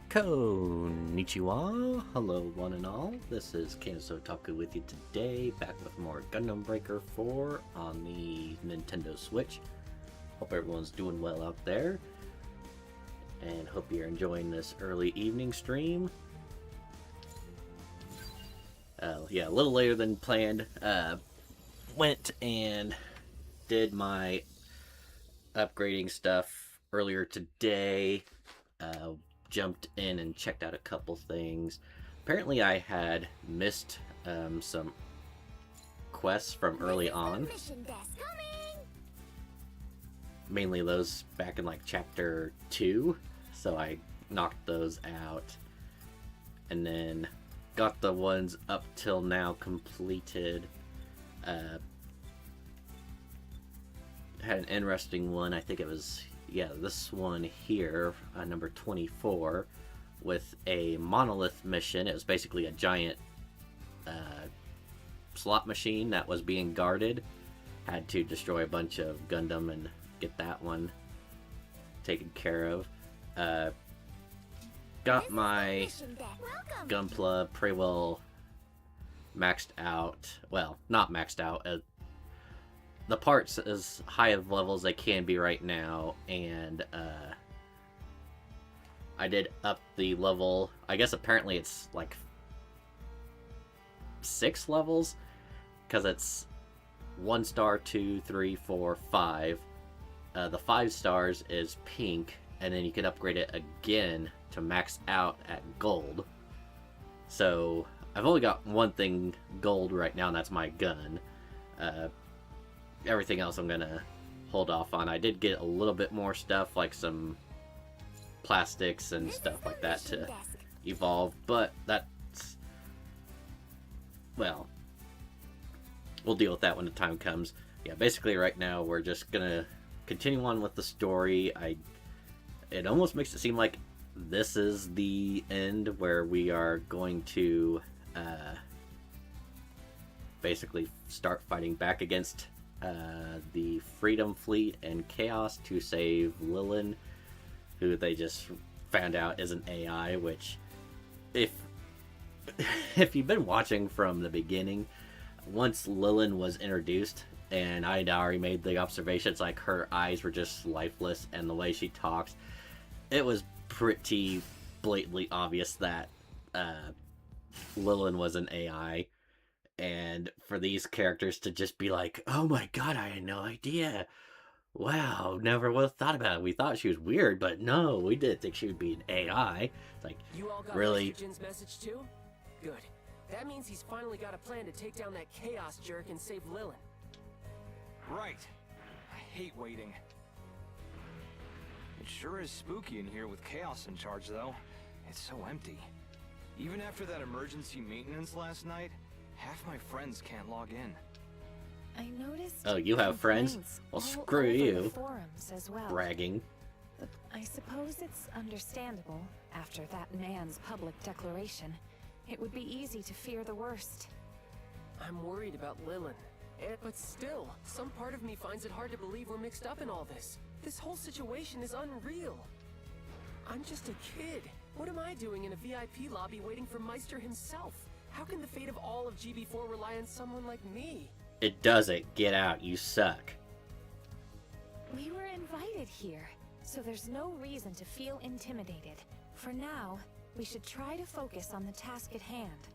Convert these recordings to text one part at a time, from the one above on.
Konnichiwa, hello one and all, this is Otaku with you today, back with more Gundam Breaker 4 on the Nintendo Switch. Hope everyone's doing well out there, and hope you're enjoying this early evening stream. Yeah, a little later than planned. Went and did my upgrading stuff earlier today. Jumped in and checked out a couple things. Apparently I had missed some quests from early on. Mainly those back in like chapter 2. So I knocked those out. And then got the ones up till now completed. Had an interesting one. I think it was, yeah, this one here, number 24, with a monolith mission. It was basically a giant slot machine that was being guarded. Had to destroy a bunch of Gundam and get that one taken care of. Got my Gunpla pretty well maxed out. Well, not maxed out. The parts as high of level as they can be right now, and I did up the level. I guess apparently it's like 6 levels, because it's 1 star, 2, 3, 4, 5. The 5 stars is pink, and then you can upgrade it again to max out at gold. So I've only got one thing gold right now, and that's my gun. Everything else I'm gonna hold off on. I did get a little bit more stuff, like some plastics and stuff like that to evolve, but that's, well, we'll deal with that when the time comes. Yeah, basically right now we're just gonna continue on with the story. It almost makes it seem like this is the end, where we are going to basically start fighting back against the Freedom Fleet and Chaos to save Lilin, who they just found out is an AI, which, if you've been watching from the beginning, once Lilin was introduced, and I'd already made the observations, like her eyes were just lifeless, and the way she talks, it was pretty blatantly obvious that Lilin was an AI. And for these characters to just be like, oh my god, I had no idea. Wow, never would have thought about it. We thought she was weird, but no, we didn't think she would be an AI. It's like, you all got really? Mr. Jin's message too? Good. That means he's finally got a plan to take down that Chaos jerk and save Lilin. Right. I hate waiting. It sure is spooky in here with Chaos in charge, though. It's so empty. Even after that emergency maintenance last night, half my friends can't log in. I noticed. Oh, you have friends? Well, screw you. Forums as well. Bragging. But I suppose it's understandable. After that man's public declaration, it would be easy to fear the worst. I'm worried about Lilin. But still, some part of me finds it hard to believe we're mixed up in all this. This whole situation is unreal. I'm just a kid. What am I doing in a VIP lobby waiting for Meister himself? How can the fate of all of GB4 rely on someone like me? It doesn't. Get out. You suck. We were invited here, so there's no reason to feel intimidated. For now, we should try to focus on the task at hand.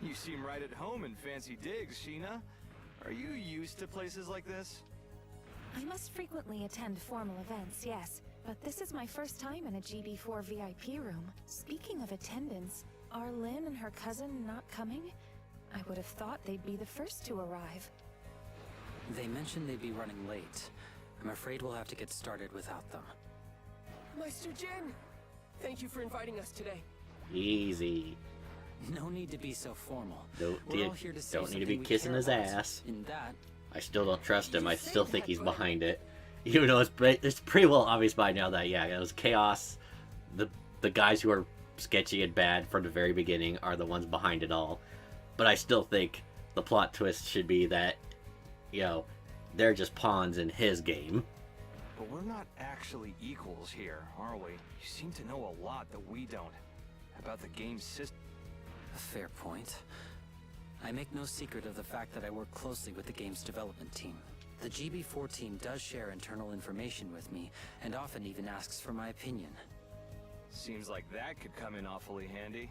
You seem right at home in fancy digs, Sheena. Are you used to places like this? I must frequently attend formal events, yes, but this is my first time in a GB4 VIP room. Speaking of attendance, are Lynn and her cousin not coming? I would have thought they'd be the first to arrive. They mentioned they'd be running late. I'm afraid we'll have to get started without them. Meister Jin! Thank you for inviting us today. Easy. No need to be so formal. Don't We're all here to say need to be something we kissing care his about. ass. In that, I still don't trust him. You I say still think that, he's but- behind it. Even though it's pretty well obvious by now that, yeah, it was Chaos. The guys who are sketchy and bad from the very beginning are the ones behind it all. But I still think the plot twist should be that, you know, they're just pawns in his game. But we're not actually equals here, are we? You seem to know a lot that we don't. About the game's system. A fair point. I make no secret of the fact that I work closely with the game's development team. The GB4 team does share internal information with me, and often even asks for my opinion. Seems like that could come in awfully handy.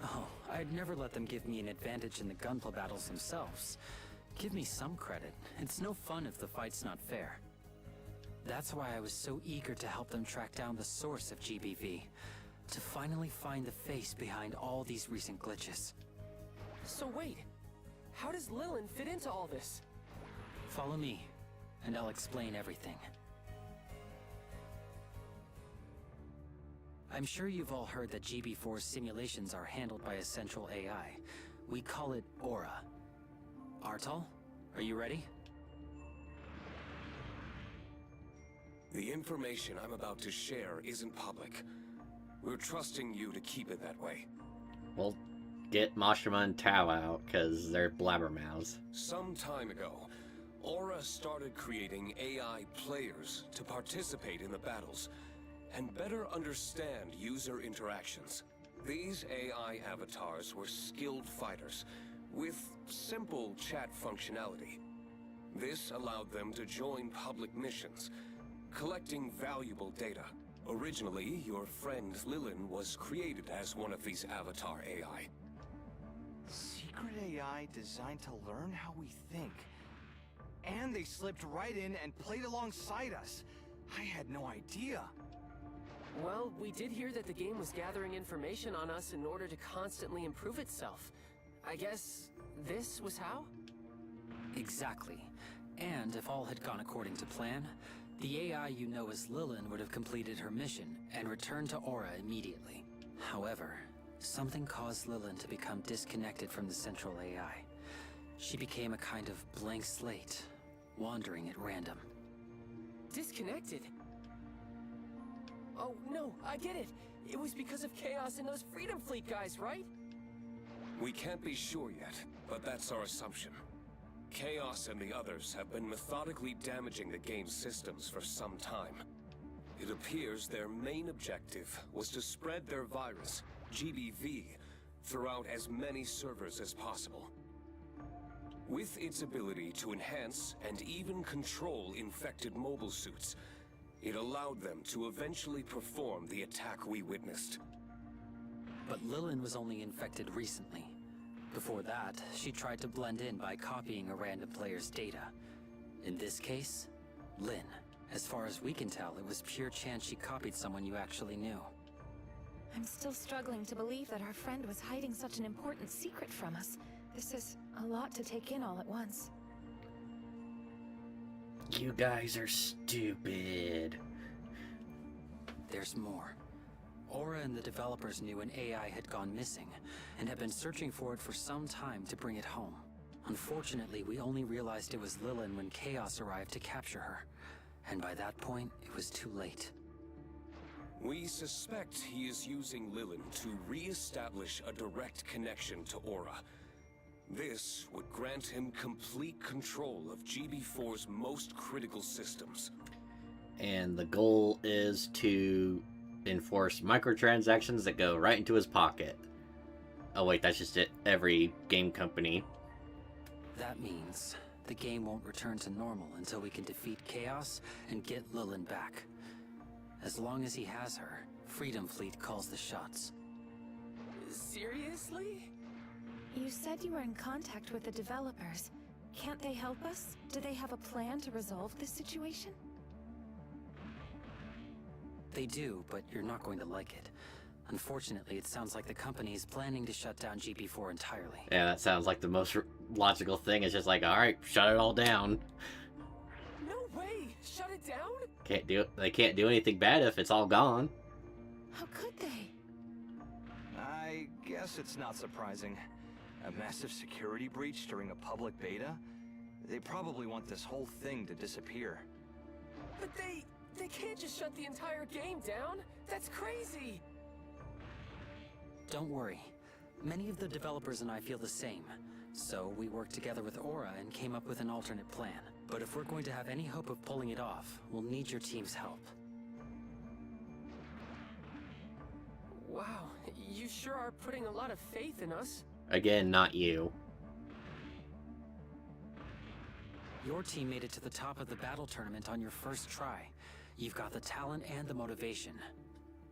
Oh, I'd never let them give me an advantage in the gunpla battles themselves. Give me some credit. It's no fun if the fight's not fair. That's why I was so eager to help them track down the source of GBV, to finally find the face behind all these recent glitches. So wait, how does Lilin fit into all this? Follow me, and I'll explain everything. I'm sure you've all heard that GB4's simulations are handled by a central AI. We call it Aura. Artal, are you ready? The information I'm about to share isn't public. We're trusting you to keep it that way. Well, get Mashima and Tao out, because they're blabbermouths. Some time ago, Aura started creating AI players to participate in the battles and better understand user interactions. These AI avatars were skilled fighters with simple chat functionality. This allowed them to join public missions, collecting valuable data. Originally, your friend Lilin was created as one of these avatar AI. Secret AI designed to learn how we think. And they slipped right in and played alongside us. I had no idea. Well, we did hear that the game was gathering information on us in order to constantly improve itself. I guess this was how? Exactly. And if all had gone according to plan, the AI you know as Lilin would have completed her mission and returned to Aura immediately. However, something caused Lilin to become disconnected from the central AI. She became a kind of blank slate, wandering at random. Disconnected? Oh, no, I get it. It was because of Chaos and those Freedom Fleet guys, right? We can't be sure yet, but that's our assumption. Chaos and the others have been methodically damaging the game's systems for some time. It appears their main objective was to spread their virus, GBV, throughout as many servers as possible. With its ability to enhance and even control infected mobile suits, it allowed them to eventually perform the attack we witnessed. But Lilin was only infected recently. Before that, she tried to blend in by copying a random player's data. In this case, Lin. As far as we can tell, it was pure chance she copied someone you actually knew. I'm still struggling to believe that our friend was hiding such an important secret from us. This is a lot to take in all at once. You guys are stupid. There's more. Aura and the developers knew an AI had gone missing, and had been searching for it for some time to bring it home. Unfortunately, we only realized it was Lilin when Chaos arrived to capture her, and by that point, it was too late. We suspect he is using Lilin to re-establish a direct connection to Aura. This would grant him complete control of GB4's most critical systems. And the goal is to enforce microtransactions that go right into his pocket. Oh wait, that's just it. Every game company. That means the game won't return to normal until we can defeat Chaos and get Lilin back. As long as he has her, Freedom Fleet calls the shots. Seriously? You said you were in contact with the developers. Can't they help us? Do they have a plan to resolve this situation? They do, but you're not going to like it. Unfortunately, it sounds like the company is planning to shut down GB4 entirely. Yeah, that sounds like the most logical thing. It's just like, alright, shut it all down. No way! Shut it down? They can't do anything bad if it's all gone. How could they? I guess it's not surprising. A massive security breach during a public beta? They probably want this whole thing to disappear. But they can't just shut the entire game down. That's crazy. Don't worry. Many of the developers and I feel the same. So we worked together with Aura and came up with an alternate plan. But if we're going to have any hope of pulling it off, we'll need your team's help. Wow, you sure are putting a lot of faith in us. Again, not you. Your team made it to the top of the battle tournament on your first try. You've got the talent and the motivation.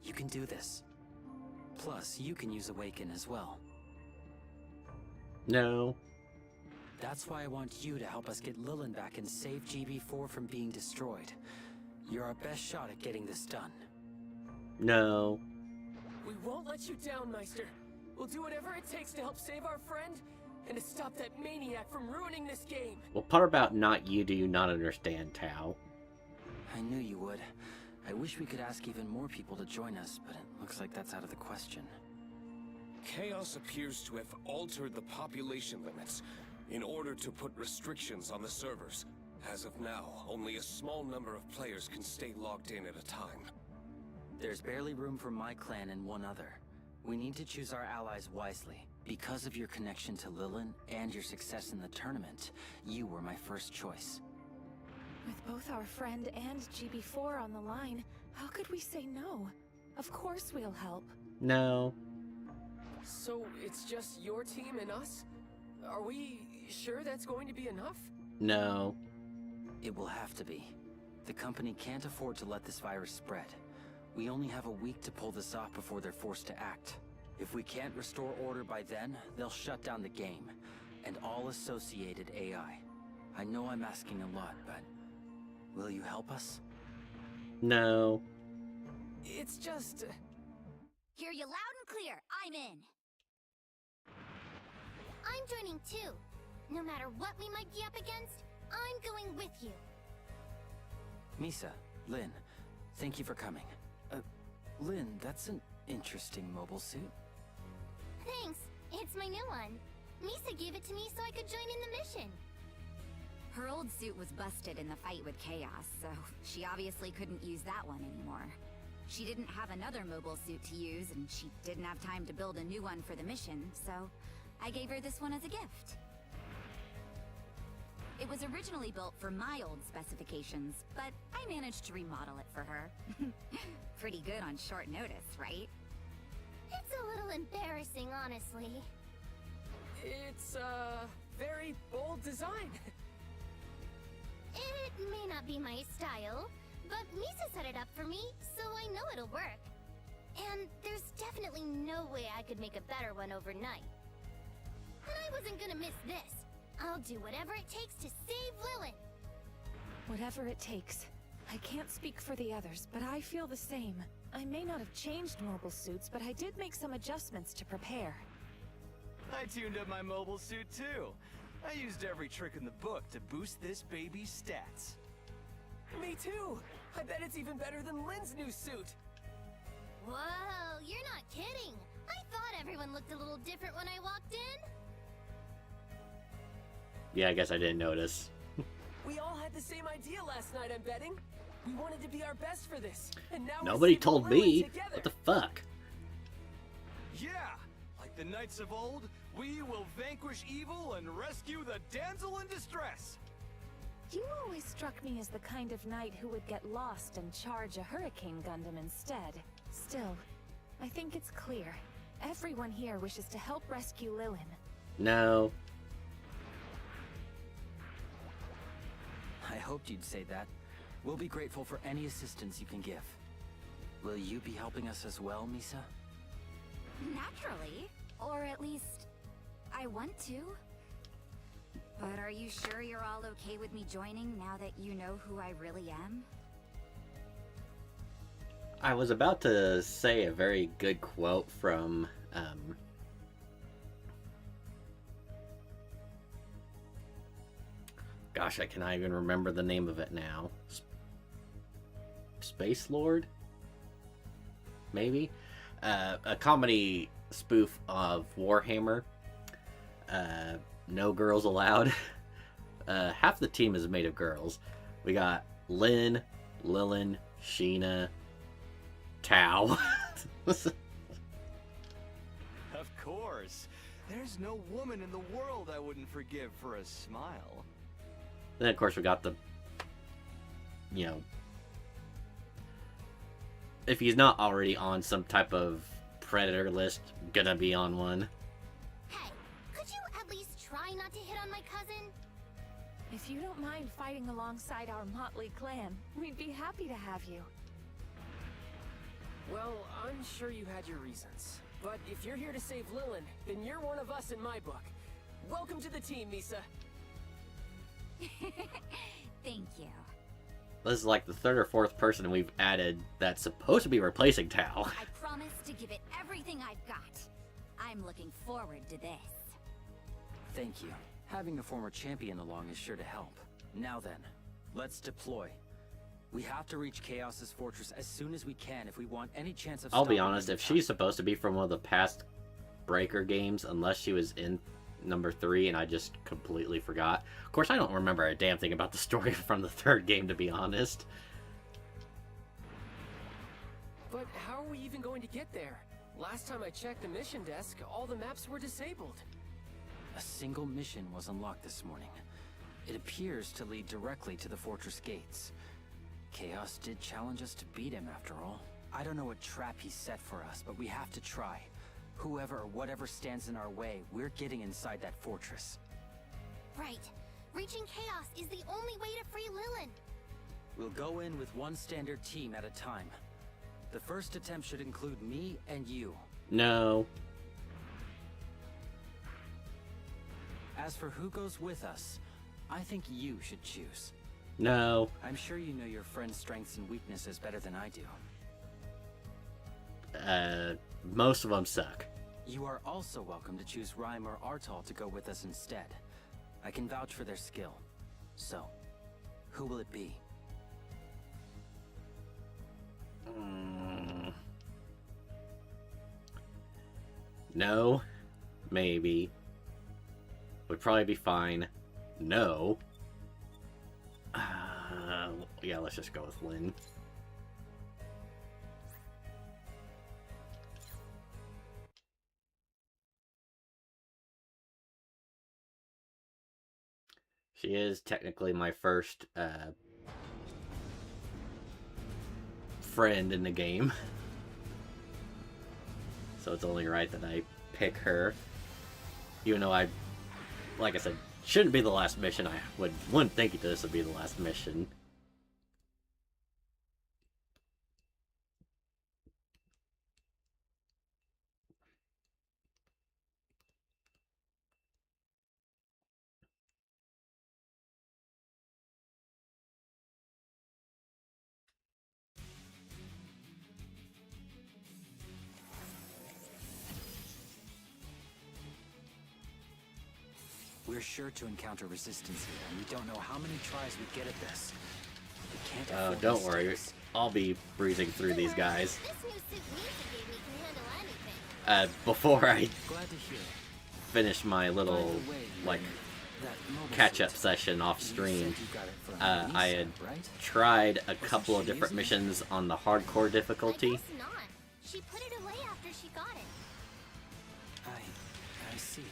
You can do this. Plus, you can use Awaken as well. No. That's why I want you to help us get Lilin back and save GB4 from being destroyed. You're our best shot at getting this done. No. We won't let you down, Meister. We'll do whatever it takes to help save our friend and to stop that maniac from ruining this game. Well, part about not you do you not understand, Tao. I knew you would. I wish we could ask even more people to join us, but it looks like that's out of the question. Chaos appears to have altered the population limits in order to put restrictions on the servers. As of now, only a small number of players can stay logged in at a time. There's barely room for my clan and one other. We need to choose our allies wisely. Because of your connection to Lilin and your success in the tournament, you were my first choice. With both our friend and GB4 on the line, how could we say no? Of course we'll help. No. So it's just your team and us? Are we sure that's going to be enough? No. It will have to be. The company can't afford to let this virus spread. We only have a week to pull this off before they're forced to act. If we can't restore order by then, they'll shut down the game, and all associated AI. I know I'm asking a lot, but will you help us? No. It's just... Hear you loud and clear. I'm in. I'm joining too. No matter what we might be up against, I'm going with you. Misa, Lin, thank you for coming. Lin, that's an interesting mobile suit. Thanks. It's my new one. Misa gave it to me so I could join in the mission. Her old suit was busted in the fight with Chaos, so she obviously couldn't use that one anymore. She didn't have another mobile suit to use, and she didn't have time to build a new one for the mission, so I gave her this one as a gift. It was originally built for my old specifications, but I managed to remodel it for her. Pretty good on short notice, right? It's a little embarrassing, honestly. It's a very bold design. It may not be my style, but Misa set it up for me, so I know it'll work. And there's definitely no way I could make a better one overnight. And I wasn't gonna miss this. I'll do whatever it takes to save Lilin. Whatever it takes. I can't speak for the others, but I feel the same. I may not have changed mobile suits, but I did make some adjustments to prepare. I tuned up my mobile suit too. I used every trick in the book to boost this baby's stats. Me too. I bet it's even better than Lin's new suit. Whoa, you're not kidding. I thought everyone looked a little different when I walked in. Yeah, I guess I didn't notice. We all had the same idea last night, I'm betting. We wanted to be our best for this, and now Nobody we're told saving me. Lilin together. What the fuck? Yeah! Like the knights of old, we will vanquish evil and rescue the damsel in distress! You always struck me as the kind of knight who would get lost and charge a Hurricane Gundam instead. Still, I think it's clear. Everyone here wishes to help rescue Lilin. No. I hoped you'd say that. We'll be grateful for any assistance you can give. Will you be helping us as well, Misa? Naturally. Or at least, I want to. But are you sure you're all okay with me joining now that you know who I really am? I was about to say a very good quote from, gosh, I cannot even remember the name of it now. Space Lord? Maybe? A comedy spoof of Warhammer. No girls allowed. Half the team is made of girls. We got Lin, Lilin, Sheena, Tao. Of course. There's no woman in the world I wouldn't forgive for a smile. Then of course we got the, you know, if he's not already on some type of predator list, gonna be on one. Hey, could you at least try not to hit on my cousin? If you don't mind fighting alongside our motley clan, we'd be happy to have you. Well, I'm sure you had your reasons. But if you're here to save Lilin, then you're one of us in my book. Welcome to the team, Misa. Thank you. This is like the third or fourth person we've added that's supposed to be replacing Tao. I promise to give it everything I've got. I'm looking forward to this. Thank you. Having a former champion along is sure to help. Now then, let's deploy. We have to reach Chaos's fortress as soon as we can if we want any chance of I'll be stopping honest, them if in she's supposed to be from one of the past Breaker games, unless she was in number 3 and I just completely forgot. Of course, I don't remember a damn thing about the story from the third game, to be honest. But how are we even going to get there? Last time I checked the mission desk, all the maps were disabled. A single mission was unlocked this morning. It appears to lead directly to the fortress gates. Chaos did challenge us to beat him after all. I don't know what trap he set for us, but we have to try. Whoever or whatever stands in our way, we're getting inside that fortress. Right. Reaching Chaos is the only way to free Lilin. We'll go in with one standard team at a time. The first attempt should include me and you. No. As for who goes with us, I think you should choose. No. I'm sure you know your friend's strengths and weaknesses better than I do. Most of them suck. You are also welcome to choose Rhyme or Artal to go with us instead. I can vouch for their skill. So, who will it be? No. Maybe. Would probably be fine. No. Yeah, let's just go with Lynn. She is technically my first friend in the game. So it's only right that I pick her. Even though like I said, shouldn't be the last mission. I wouldn't think this would be the last mission. We're sure to encounter resistance here, and we don't know how many tries we get at this. We can't afford Don't worry. mistakes. I'll be breezing through these guys. This new suit Misa gave me can handle anything. Before I Glad to hear. finish my little, By the way, like, that mobile catch-up suit, session off you stream, said you got it from I Lisa, had right? tried a couple of she different using it? missions on the hardcore difficulty. I guess not. She put it away after she got it. I see.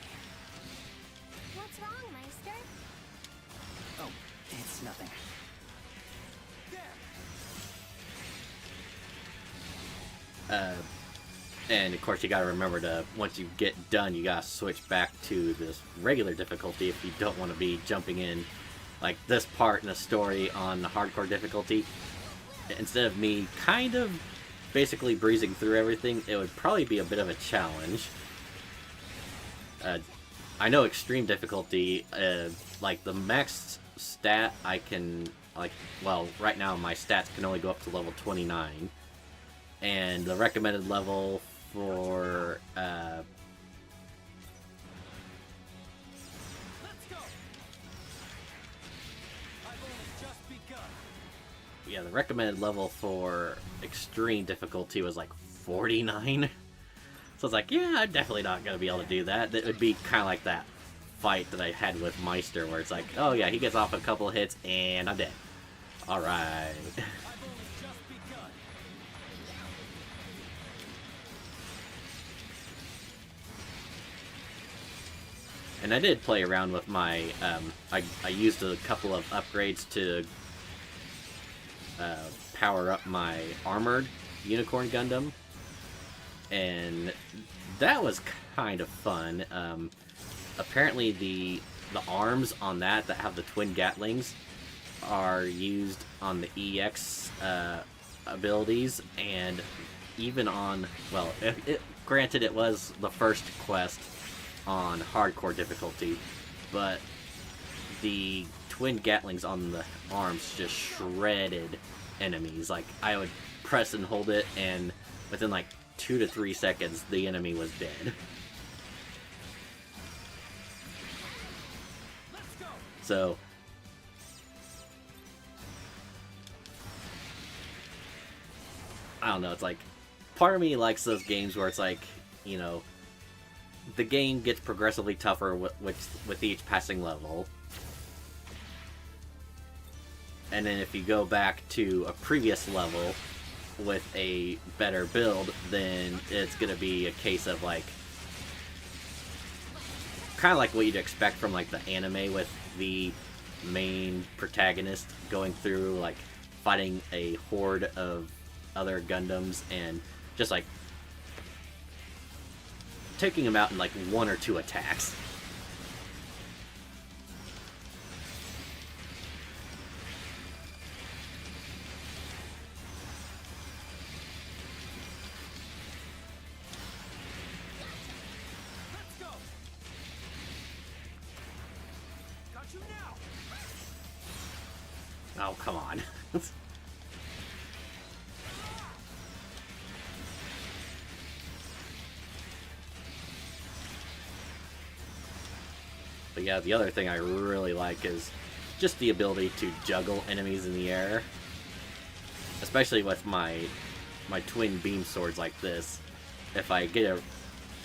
What's wrong, Meister? Oh, it's nothing. And of course you gotta remember to, once you get done, you gotta switch back to this regular difficulty if you don't want to be jumping in like this part in the story on the hardcore difficulty. Instead of me kind of basically breezing through everything, it would probably be a bit of a challenge. I know extreme difficulty, like the max stat I can, like, well, right now my stats can only go up to level 29. And the recommended level for, yeah, the recommended level for extreme difficulty was like 49. So it's like, yeah, I'm definitely not going to be able to do that. It would be kind of like that fight that I had with Meister, where it's like, oh yeah, he gets off a couple of hits, and I'm dead. Alright. and I did play around with my, I used a couple of upgrades to power up my armored Unicorn Gundam, and that was kind of fun. Apparently the arms on that have the twin Gatlings are used on the EX abilities, and even on, well, granted it was the first quest on hardcore difficulty, but the twin Gatlings on the arms just shredded enemies. Like, I would press and hold it, and within like 2 to 3 seconds, the enemy was dead. So, I don't know, it's like, part of me likes those games where it's like, you know, the game gets progressively tougher with each passing level. And then if you go back to a previous level with a better build, then it's going to be a case of like, kind of like what you'd expect from like the anime, with the main protagonist going through like fighting a horde of other Gundams and just like taking them out in like 1 or 2 attacks. Oh, come on. But yeah, the other thing I really like is just the ability to juggle enemies in the air. Especially with my twin beam swords like this. If I get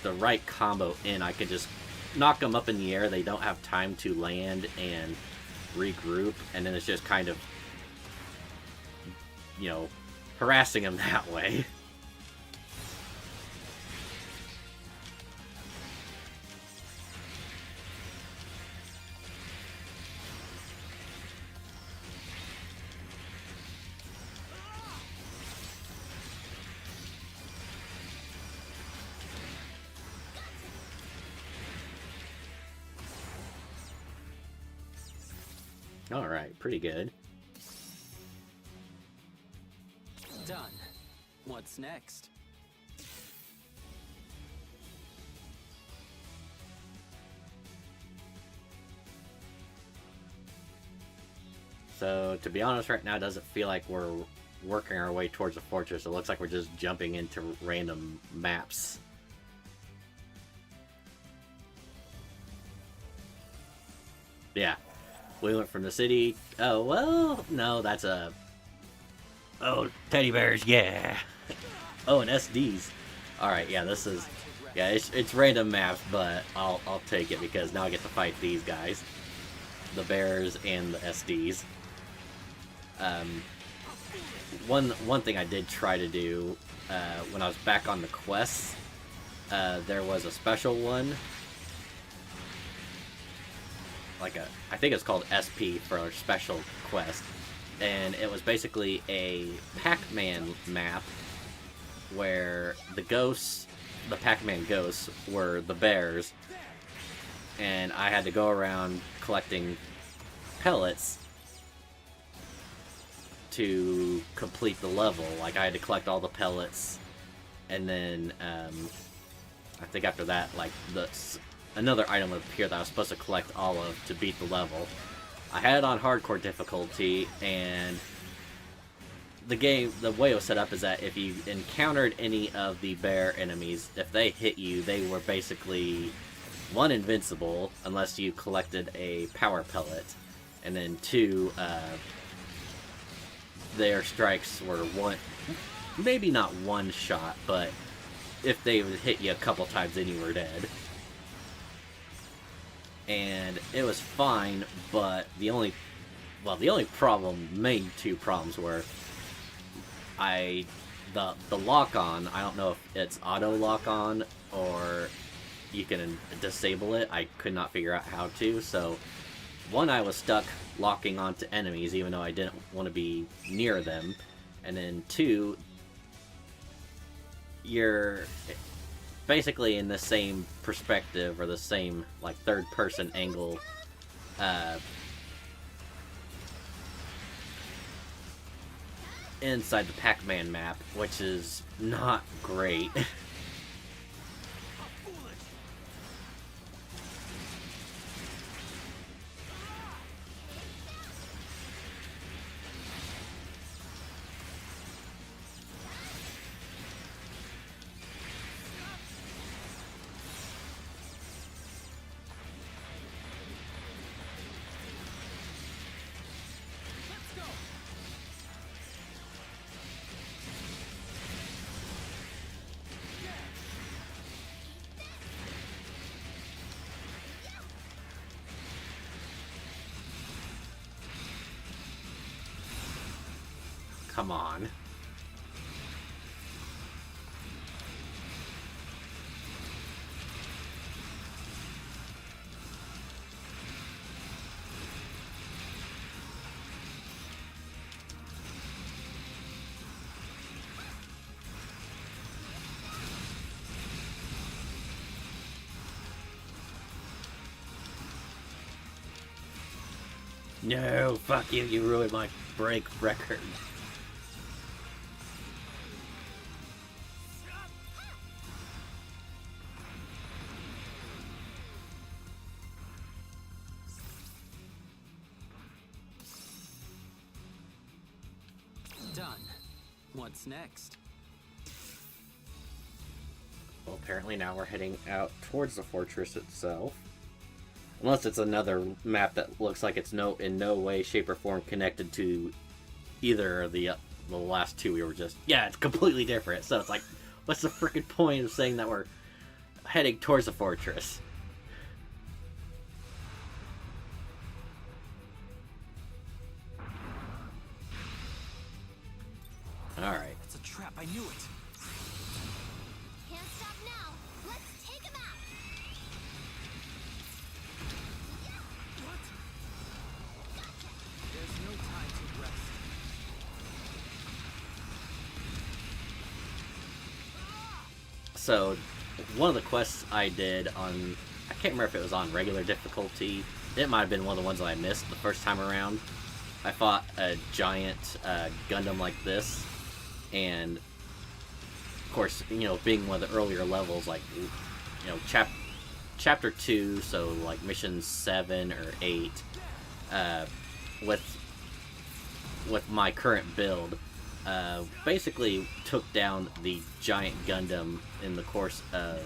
the right combo in, I can just knock them up in the air. They don't have time to land and regroup, and then it's just kind of, you know, harassing them that way. Alright, pretty good. Done. What's next? So, to be honest, right now it doesn't feel like we're working our way towards a fortress. It looks like we're just jumping into random maps. Yeah. We went from the city. Oh, well, no, that's a... Oh, teddy bears, yeah. Oh, and SDs. Alright, yeah, this is... Yeah, it's random maps, but I'll take it because now I get to fight these guys. The bears and the SDs. One thing I did try to do when I was back on the quests, there was a special one. Like I think it's called SP for our special quest, and it was basically a Pac-Man map where the ghosts, the Pac-Man ghosts, were the bears, and I had to go around collecting pellets to complete the level. Like, I had to collect all the pellets, and then I think after that, like, another item would appear that I was supposed to collect all of to beat the level. I had it on hardcore difficulty, and the game, the way it was set up is that if you encountered any of the bear enemies, if they hit you, they were basically, 1, invincible, unless you collected a power pellet, and then 2, their strikes were maybe not one shot, but if they would hit you a couple times, then you were dead. And it was fine, but the only problem, main 2 problems were the lock-on, I don't know if it's auto lock-on or you can disable it. I could not figure out how to, so one, I was stuck locking onto enemies even though I didn't want to be near them, and then two, you're basically in the same perspective or the same like third person angle inside the Pac-Man map, which is not great. Come on. No, fuck you, you ruined my break record. Done. What's next? Well, apparently now we're heading out towards the fortress itself. Unless it's another map that looks like it's in no way, shape, or form connected to either of the last two we were just... Yeah, it's completely different. So it's like, what's the freaking point of saying that we're heading towards the fortress? Alright. It's a trap, I knew it. Can't stop now. Let's take him out. What? There's no time to rest. So, one of the quests I did on... I can't remember if it was on regular difficulty. It might have been one of the ones that I missed the first time around. I fought a giant Gundam like this. And, of course, you know, being one of the earlier levels, like, you know, chapter 2, so, like, mission 7 or 8, with my current build, basically took down the giant Gundam in the course of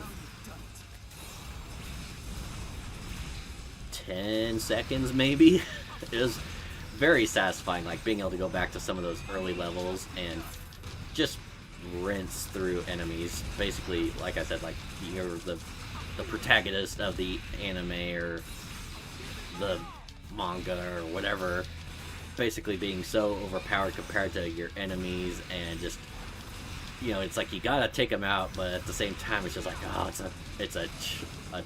10 seconds, maybe? It was very satisfying, like, being able to go back to some of those early levels and just rinse through enemies. Basically, like I said, like, you're the protagonist of the anime or the manga or whatever, basically being so overpowered compared to your enemies, and just, you know, it's like you gotta take them out, but at the same time it's just like, oh, it's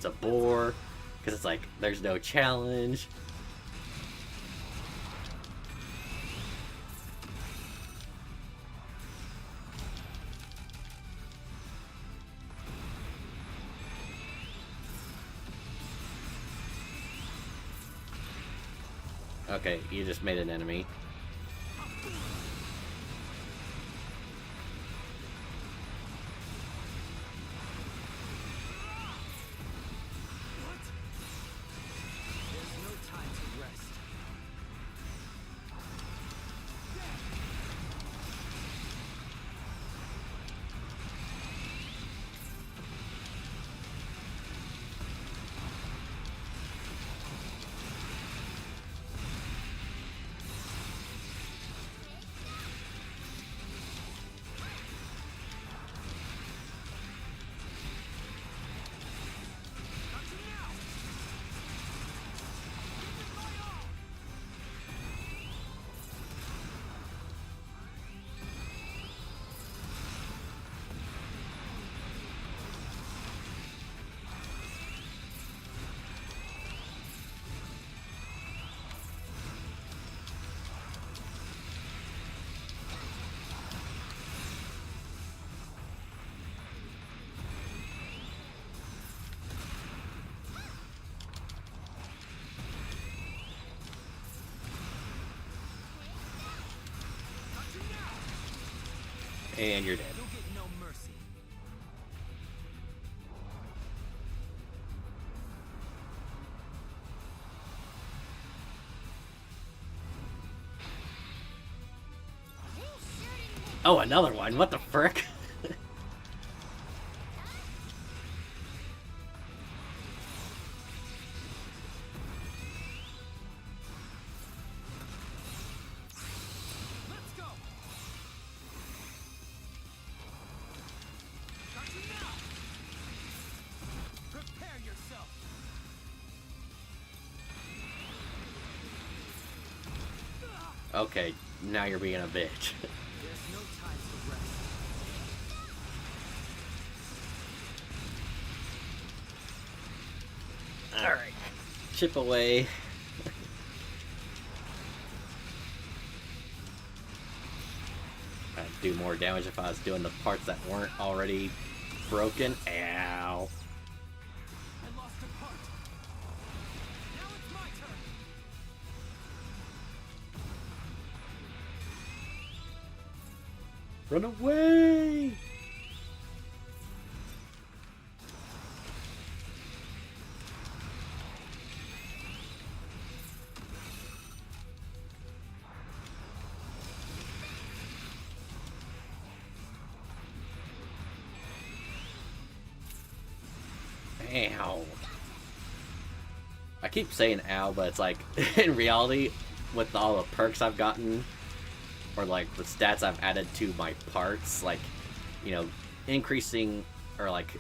a bore, because it's like there's no challenge. Okay, you just made an enemy. There's no time to rest. And you're dead. You'll get no mercy. Oh, another one. What the frick? Let's go. Got you now. Prepare yourself. Okay, now you're being a bitch. There's no time to rest. Alright. Chip away. I'd do more damage if I was doing the parts that weren't already broken. Ow. I lost a part. Now it's my turn. Run away! Ow. I keep saying ow, but it's like, in reality, with all the perks I've gotten, or like the stats I've added to my parts, like, you know, increasing, or like,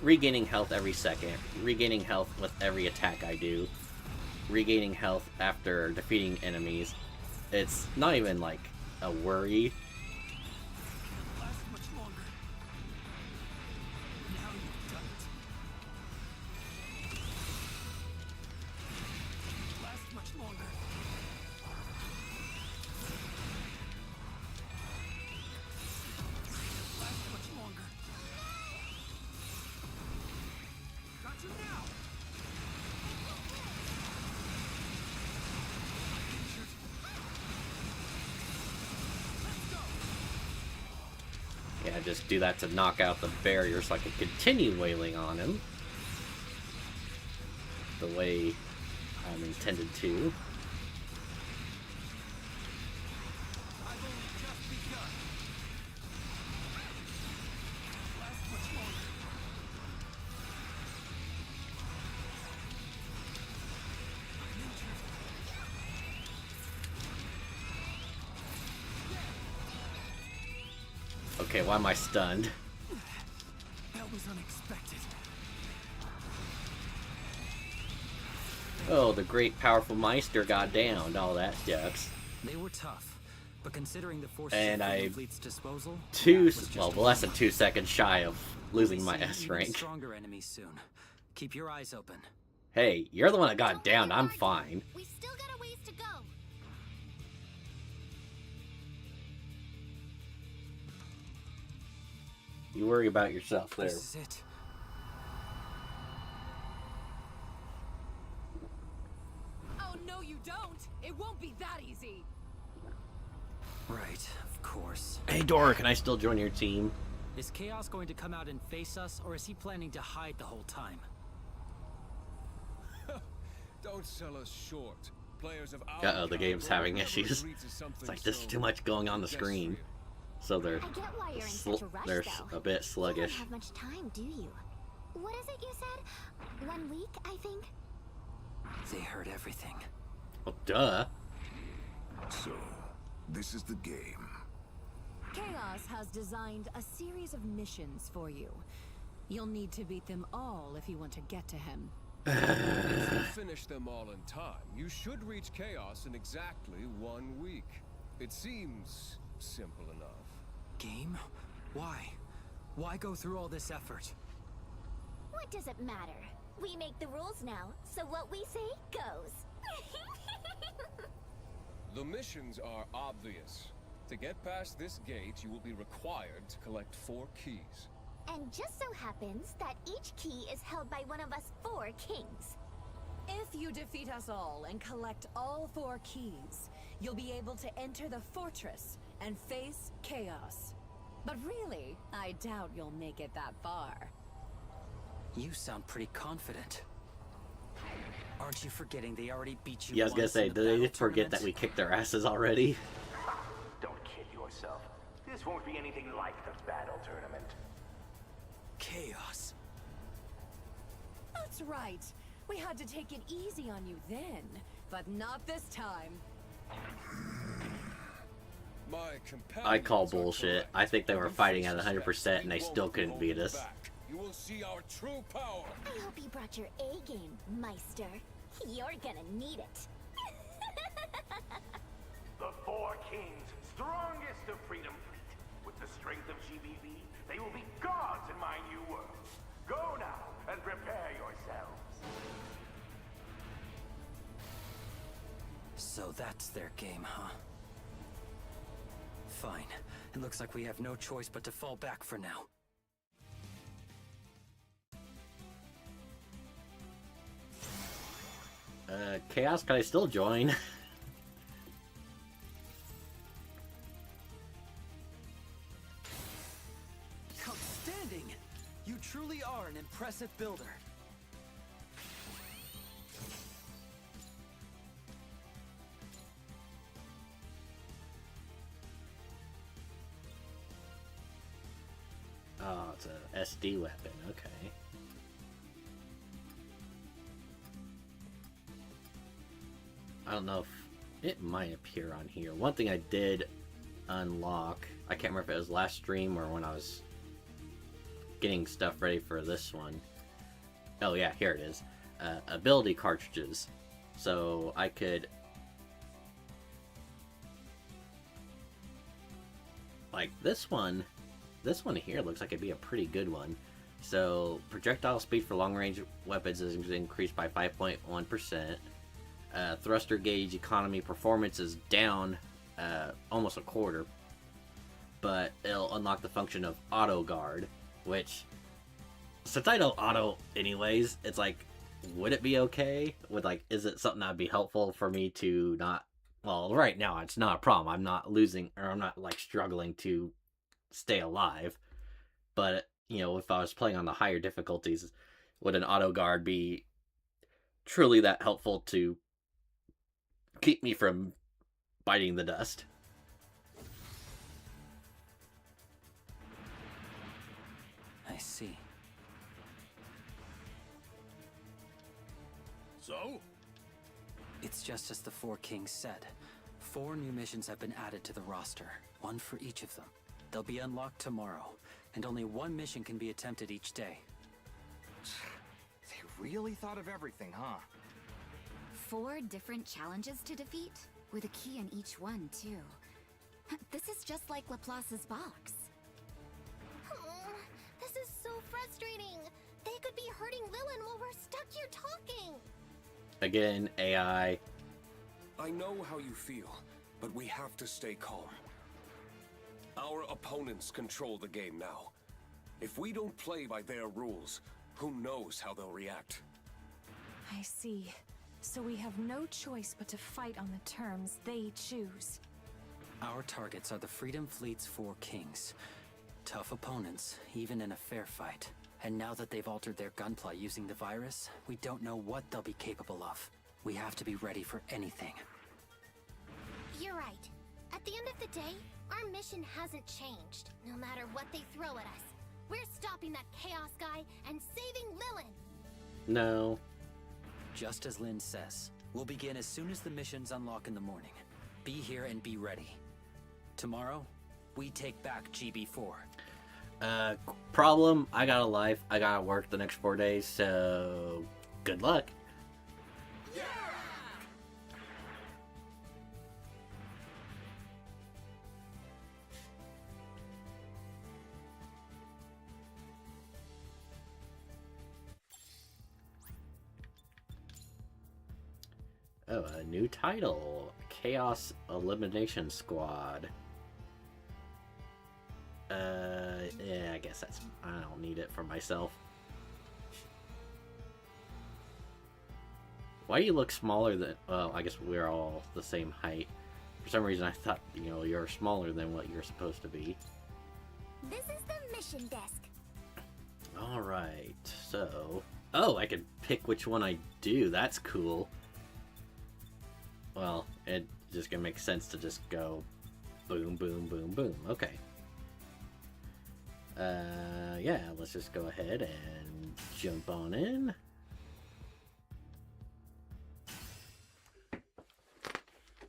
regaining health every second, regaining health with every attack I do, regaining health after defeating enemies, it's not even like a worry. Last much longer. Now you've done it. Last much longer. Last much longer. Got you now. Injured. Let's go. Yeah, just do that to knock out the barrier so I can continue wailing on him the way I'm intended to. I've only just begun. Last much longer. I'm injured. Okay, why am I stunned? That was unexpected. Oh, the great powerful Meister got downed. All that sucks. They were tough, but considering the forces And at I- the fleet's disposal, Two, that was just well, a less than warm-up. 2 seconds shy of losing We'll my see S even rank. Stronger enemies soon. Keep your eyes open. Hey, you're the one that got Don't downed. worry, I'm Marty. fine. We still got a ways to go. You worry about yourself there. This is it. Oh, no, you don't! It won't be that easy! Right, of course. Hey, Dora, can I still join your team? Is Chaos going to come out and face us, or is he planning to hide the whole time? Don't sell us short. Players of our Uh-oh, the game's caliber having never issues. agree to something It's like, there's so too much going on the screen. So they're, I get why you're in such a rush, they're though. a bit You don't sluggish. have much time, do you? What is it you said? 1 week, I think? They heard everything. Oh, duh. So, this is the game. Chaos has designed a series of missions for you. You'll need to beat them all if you want to get to him. If you finish them all in time, you should reach Chaos in exactly 1 week. It seems simple enough. Game? Why? Why go through all this effort? What does it matter? We make the rules now, so what we say goes. The missions are obvious. To get past this gate, you will be required to collect 4 keys. And just so happens that each key is held by one of us 4 kings. If you defeat us all and collect all 4 keys, you'll be able to enter the fortress and face Chaos. But really, I doubt you'll make it that far. You sound pretty confident. Aren't you forgetting they already beat you? Yeah, I was gonna once say, in the did they battle forget that tournament? we kicked their asses already? Don't kid yourself. This won't be anything like the battle tournament. Chaos. That's right. We had to take it easy on you then, but not this time. I call bullshit. I think they were fighting at 100% and they still couldn't beat us. You will see our true power. I hope you brought your A game, Meister. You're gonna need it. The four kings, strongest of Freedom Fleet. With the strength of GBV, they will be gods in my new world. Go now and prepare yourselves. So that's their game, huh? Fine. It looks like we have no choice but to fall back for now. Chaos, can I still join? Outstanding! You truly are an impressive builder. Oh, it's a SD weapon, okay. I don't know if it might appear on here. One thing I did unlock, I can't remember if it was last stream or when I was getting stuff ready for this one. Oh yeah, here it is. Ability cartridges. So I could, like this one here looks like it'd be a pretty good one. So projectile speed for long range weapons is increased by 5.1%. Thruster gauge economy performance is down almost a quarter, but it'll unlock the function of auto guard, which, since I know auto anyways, it's like, would it be okay? Would, like, is it something that'd be helpful for me to not, well, right now it's not a problem. I'm not losing, or I'm not like struggling to stay alive, but you know, if I was playing on the higher difficulties, would an auto guard be truly that helpful to keep me from biting the dust? I see. So? It's just as the Four Kings said. 4 new missions have been added to the roster, one for each of them. They'll be unlocked tomorrow, and only 1 mission can be attempted each day. They really thought of everything, huh? 4 different challenges to defeat, with a key in each one, too. This is just like Laplace's box. This is so frustrating. They could be hurting Lilin while we're stuck here talking. Again, AI. I know how you feel, but we have to stay calm. Our opponents control the game now. If we don't play by their rules, who knows how they'll react? I see. So we have no choice but to fight on the terms they choose. Our targets are the Freedom Fleet's 4 Kings. Tough opponents, even in a fair fight. And now that they've altered their gunpla using the virus, we don't know what they'll be capable of. We have to be ready for anything. You're right. At the end of the day, our mission hasn't changed, no matter what they throw at us. We're stopping that Chaos guy and saving Lilin. No. Just as Lynn says, we'll begin as soon as the missions unlock in the morning. Be here and be ready. Tomorrow, we take back GB4. Problem, I got a life. I gotta work the next 4 days, so good luck. Oh, a new title. Chaos Elimination Squad. Yeah, I guess that's... I don't need it for myself. Why do you look smaller than... Well, I guess we're all the same height. For some reason I thought, you know, you're smaller than what you're supposed to be. This is the mission desk. Alright, so... Oh, I can pick which one I do. That's cool. Well, it just gonna make sense to just go boom, boom, boom, boom. Okay. Yeah, let's just go ahead and jump on in.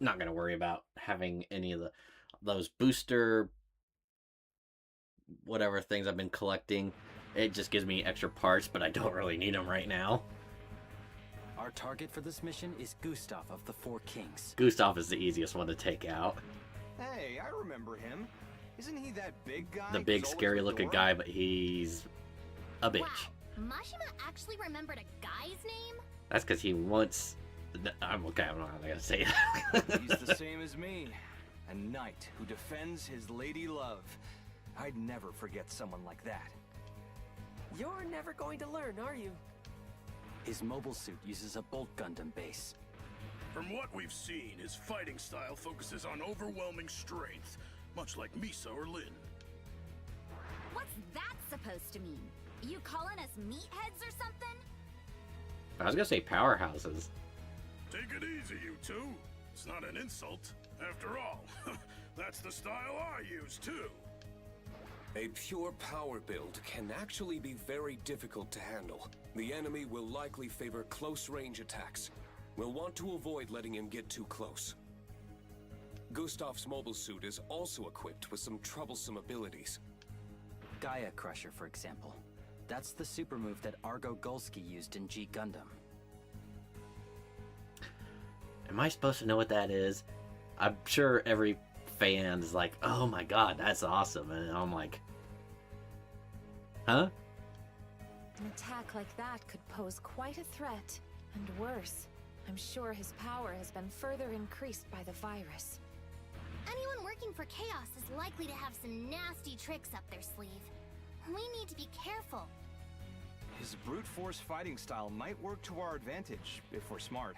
Not gonna worry about having any of those booster whatever things I've been collecting. It just gives me extra parts, but I don't really need them right now. Our target for this mission is Gustav of the Four Kings. Gustav is the easiest one to take out. Hey, I remember him. Isn't he that big guy? The big, scary-looking guy, but he's a bitch. Wow, Mashima actually remembered a guy's name? That's because he wants... I'm okay, I'm not gonna say that. He's the same as me. A knight who defends his lady love. I'd never forget someone like that. You're never going to learn, are you? His mobile suit uses a Bolt Gundam base. From what we've seen, his fighting style focuses on overwhelming strength, much like Misa or Lin. What's that supposed to mean? You calling us meatheads or something? I was gonna say powerhouses. Take it easy, you two. It's not an insult. After all, that's the style I use, too. A pure power build can actually be very difficult to handle. The enemy will likely favor close-range attacks. We'll want to avoid letting him get too close. Gustav's mobile suit is also equipped with some troublesome abilities. Gaia Crusher, for example. That's the super move that Argo Golski used in G Gundam. Am I supposed to know what that is? I'm sure every fan is like, oh my god, that's awesome. And I'm like, huh? An attack like that could pose quite a threat. And worse, I'm sure his power has been further increased by the virus. Anyone working for Chaos is likely to have some nasty tricks up their sleeve. We need to be careful. His brute force fighting style might work to our advantage, if we're smart.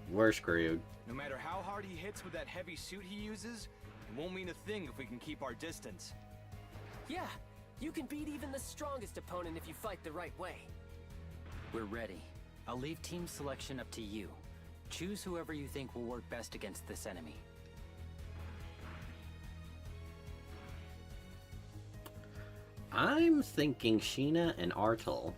We're screwed. No matter how hard he hits with that heavy suit he uses, it won't mean a thing if we can keep our distance. Yeah, you can beat even the strongest opponent if you fight the right way. We're ready. I'll leave team selection up to you. Choose whoever you think will work best against this enemy. I'm thinking Sheena and Artel.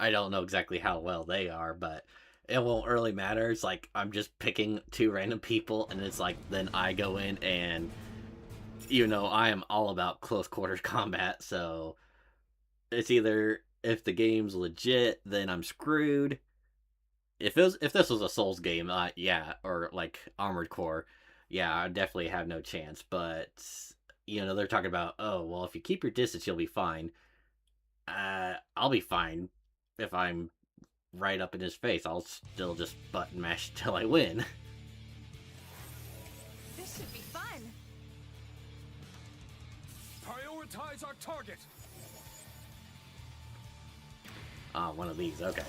I don't know exactly how well they are, but it won't really matter. It's like I'm just picking two random people, and it's like then I go in and, you know, I am all about close quarters combat, so it's either if the game's legit, then I'm screwed. If this was a Souls game, yeah, or like Armored Core, yeah, I definitely have no chance. But you know, they're talking about, oh well, if you keep your distance, you'll be fine. I'll be fine if I'm right up in his face. I'll still just button mash till I win. This should be fun. Prioritize our target. Ah, one of these. Okay.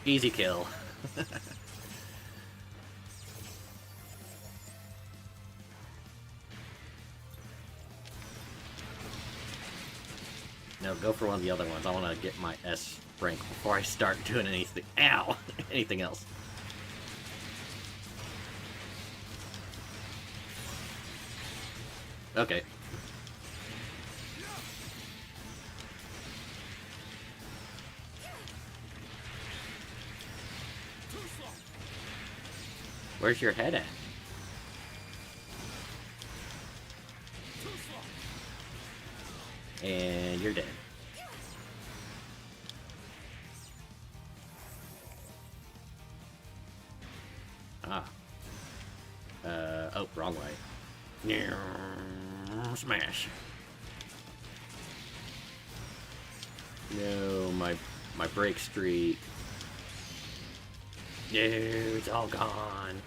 Easy kill. No, go for one of the other ones. I want to get my S rank before I start doing anything. Ow! Anything else. Okay. Where's your head at? And you're dead. Ah. Oh, wrong way. Smash. No, my My break streak. Yeah, it's all gone.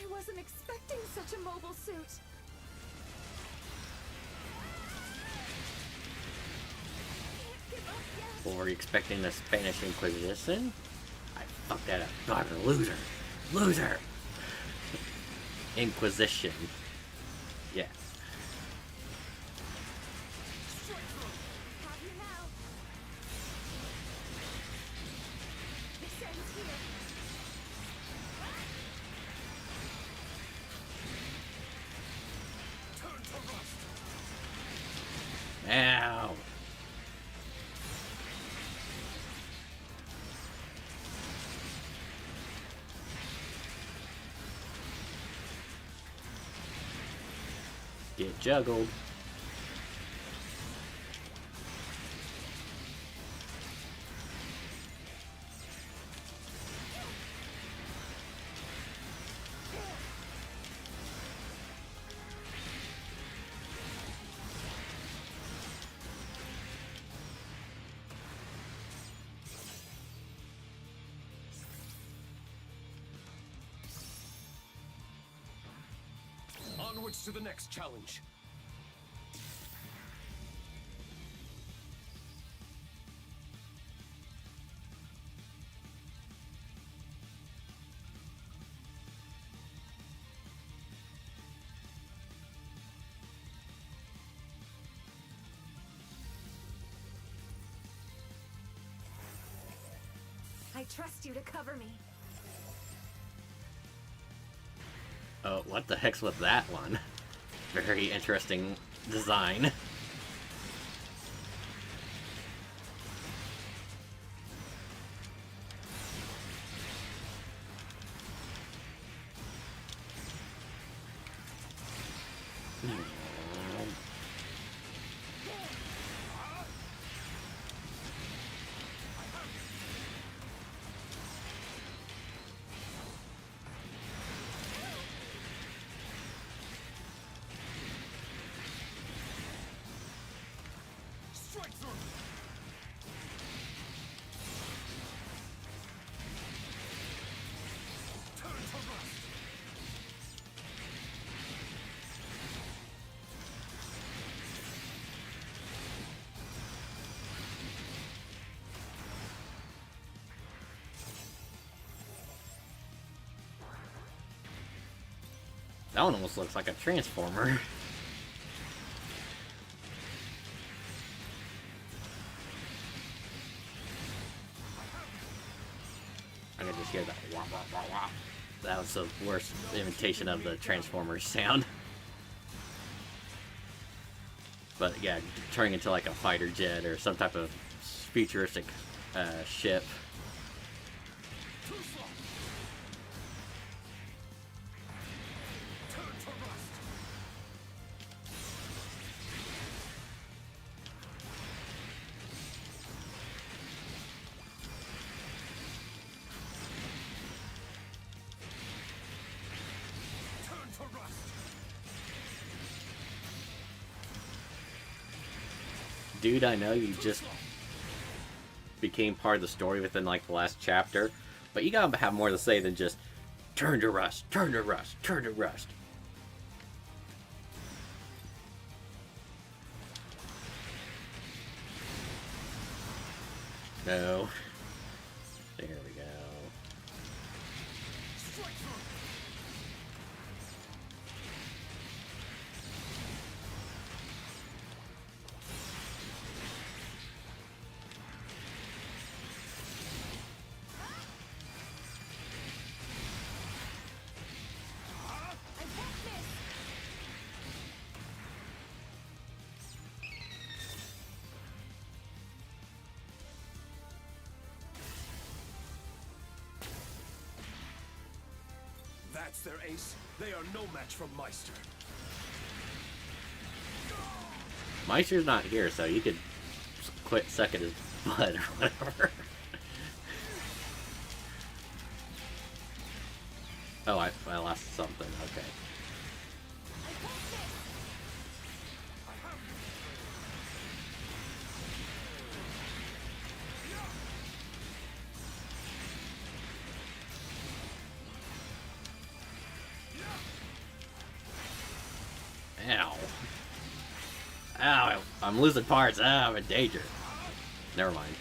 I wasn't expecting such a mobile suit. Can't give up yet. Were we expecting the Spanish Inquisition? I fucked that up. God, I'm a loser. Loser! Inquisition. Yes. Have you now? This ends here. Ow! Get juggled. Onwards to the next challenge. I trust you to cover me. Oh, what the heck's with that one? Very interesting design. That one almost looks like a transformer. I can just hear that wah, wah, wah, wah. That was the worst imitation of the Transformers sound. But yeah, turning into like a fighter jet or some type of futuristic ship. Dude, I know you just became part of the story within like the last chapter, but you gotta have more to say than just turn to rust, turn to rust, turn to rust. No. There we go. That's their ace. They are no match for Meister. Meister's not here, so you could quit sucking his butt or whatever. Oh, I lost something. Okay. Ow. Ow, I'm losing parts. I'm in danger. Never mind.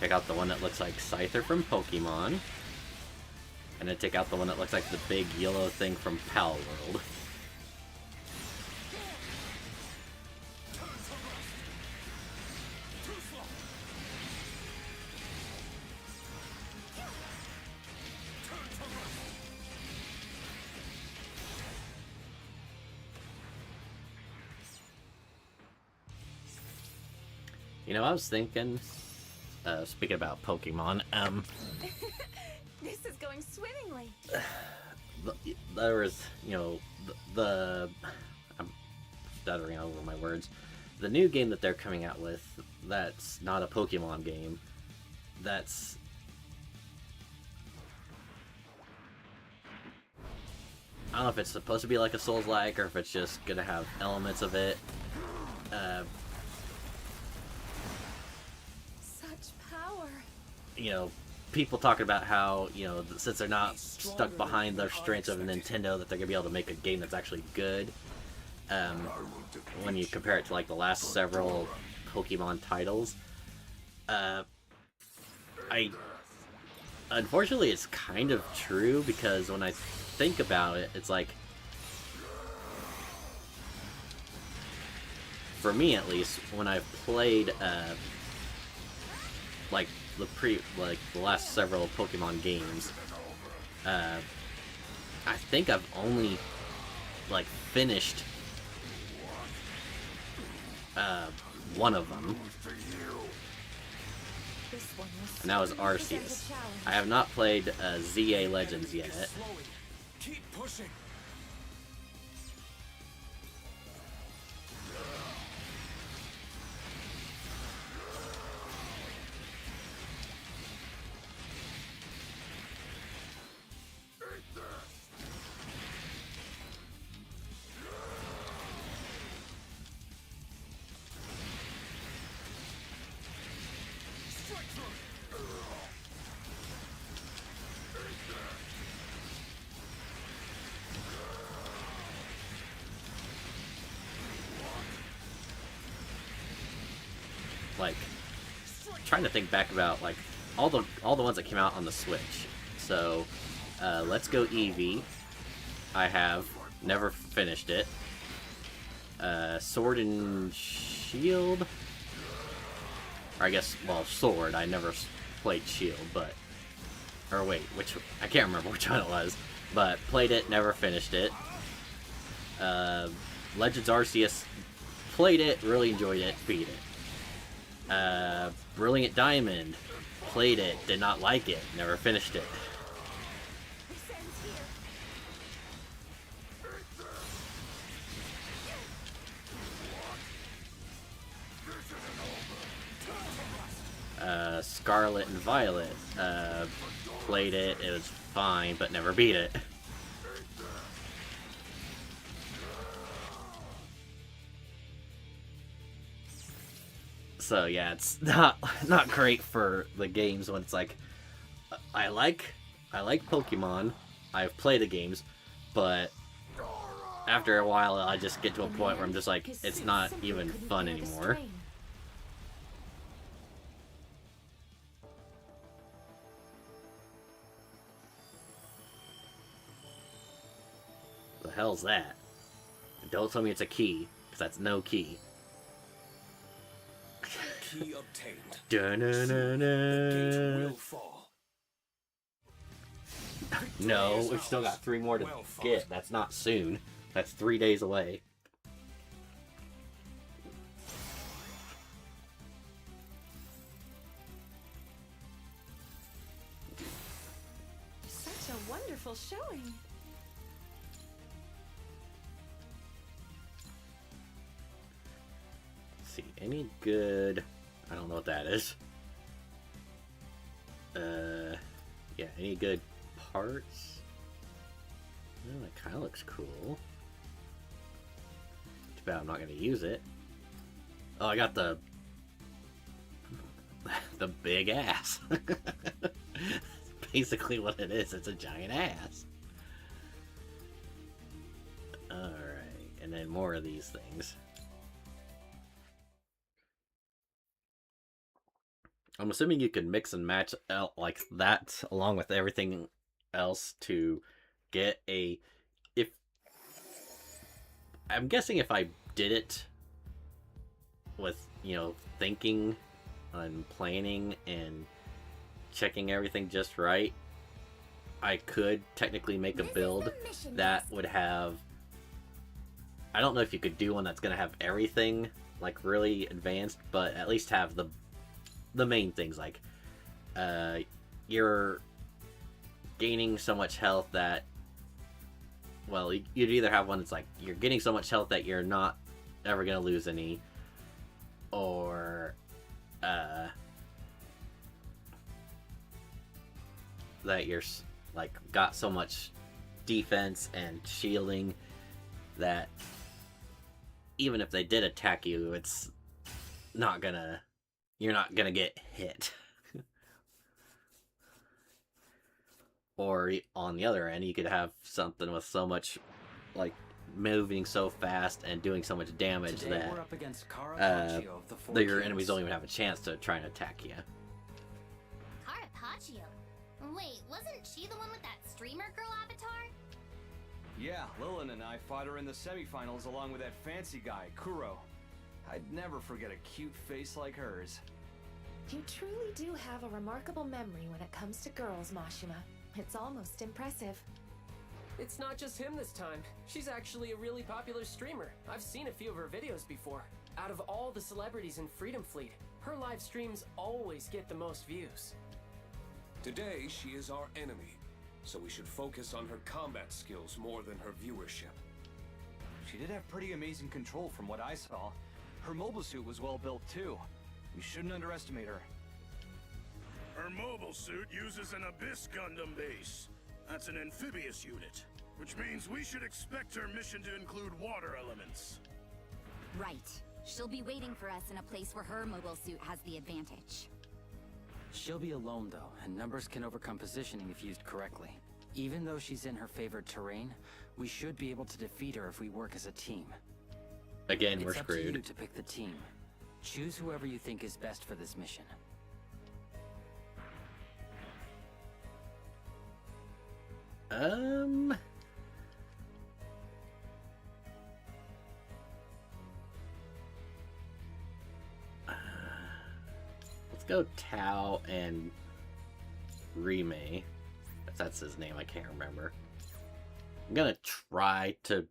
Check out the one that looks like Scyther from Pokemon. And then take out the one that looks like the big yellow thing from Pal World. You know, I was thinking, speaking about Pokemon, This is going swimmingly. there was, you know, I'm stuttering over my words. The new game that they're coming out with, that's not a Pokemon game. That's... I don't know if it's supposed to be like a Souls-like, or if it's just gonna have elements of it. Such power. You know, people talking about how, you know, since they're not stuck behind the strengths of Nintendo, that they're gonna be able to make a game that's actually good. When you compare it to like the last several Pokemon titles, unfortunately it's kind of true, because when I think about it, it's like, for me at least, when I've played like the last several Pokemon games, I think I've only like finished one of them, and that was Arceus. I have not played ZA Legends yet. Keep pushing. Like, trying to think back about like all the ones that came out on the Switch. So, Let's Go Eevee, I have never finished it. Sword and Shield, or I guess, well, Sword. I never played Shield, but, or wait, I can't remember which one it was, but played it, never finished it. Legends Arceus, played it, really enjoyed it, beat it. Brilliant Diamond, played it, did not like it, never finished it. Scarlet and Violet, played it, it was fine, but never beat it. So yeah, it's not great for the games when it's like, I like Pokemon, I've played the games, but after a while, I just get to a point where I'm just like, it's not even fun anymore. The hell's that? Don't tell me it's a key, because that's no key. Key obtained. Da-na-na-na. The gate will fall. No, we've still got 3 more to get. That's not soon. That's 3 days away. Such a wonderful showing. Let's see, any good... I don't know what that is. Yeah, any good parts? Well, that kind of looks cool. Too bad I'm not going to use it. Oh, I got the big ass. That's basically what it is. It's a giant ass. Alright, and then more of these things. I'm assuming you can mix and match out like that along with everything else to get a... If I'm guessing if I did it with, you know, thinking and planning and checking everything just right, I could technically make a build that would have... I don't know if you could do one that's going to have everything like really advanced, but at least have the main things, like you're gaining so much health that, well, you'd either have one that's like you're getting so much health that you're not ever gonna lose any, or that you're like got so much defense and shielding that even if they did attack you, it's not gonna... You're not gonna get hit. Or on the other end, you could have something with so much, like, moving so fast and doing so much damage Today that we're up against Carapaccio of the Four your Kings. enemies don't even have a chance to try and attack you. Carapaccio? Wait, wasn't she the one with that streamer girl avatar? Yeah, Lilin and I fought her in the semifinals along with that fancy guy, Kuro. I'd never forget a cute face like hers. You truly do have a remarkable memory when it comes to girls, Mashima. It's almost impressive. It's not just him this time. She's actually a really popular streamer. I've seen a few of her videos before. Out of all the celebrities in Freedom Fleet, her live streams always get the most views. Today, she is our enemy, so we should focus on her combat skills more than her viewership. She did have pretty amazing control from what I saw. Her mobile suit was well built too. We shouldn't underestimate her. Her mobile suit uses an Abyss Gundam base. That's an amphibious unit, which means we should expect her mission to include water elements. Right. She'll be waiting for us in a place where her mobile suit has the advantage. She'll be alone though, and numbers can overcome positioning if used correctly. Even though she's in her favored terrain, we should be able to defeat her if we work as a team. Again, we're It's up to you screwed. to pick the team. Choose whoever you think is best for this mission. Let's go Tao and Rime. If that's his name, I can't remember. I'm gonna try to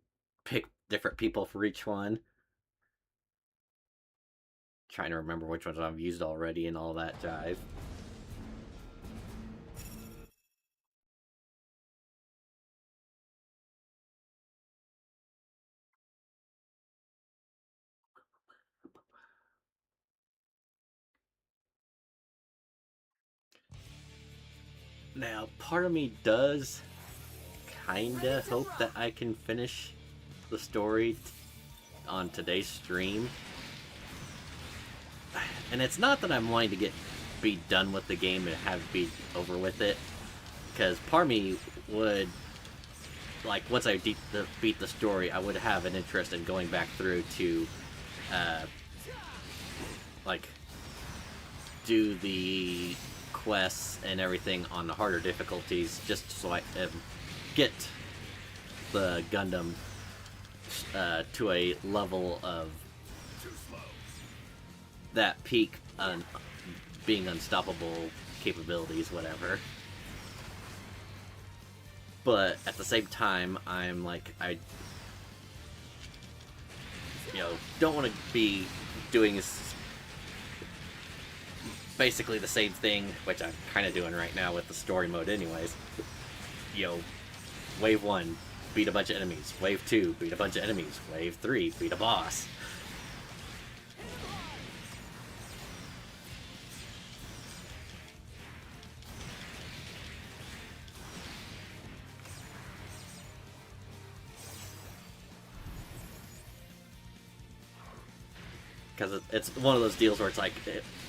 pick different people for each one. Trying to remember which ones I've used already and all that jive. Now, part of me does kinda hope that I can finish the story on today's stream. And it's not that I'm wanting to be done with the game and have it be over with it, because part of me would like once I beat the story, I would have an interest in going back through to like do the quests and everything on the harder difficulties, just so I get the Gundam to a level of that peak being unstoppable capabilities, whatever. But at the same time, I'm like, I don't want to be doing basically the same thing, which I'm kind of doing right now with the story mode anyways. Wave 1, beat a bunch of enemies. Wave 2, beat a bunch of enemies. Wave 3, beat a boss. Because it's one of those deals where it's like,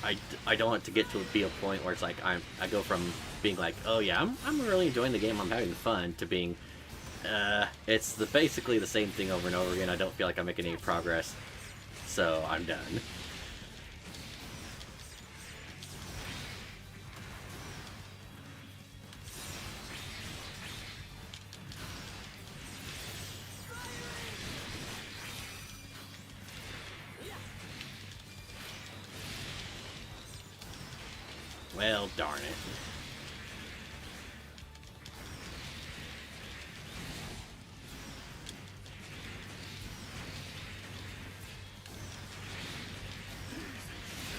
I don't want to get to be a point where it's like I go from being like, oh yeah, I'm really enjoying the game, I'm having fun, to being it's basically the same thing over and over again. I don't feel like I'm making any progress, so I'm done. Well, darn it.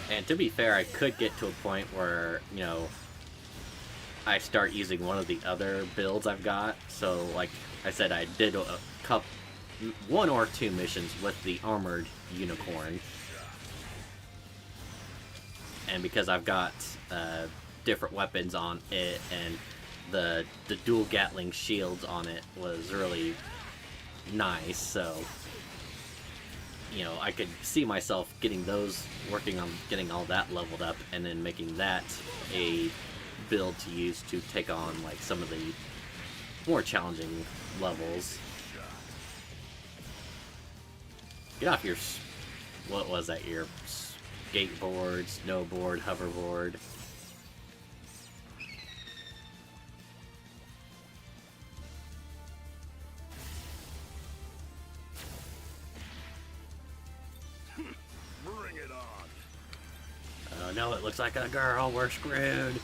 And to be fair, I could get to a point where, I start using one of the other builds I've got. So, like I said, I did one or two missions with the armored unicorn. And because I've got different weapons on it, and the dual Gatling shields on it was really nice, so I could see myself working on getting all that leveled up, and then making that a build to use to take on like some of the more challenging levels. Get off your, what was that, your skateboard, snowboard, hoverboard. Bring it on. Oh no, it looks like a girl, we're screwed.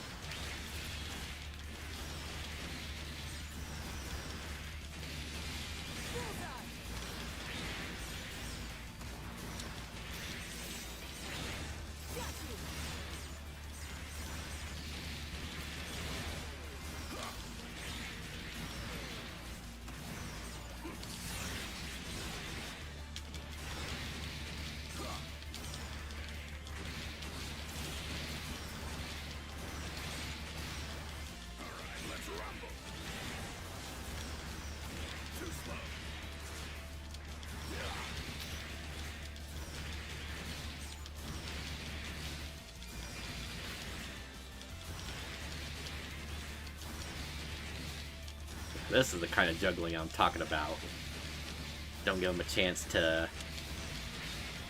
This is the kind of juggling I'm talking about. Don't give them a chance to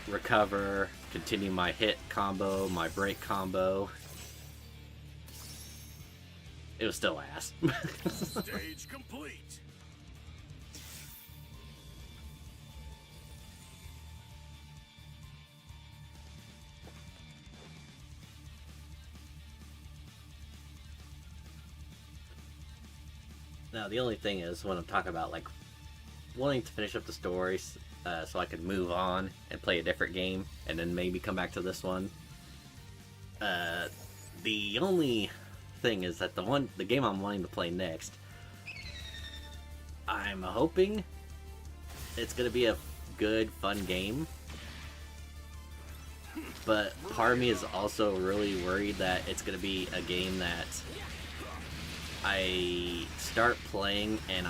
recover, continue my hit combo, my break combo. It was still ass. Stage complete. Now, the only thing is, when I'm talking about, like, wanting to finish up the stories so I could move on and play a different game, and then maybe come back to this one, the only thing is that the game I'm wanting to play next, I'm hoping it's going to be a good, fun game, but part of me is also really worried that it's going to be a game that I start playing and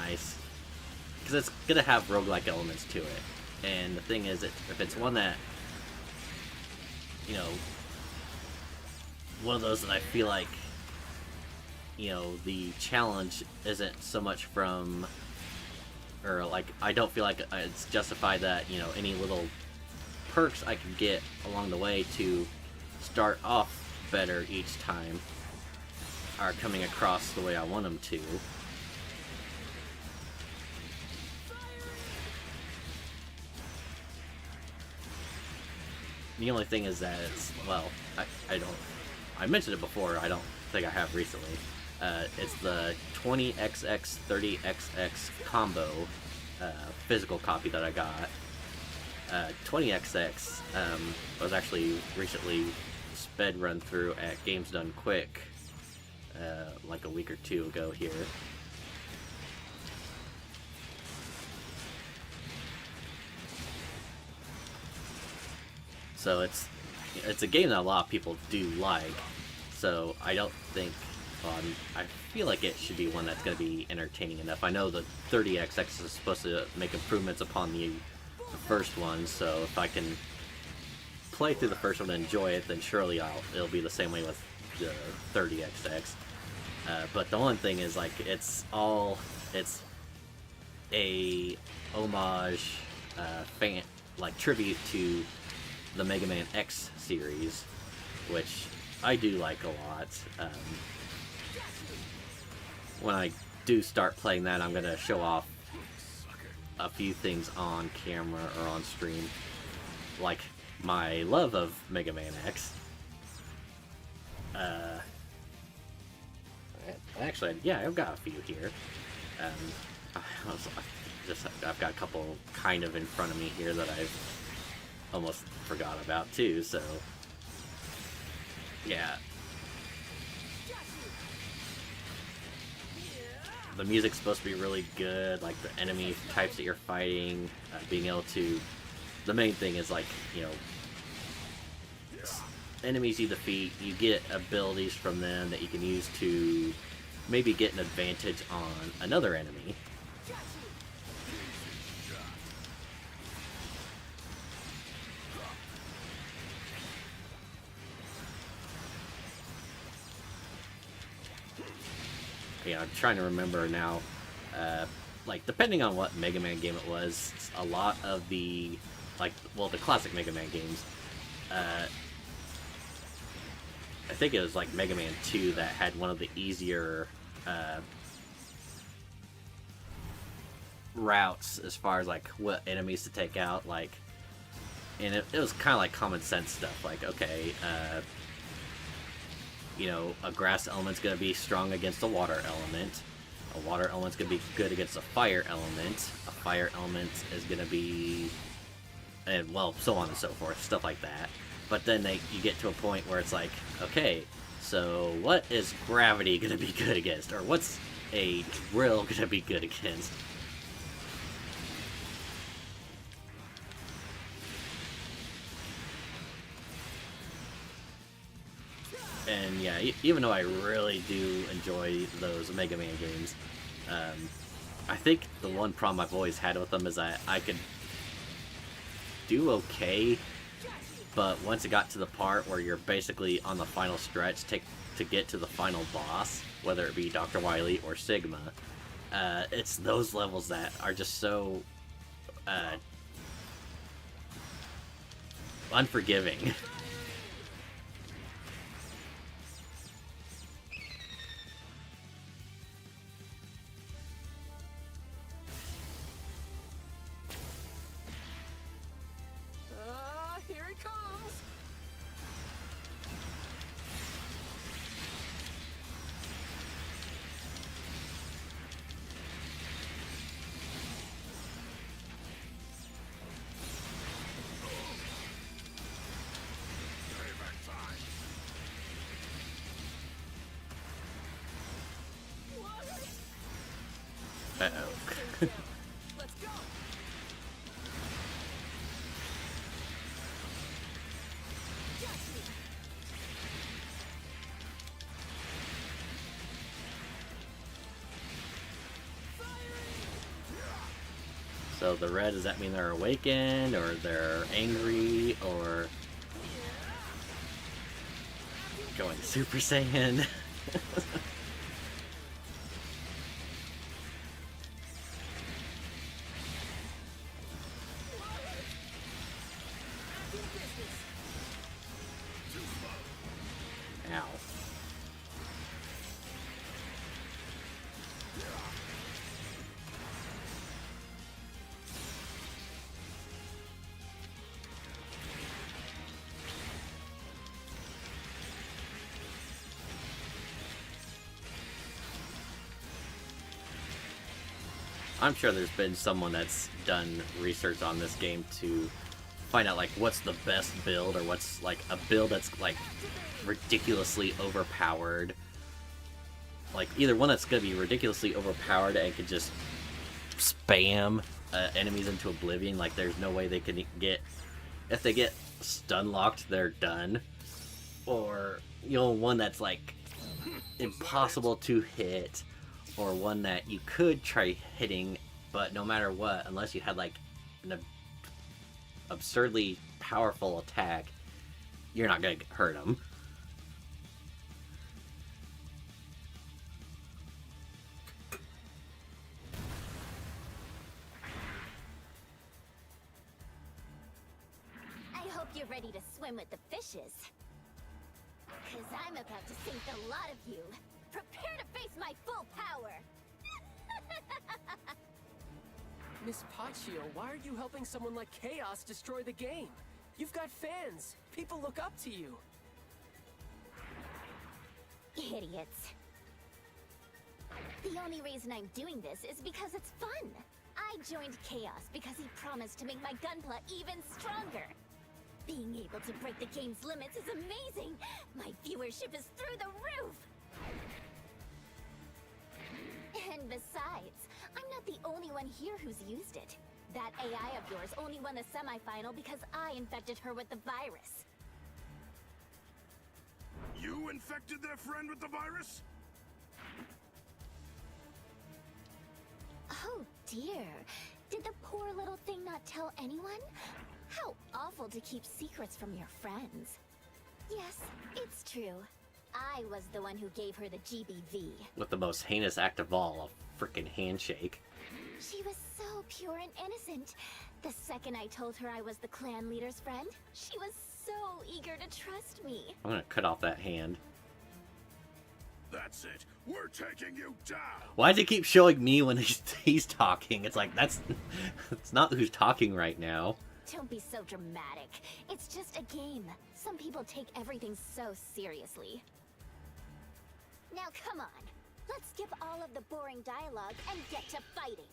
because it's gonna have roguelike elements to it, and the thing is, if it's one that, one of those that I feel like, the challenge isn't so much from or like I don't feel like it's justified that, you know, any little perks I can get along the way to start off better each time are coming across the way I want them to. The only thing is that it's, well, I mentioned it before, I don't think I have recently. It's the 20XX 30XX combo physical copy that I got. 20XX was actually recently sped run through at Games Done Quick like a week or two ago here. So it's a game that a lot of people do like. So I don't think, I feel like it should be one that's going to be entertaining enough. I know the 30XX is supposed to make improvements upon the first one, so if I can play through the first one and enjoy it, then surely it'll be the same way with the 30XX. But the one thing is, like, it's a homage, tribute to the Mega Man X series, which I do like a lot. When I do start playing that, I'm gonna show off a few things on camera or on stream, like my love of Mega Man X. Actually, yeah, I've got a few here. I've got a couple kind of in front of me here that I've almost forgot about too, so yeah. The music's supposed to be really good, like the enemy types that you're fighting, being able to, the main thing is, like, you know, enemies you defeat, you get abilities from them that you can use to maybe get an advantage on another enemy. Yeah, I'm trying to remember now, like, depending on what Mega Man game it was, a lot of the, like, well, the classic Mega Man games, I think it was, like, Mega Man 2 that had one of the easier, routes as far as, like, what enemies to take out, like, and it was kind of like common sense stuff, like, okay, you know, a grass element's gonna be strong against a water element. A water element's gonna be good against a fire element. A fire element is gonna be, and well, so on and so forth, stuff like that. But then you get to a point where it's like, okay, so what is gravity gonna be good against, or what's a drill gonna be good against? And yeah, even though I really do enjoy those Mega Man games, I think the one problem I've always had with them is that I could do okay, but once it got to the part where you're basically on the final stretch to get to the final boss, whether it be Dr. Wily or Sigma, it's those levels that are just so unforgiving. Here it comes! Uh-oh. Let's go! So the red, does that mean they're awakened, or they're angry, or going Super Saiyan? I'm sure there's been someone that's done research on this game to find out like what's the best build, or what's like a build that's like ridiculously overpowered. Like either one that's gonna be ridiculously overpowered and can just spam enemies into oblivion. Like there's no way they can get, if they get stun locked, they're done. Or one that's like impossible to hit, or one that you could try hitting, but no matter what, unless you had like an absurdly powerful attack, you're not gonna hurt them. I hope you're ready to swim with the fishes. Cause I'm about to sink the lot of you. Prepare to face my full power! Miss Paccio, why are you helping someone like Chaos destroy the game? You've got fans. People look up to you. Idiots. The only reason I'm doing this is because it's fun. I joined Chaos because he promised to make my Gunpla even stronger. Being able to break the game's limits is amazing! My viewership is through the roof! And besides, I'm not the only one here who's used it. That AI of yours only won the semi-final because I infected her with the virus. You infected their friend with the virus? Oh dear. Did the poor little thing not tell anyone? How awful to keep secrets from your friends. Yes, it's true. I was the one who gave her the GBV. With the most heinous act of all, a freaking handshake. She was so pure and innocent. The second I told her I was the clan leader's friend, she was so eager to trust me. I'm gonna cut off that hand. That's it. We're taking you down. Why does he keep showing me when he's talking? It's like, that's not who's talking right now. Don't be so dramatic. It's just a game. Some people take everything so seriously. Now come on. Let's skip all of the boring dialogue and get to fighting.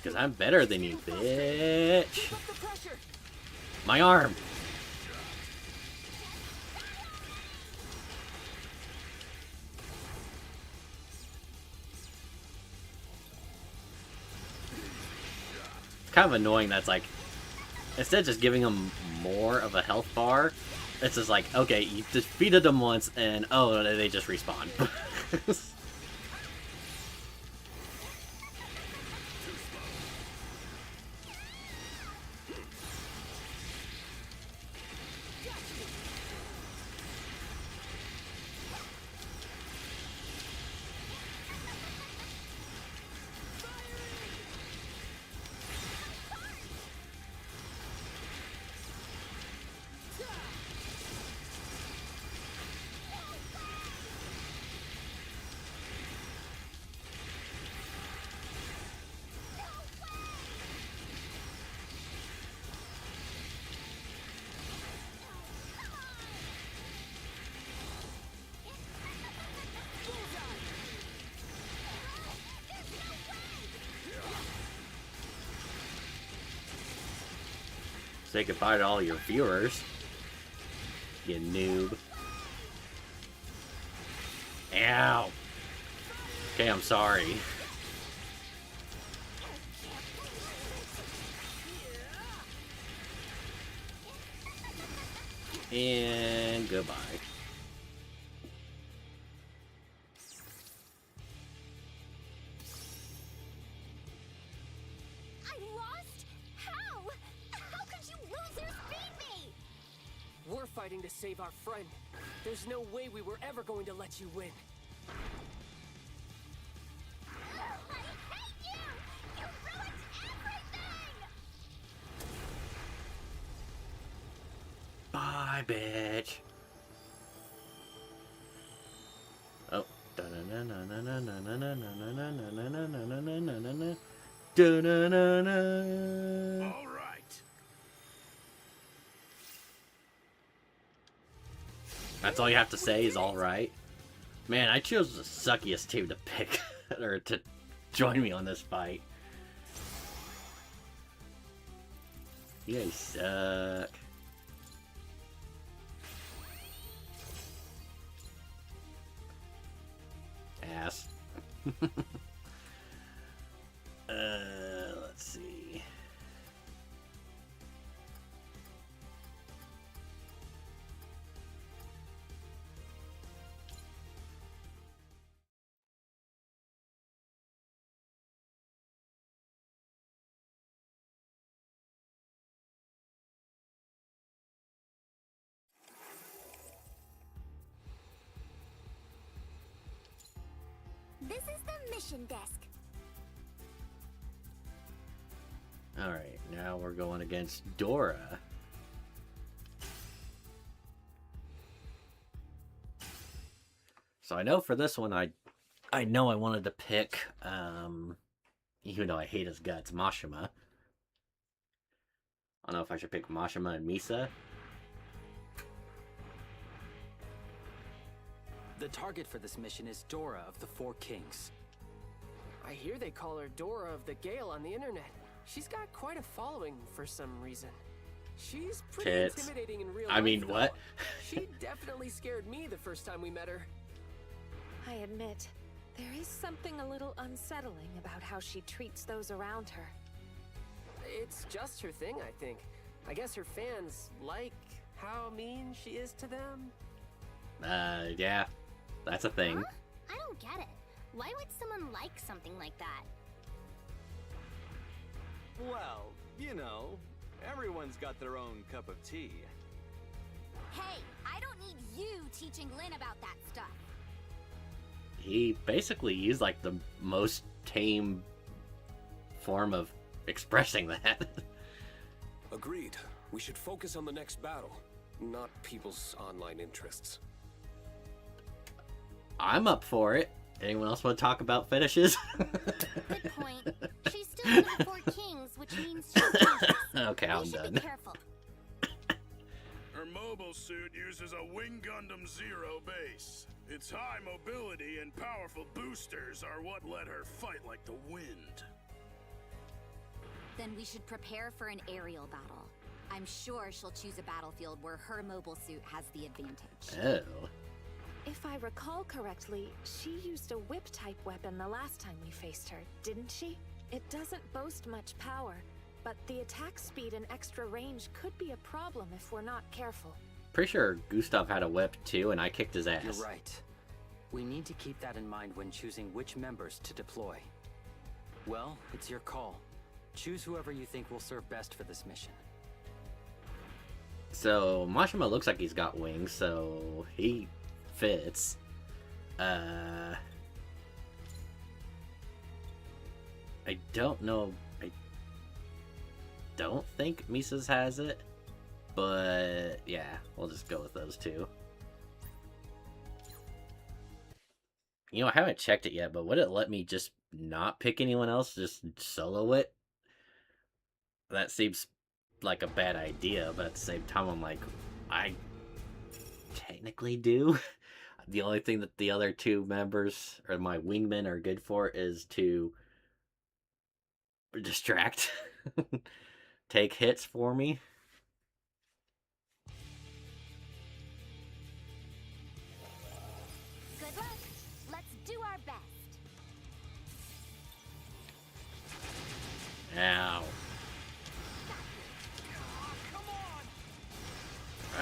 Because I'm better than you, bitch. My arm. It's kind of annoying that's like, instead of just giving them more of a health bar, it's just like, okay, you defeated them once and oh, they just respawn. Say goodbye to all your viewers, you noob. Ow. Okay, I'm sorry. And goodbye. save our friend. There's no way we were ever going to let you win. I hate you! You ruined everything! Bye, bitch. Oh. All right. That's all you have to say is all right. Man, I chose the suckiest team to pick or to join me on this fight. You guys suck. Ass. Let's see. This is the mission desk. Alright, now we're going against Dora. So I know for this one, I know I wanted to pick, even though I hate his guts, Mashima. I don't know if I should pick Mashima and Misa. The target for this mission is Dora of the Four Kings. I hear they call her Dora of the Gale on the internet. She's got quite a following for some reason. She's pretty Tits. intimidating in real I life, mean, though. what? She definitely scared me the first time we met her. I admit, there is something a little unsettling about how she treats those around her. It's just her thing, I think. I guess her fans like how mean she is to them. Yeah, that's a thing. Huh? I don't get it. Why would someone like something like that? Well, you know, everyone's got their own cup of tea. Hey, I don't need you teaching Lynn about that stuff. He basically used like the most tame form of expressing that. Agreed. We should focus on the next battle, not people's online interests. I'm up for it. Anyone else want to talk about fetishes? Good point. She's still one of the Four Kings, which means she's dangerous. Okay, We I'm should done. be careful. Her mobile suit uses a Wing Gundam Zero base. Its high mobility and powerful boosters are what let her fight like the wind. Then we should prepare for an aerial battle. I'm sure she'll choose a battlefield where her mobile suit has the advantage. Oh. If I recall correctly, she used a whip-type weapon the last time we faced her, didn't she? It doesn't boast much power, but the attack speed and extra range could be a problem if we're not careful. Pretty sure Gustav had a whip too, and I kicked his ass. You're right. We need to keep that in mind when choosing which members to deploy. Well, it's your call. Choose whoever you think will serve best for this mission. So, Mashima looks like he's got wings, so he fits. I don't know. I don't think Misa's has it, but yeah, we'll just go with those two. You know, I haven't checked it yet, but would it let me just not pick anyone else, just solo it? That seems like a bad idea, but at the same time, I'm like, I technically do. The only thing that the other two members, or my wingmen, are good for is to distract. Take hits for me. Good luck. Let's do our best. Ow.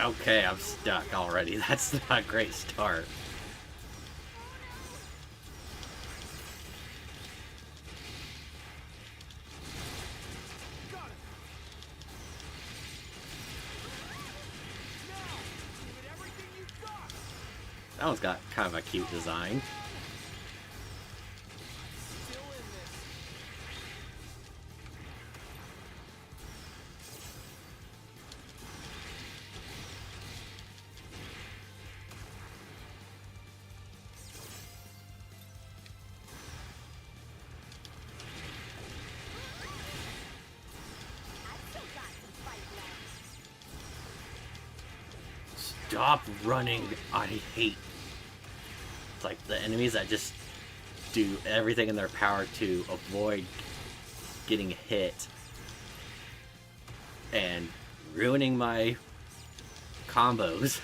Okay, I'm stuck already. That's not a great start. That one's got kind of a cute design. Stop running. I hate. It's like the enemies that just do everything in their power to avoid getting hit and ruining my combos.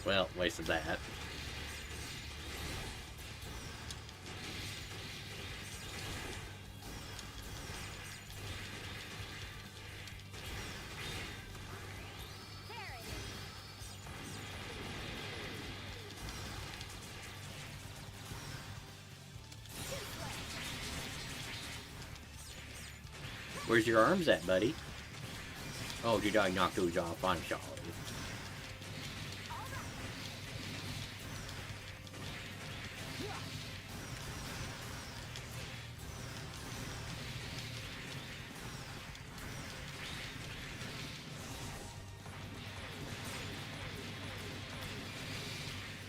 Well, wasted that. Where's your arms at, buddy? Oh, did I knock those off? I'm sorry.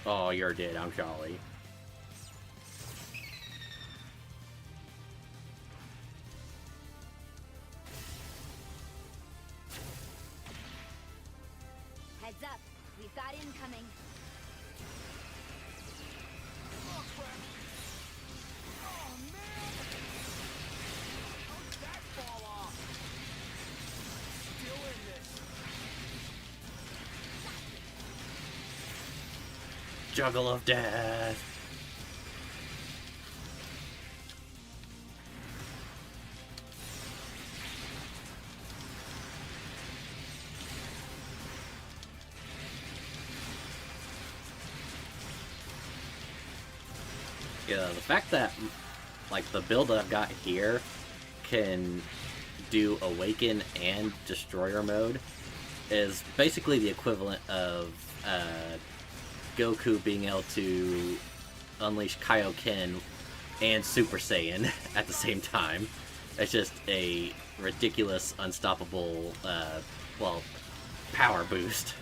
Oh, you're dead. I'm sorry. Heads up. We've got incoming. Juggle of death. Yeah, the fact that, like, the build that I've got here can do Awaken and Destroyer mode is basically the equivalent of Goku being able to unleash Kaioken and Super Saiyan at the same time. It's just a ridiculous, unstoppable, well, power boost.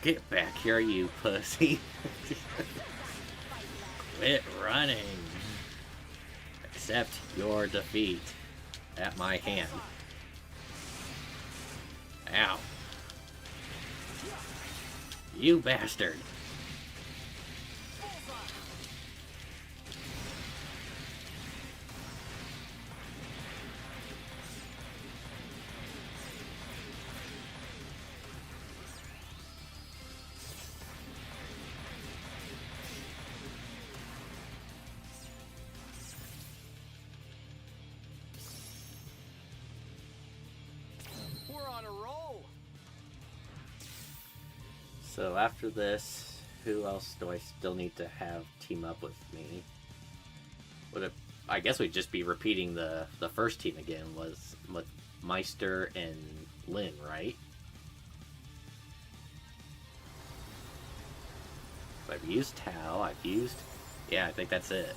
Get back here, you pussy. Quit running. Accept your defeat at my hand. Ow. You bastard. So after this, who else do I still need to have team up with me? I guess we'd just be repeating the first team again, was with Meister and Lin, right? I've used Tao, I've used... Yeah, I think that's it.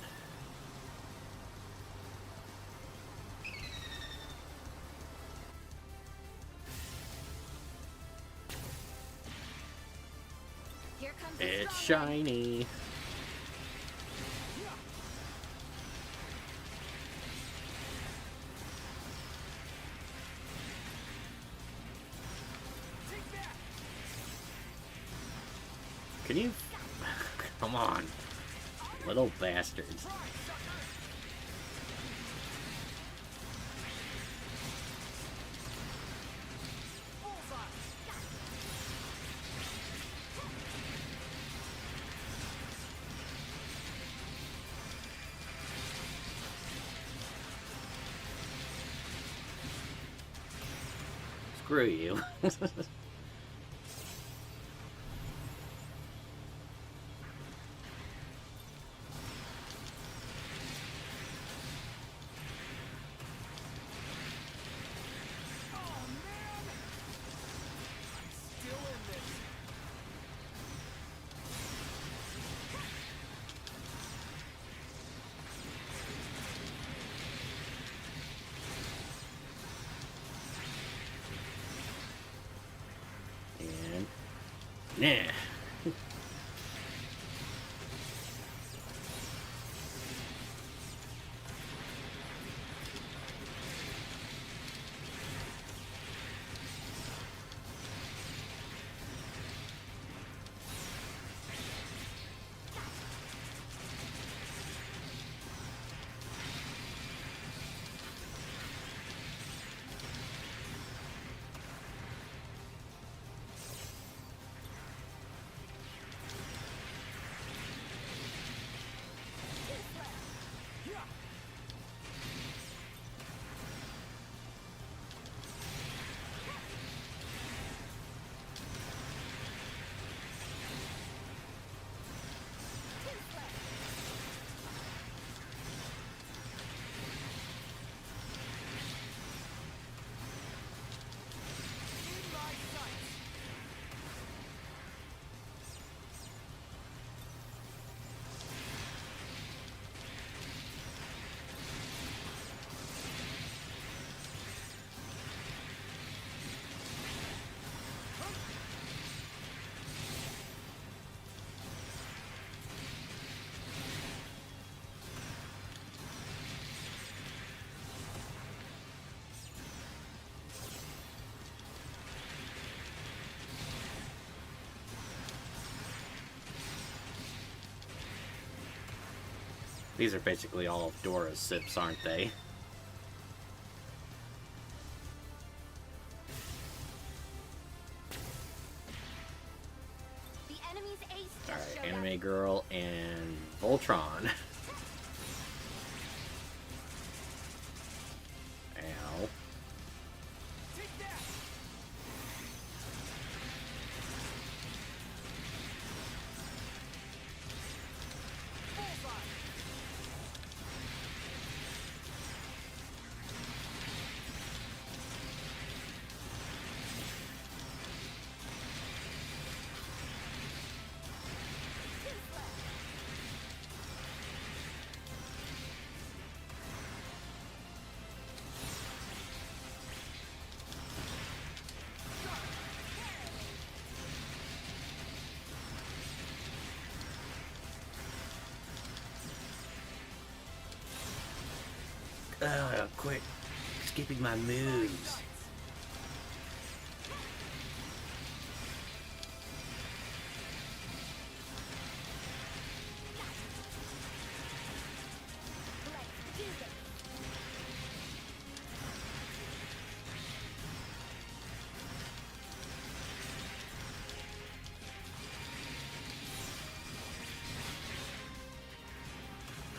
Here comes It's shiny. Can you... Come on. Little bastards. Screw you. Yeah. These are basically all of Dora's sips, aren't they? The enemy's ace just Alright, showed Anime up. Girl and Voltron. Ow. Quit skipping my moves.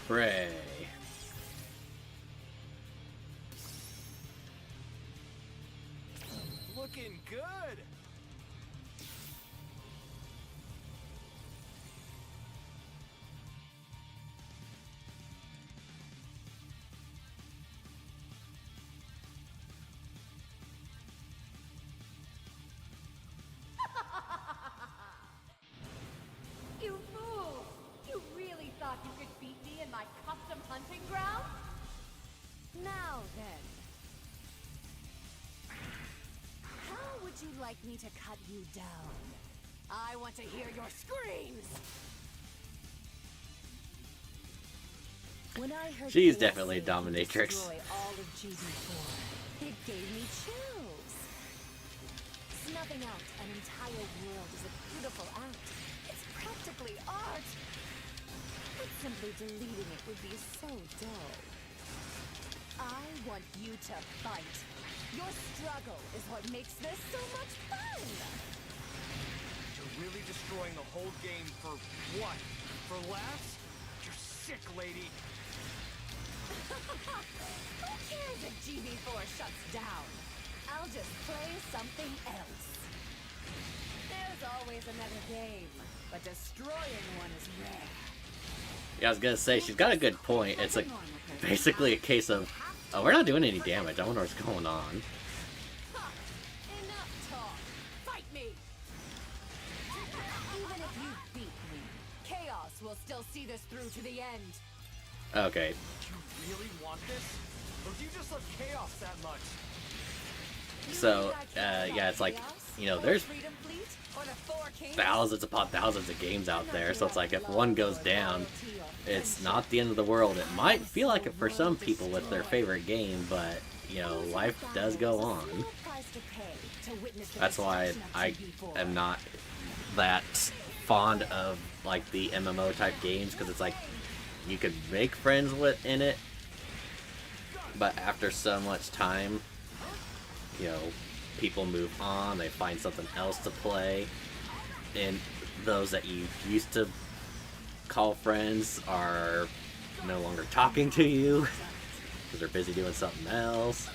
Hooray. Looking good! You fool! You really thought you could beat me in my custom hunting ground? Now then. How would you like me to cut you down? I want to hear your screams! When I heard She's Chaos definitely a say he would dominatrix. destroy all of GB4, it gave me chills. Snuffing out an entire world is a beautiful act. It's practically art. But simply deleting it would be so dull. I want you to fight. Your struggle is what makes this so much fun. You're really destroying the whole game for what? For laughs? You're sick, lady. Who cares if GB4 shuts down? I'll just play something else. There's always another game, but destroying one is rare. Yeah, I was gonna say, she's got a good point. It's like basically a case of, oh, we're not doing any damage. I wonder what's going on. Enough talk. Fight me. Even if you beat me, Chaos will still see this through to the end. Okay. You really want this? Or do you just love Chaos that much? So, yeah, it's like, you know, there's thousands upon thousands of games out there, so it's like if one goes down, it's not the end of the world. It might feel like it for some people with their favorite game, but, you know, life does go on. That's why I am not that fond of, like, the MMO type games, because it's like, you could make friends in it, but after so much time, you know, people move on, they find something else to play, and those that you used to call friends are no longer talking to you because they're busy doing something else.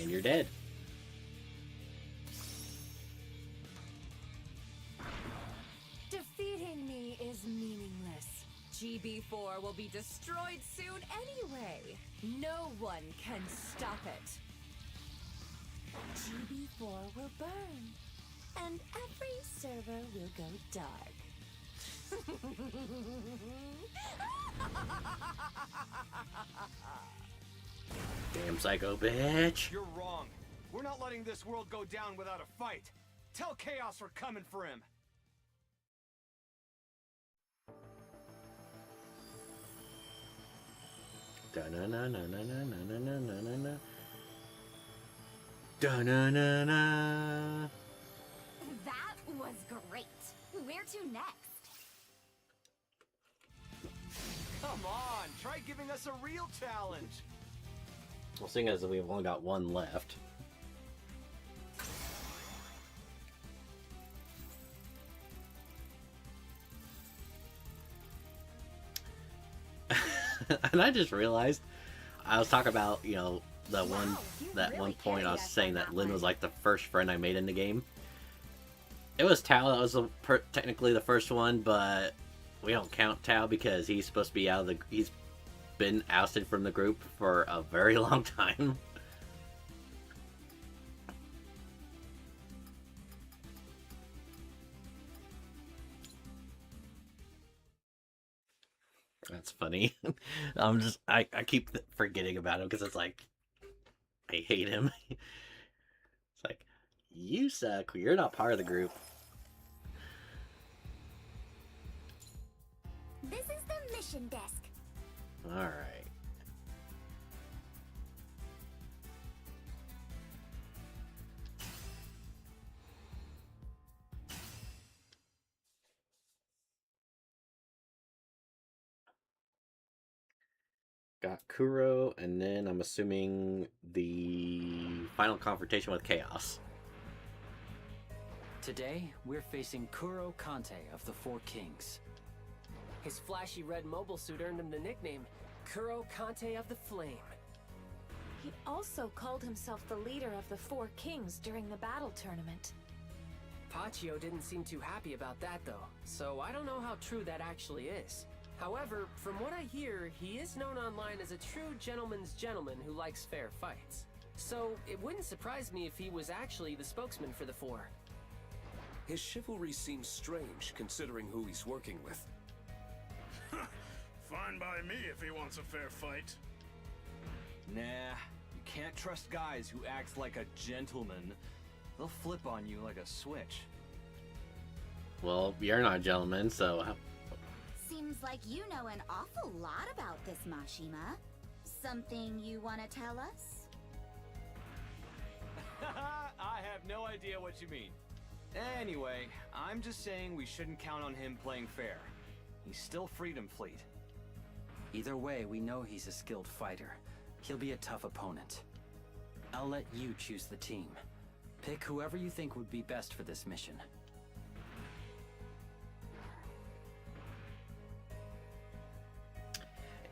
And you're dead. Defeating me is meaningless. GB4 will be destroyed soon anyway. No one can stop it. GB4 will burn, and every server will go dark. Damn psycho bitch. You're wrong. We're not letting this world go down without a fight. Tell Chaos we're coming for him. Da-na-na-na-na-na-na-na-na-na. Da-na-na-na. That was great. Where to next? Come on, try giving us a real challenge. Well, seeing as we've only got one left. And I just realized, I was talking about, you know, that one point I was saying that Lynn was like the first friend I made in the game. It was Tao that was technically the first one, but we don't count Tao because he's supposed to be out of the... He's been ousted from the group for a very long time. That's funny. I keep forgetting about him because it's like, I hate him. It's like, you suck, you're not part of the group. This is the mission desk. Alright. Got Kuro, and then I'm assuming the final confrontation with Chaos. Today, we're facing Kuro Kante of the Four Kings. His flashy red mobile suit earned him the nickname Kuro Kante of the Flame. He also called himself the leader of the Four Kings during the battle tournament. Paccio didn't seem too happy about that though, so I don't know how true that actually is. However, from what I hear, he is known online as a true gentleman's gentleman who likes fair fights. So it wouldn't surprise me if he was actually the spokesman for the Four. His chivalry seems strange, considering who he's working with. Fine by me if he wants a fair fight. Nah, you can't trust guys who act like a gentleman. They'll flip on you like a switch. Well, you're not a gentleman, so... Seems like you know an awful lot about this, Mashima. Something you want to tell us? I have no idea what you mean. Anyway, I'm just saying we shouldn't count on him playing fair. He's still Freedom Fleet. Either way, we know he's a skilled fighter. He'll be a tough opponent. I'll let you choose the team. Pick whoever you think would be best for this mission.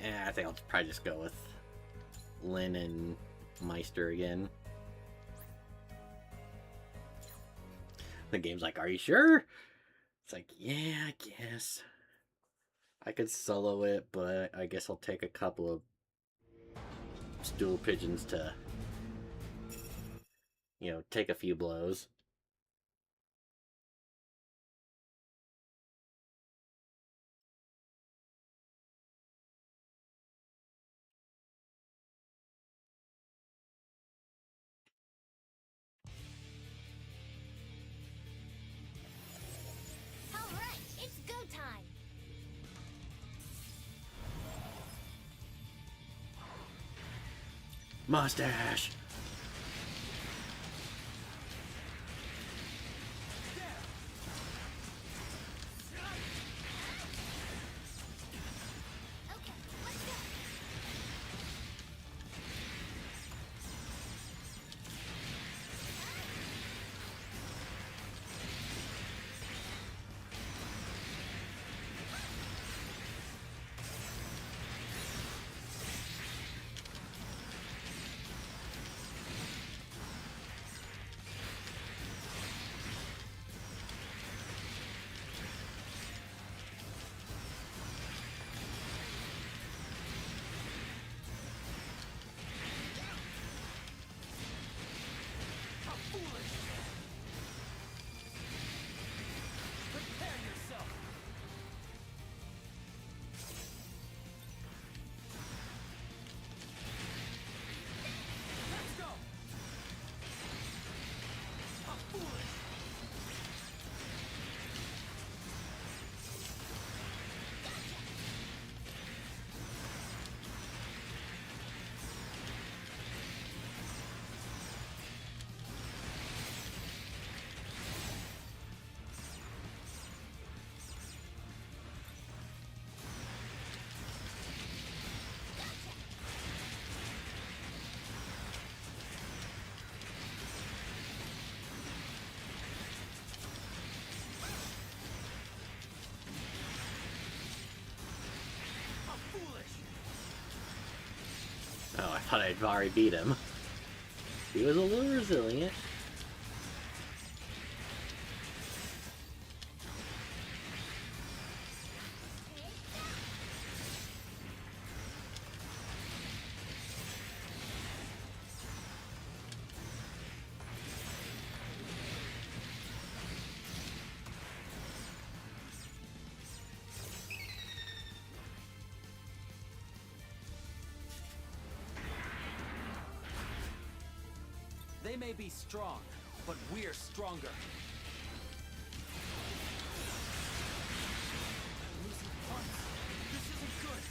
I think I'll probably just go with Lin and Meister again. The game's like, are you sure? It's like, yeah, I guess. I could solo it, but I guess I'll take a couple of stool pigeons to, you know, take a few blows. Alright, it's go time! Mustache! Okay, let's go! Prepare yourself! Let's go! How foolish! How foolish! Oh, I thought I'd already beat him. He was a little resilient. They may be strong, but we're stronger. I'm losing points. This isn't good.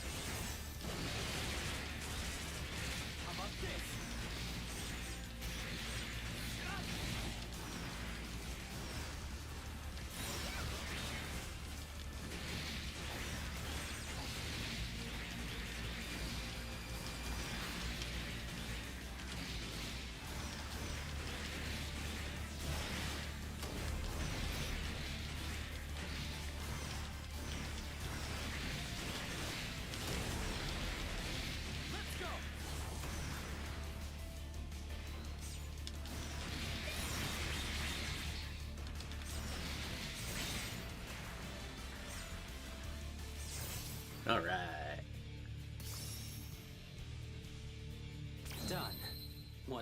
How about this?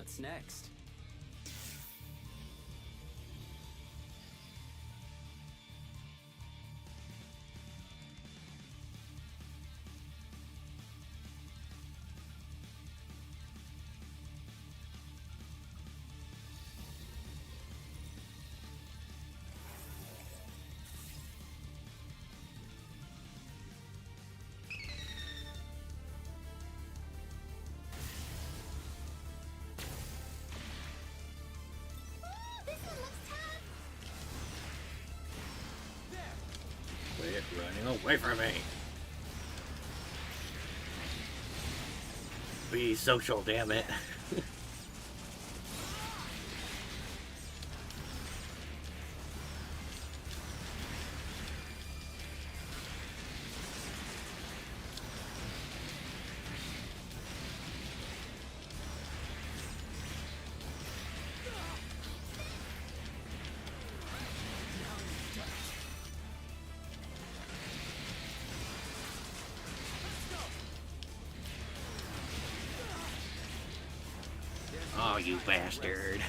What's next? This one looks tough. Quit running away from me. Be social, damn it. Oh, you bastard.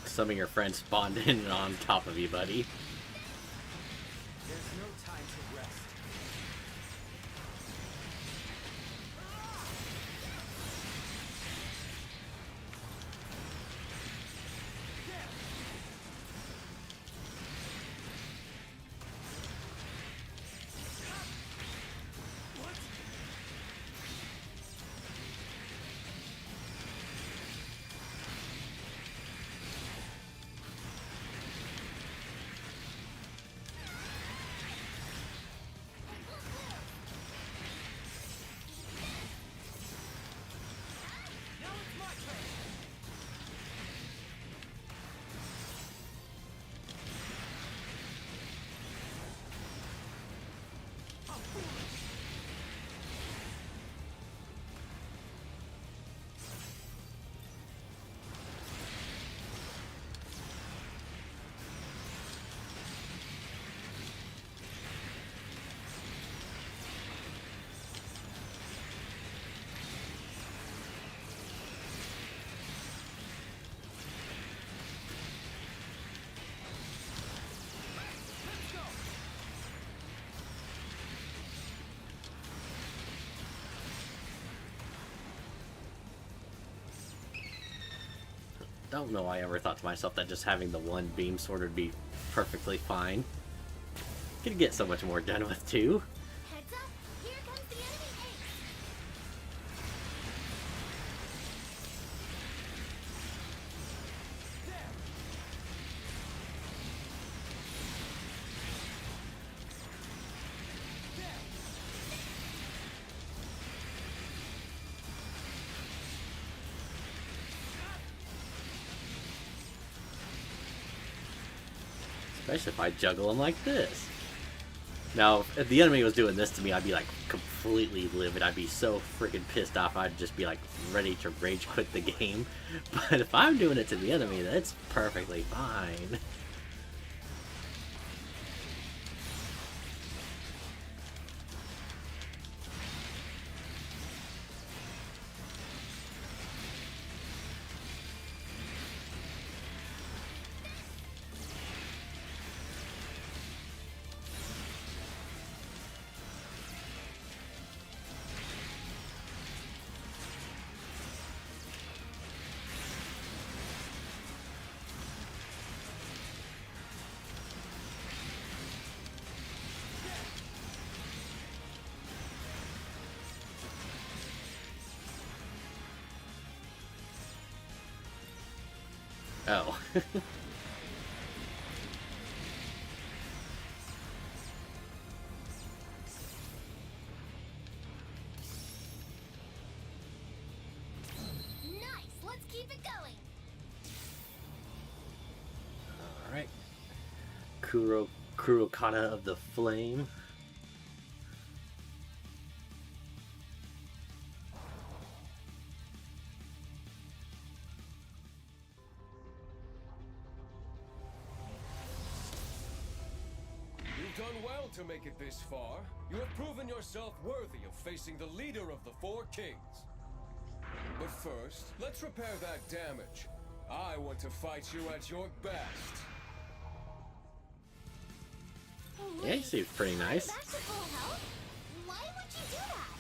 Some of your friends spawned in on top of you, buddy. There's no time to rest. Don't know why I ever thought to myself that just having the one beam sword would be perfectly fine. Could get so much more done with too. Heads up, here comes the enemy ace. Especially if I juggle them like this. Now, if the enemy was doing this to me, I'd be like completely livid. I'd be so freaking pissed off. I'd just be like ready to rage quit the game. But if I'm doing it to the enemy, that's perfectly fine. Oh. Nice! Let's keep it going! Alright. Kurokana of the Flame. You've done well to make it this far. You have proven yourself worthy of facing the leader of the Four Kings. But first, let's repair that damage. I want to fight you at your best. Yeah, he seems pretty nice. Back to full health? Why would you do that?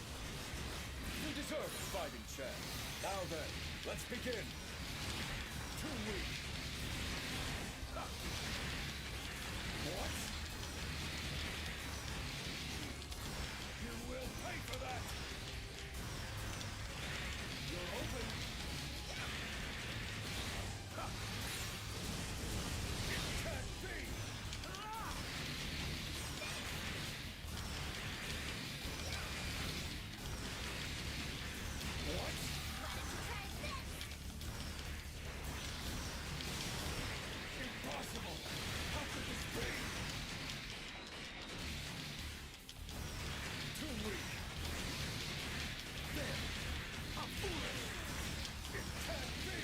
You deserve a fighting chance. Now then, let's begin. Too weak. What? You will pay for that! You're open! It can't be! What? Impossible! How could this be? Too weak. There. I'm foolish. It can't be.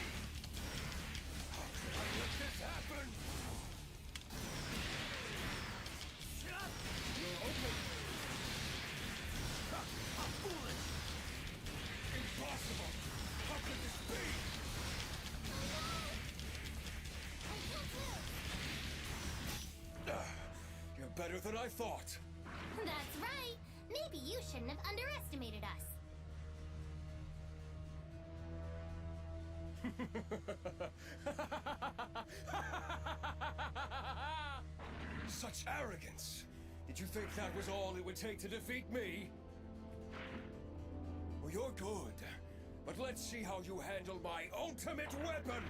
How could I let this happen? You're open. I'm foolish. Impossible. How could this be? You're better than I thought. That's right. Maybe you shouldn't have underestimated us. Such arrogance! Did you think that was all it would take to defeat me? Well, you're good. But let's see how you handle my ultimate weapon!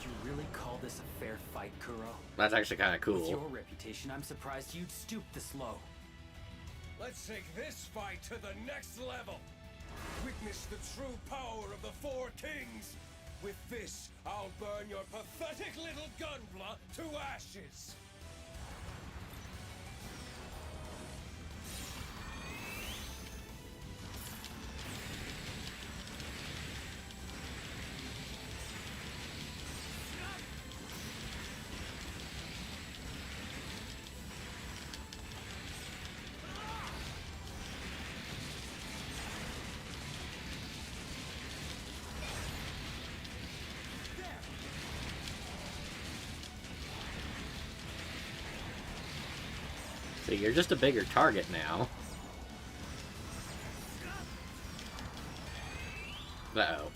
You really call this a fair fight, Kuro? That's actually kind of With cool. your reputation, I'm surprised you'd stoop this low. Let's take this fight to the next level! Witness the true power of the Four Kings! With this, I'll burn your pathetic little Gunpla to ashes! So you're just a bigger target now. Uh-oh.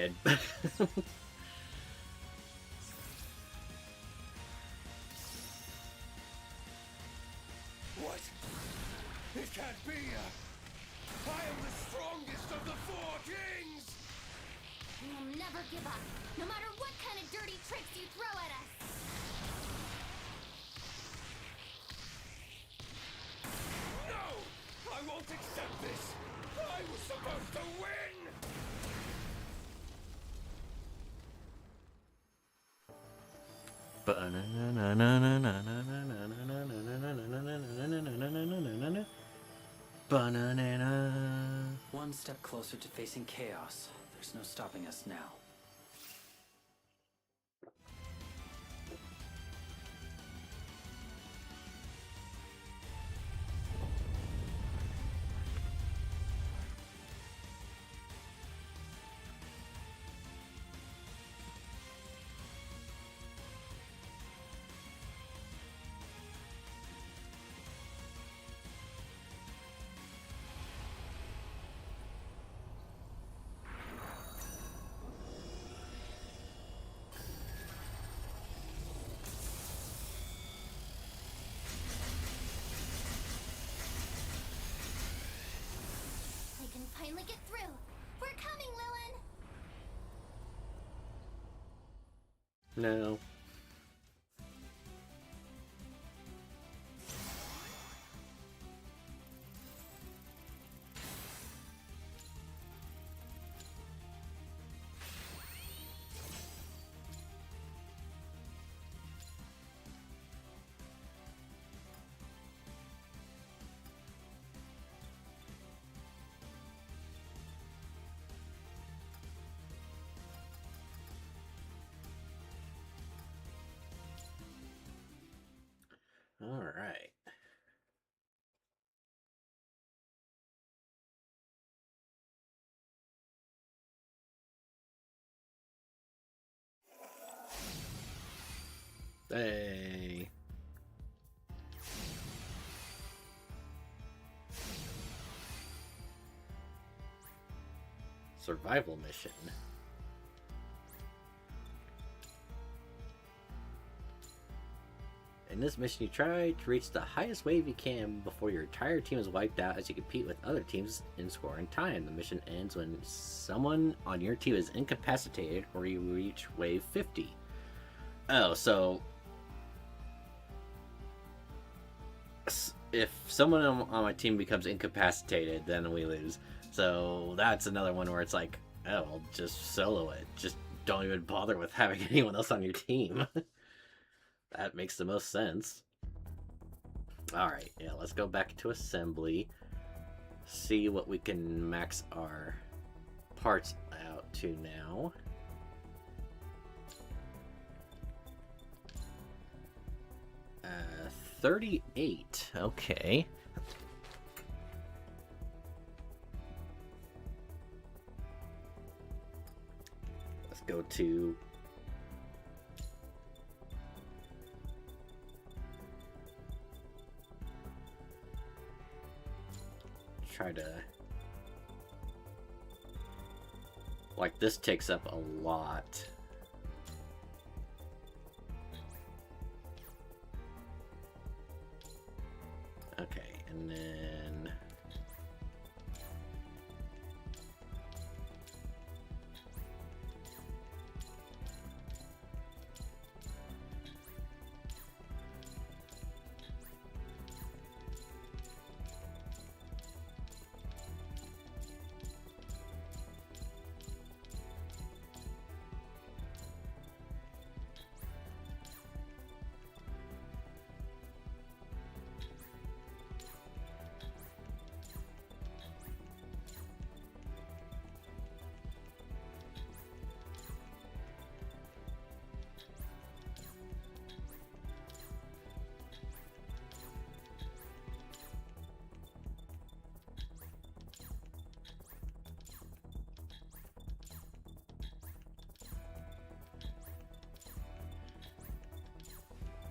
did. What? It can't be! I am the strongest of the four kings! We'll never give up, no matter what kind of dirty tricks you throw at us! No! I won't accept this! I was supposed to win! One step closer to facing chaos. There's no stopping us now. We can finally get through! We're coming, Lilin! No. All right. Hey. Survival mission. In this mission, you try to reach the highest wave you can before your entire team is wiped out as you compete with other teams in scoring time. The mission ends when someone on your team is incapacitated or you reach wave 50. Oh, so if someone on my team becomes incapacitated, then we lose. So that's another one where it's like, oh, I'll just solo it. Just don't even bother with having anyone else on your team. That makes the most sense. Alright, yeah, let's go back to assembly. See what we can max our parts out to now. Uh, 38. Okay. Let's go to try to, like, this takes up a lot. Okay, and then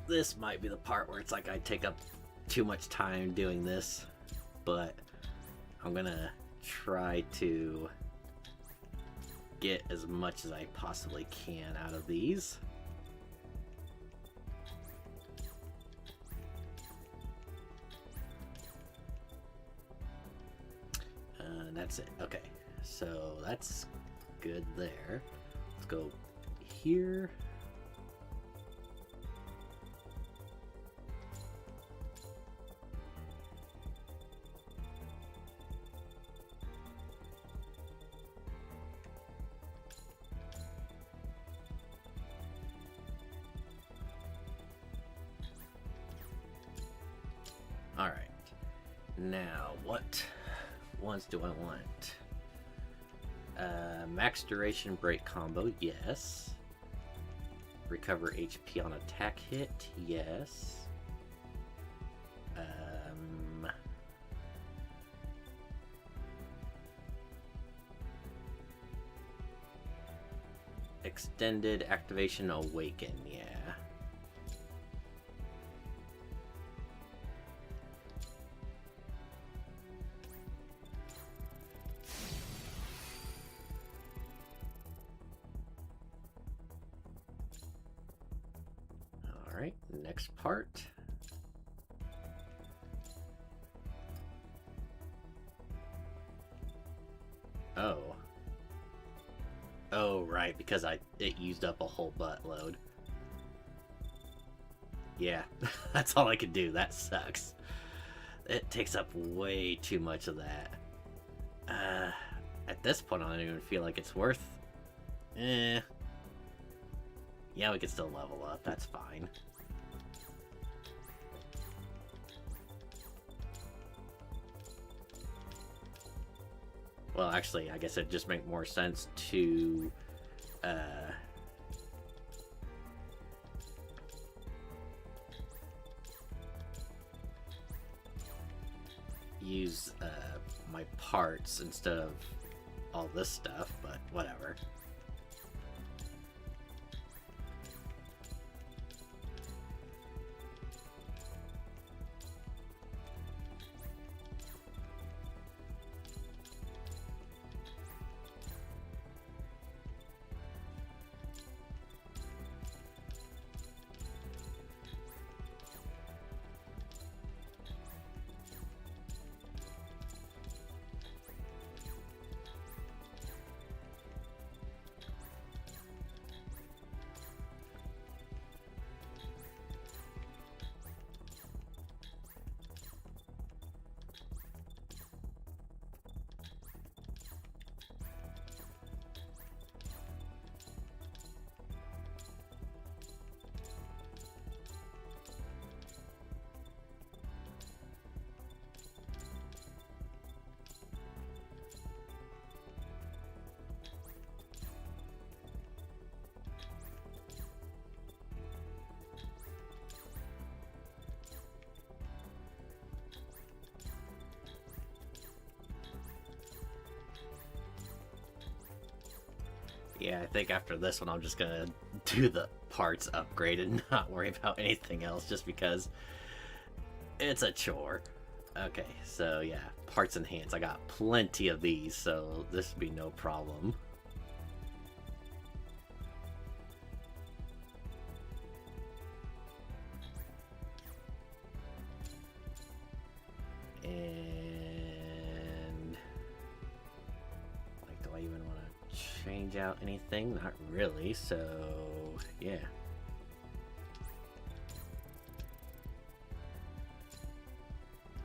this might be the part where it's like I take up too much time doing this, but I'm gonna try to get as much as I possibly can out of these. That's it. Okay, so that's good there. Let's go here. All right. Now, what ones do I want? Max duration break combo, yes. Recover HP on attack hit, yes. Extended activation awaken, yeah. Alright, next part. Oh. Oh, right, because it used up a whole buttload. Yeah, that's all I can do. That sucks. It takes up way too much of that. At this point, I don't even feel like it's worth... Yeah, we can still level up. That's fine. Well, actually, I guess it'd just make more sense to... use my parts instead of all this stuff, but whatever. Yeah, I think after this one I'm just gonna do the parts upgrade and not worry about anything else just because it's a chore. Okay, so yeah, parts enhanced. I got plenty of these, so this would be no problem. And like, do I even want to change out anything? Not really, so yeah.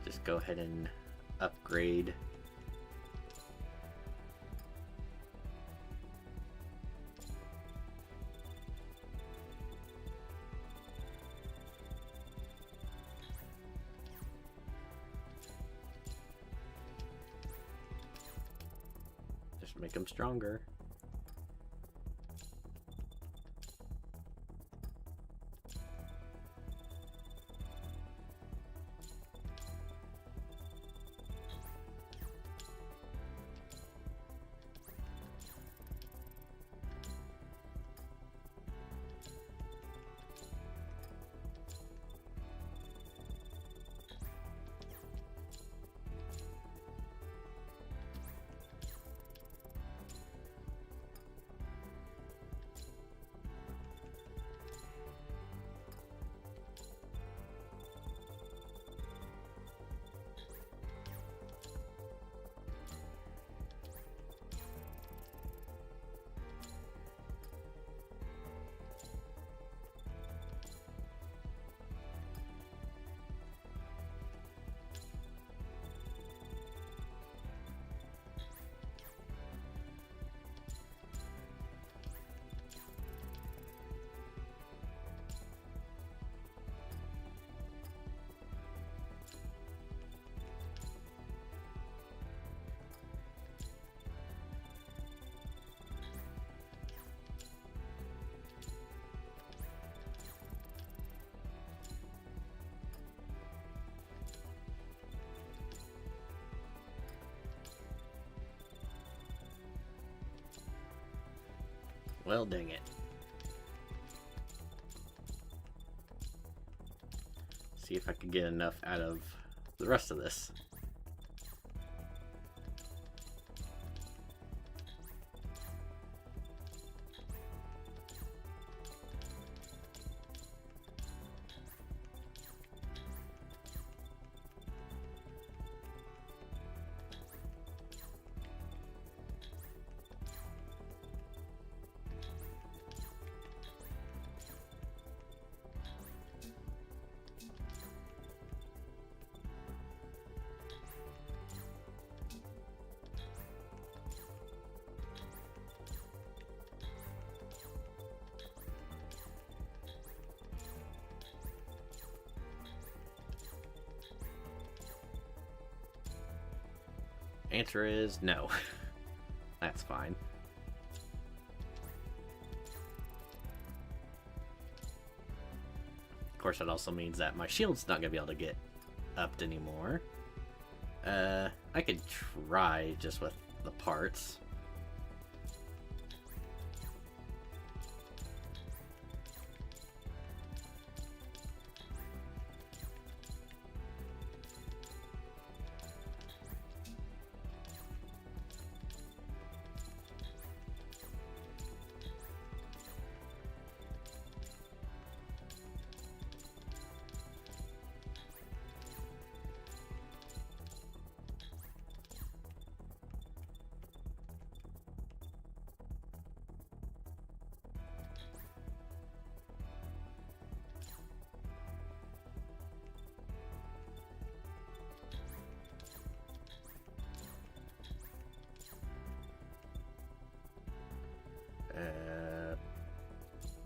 Just go ahead and upgrade. Just make them stronger. Well, dang it. See if I can get enough out of the rest of this. Answer is no. That's fine. Of course, that also means that my shield's not gonna be able to get upped anymore. I could try just with the parts.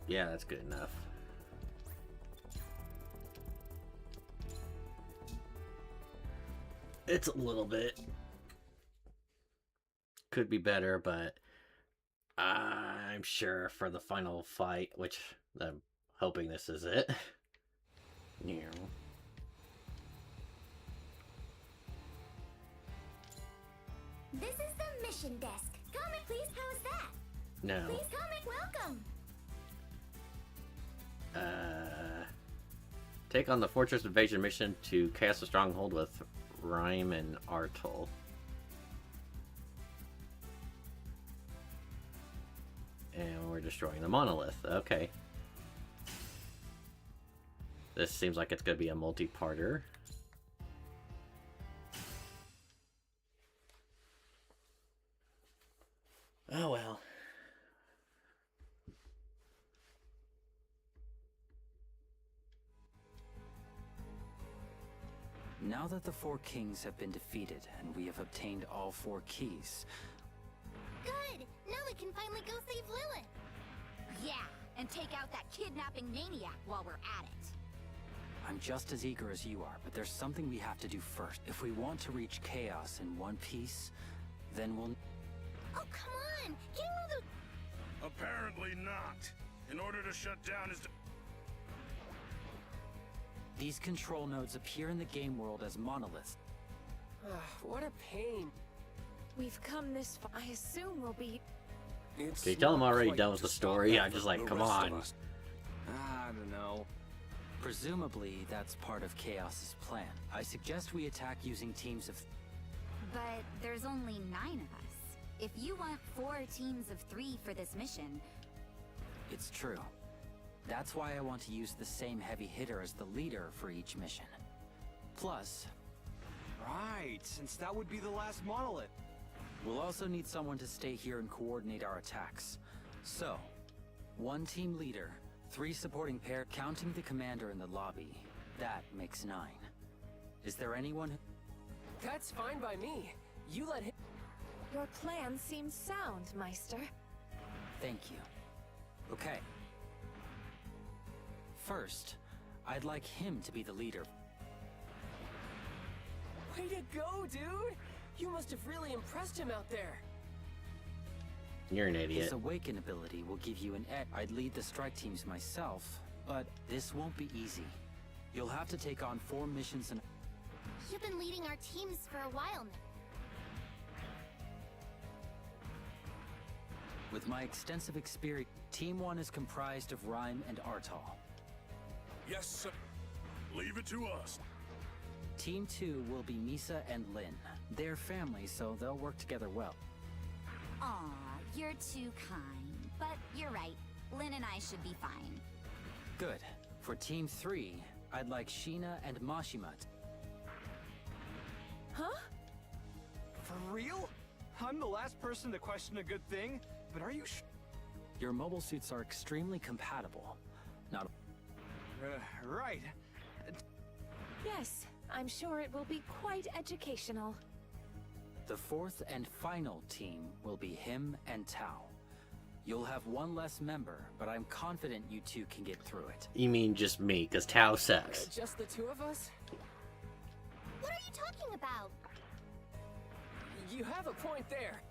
Yeah, that's good enough. It's a little bit. Could be better, but I'm sure for the final fight, which I'm hoping this is it. Yeah. This is the mission desk. Comic, please. How is that? No. Please, Comic, welcome. Take on the Fortress Invasion mission to cast a stronghold with Rhyme and Artol. And we're destroying the monolith. Okay. This seems like it's going to be a multi-parter. Oh well. Now that the four kings have been defeated and we have obtained all four keys... Good! Now we can finally go save Lilith! Yeah, and take out that kidnapping maniac while we're at it. I'm just as eager as you are, but there's something we have to do first. If we want to reach Chaos in one piece, then we'll... Oh, come on! Getting all the... Apparently not. In order to shut down his... These control nodes appear in the game world as monoliths. What a pain. We've come this far. I assume we'll be... Can you tell I'm already done with the story? I'm just like, come on. I don't know. Presumably, that's part of Chaos's plan. I suggest we attack using teams of... But there's only 9 of us. If you want 4 teams of 3 for this mission... It's true. That's why I want to use the same heavy hitter as the leader for each mission. Plus... Right, since that would be the last monolith. We'll also need someone to stay here and coordinate our attacks. So, 1 team leader, 3 supporting pair, counting the commander in the lobby. That makes 9. Is there anyone who... That's fine by me. You let him... Your plan seems sound, Meister. Thank you. Okay. First, I'd like him to be the leader. Way to go, dude! You must have really impressed him out there. You're an idiot. His awaken ability will give you an edge. I'd lead the strike teams myself, but this won't be easy. You'll have to take on 4 missions and... You've been leading our teams for a while now. With my extensive experience, Team 1 is comprised of Rhyme and Artal. Yes, sir. Leave it to us. Team 2 will be Misa and Lin. They're family, so they'll work together well. Aw, you're too kind. But you're right. Lynn and I should be fine. Good. For Team 3, I'd like Sheena and Mashima. Huh? For real? I'm the last person to question a good thing, but are you Your mobile suits are extremely compatible. Not right. Yes, I'm sure it will be quite educational. The fourth and final team will be him and Tao. You'll have one less member, but I'm confident you two can get through it. You mean just me, because Tao sucks. Just the two of us? What are you talking about? You have a point there.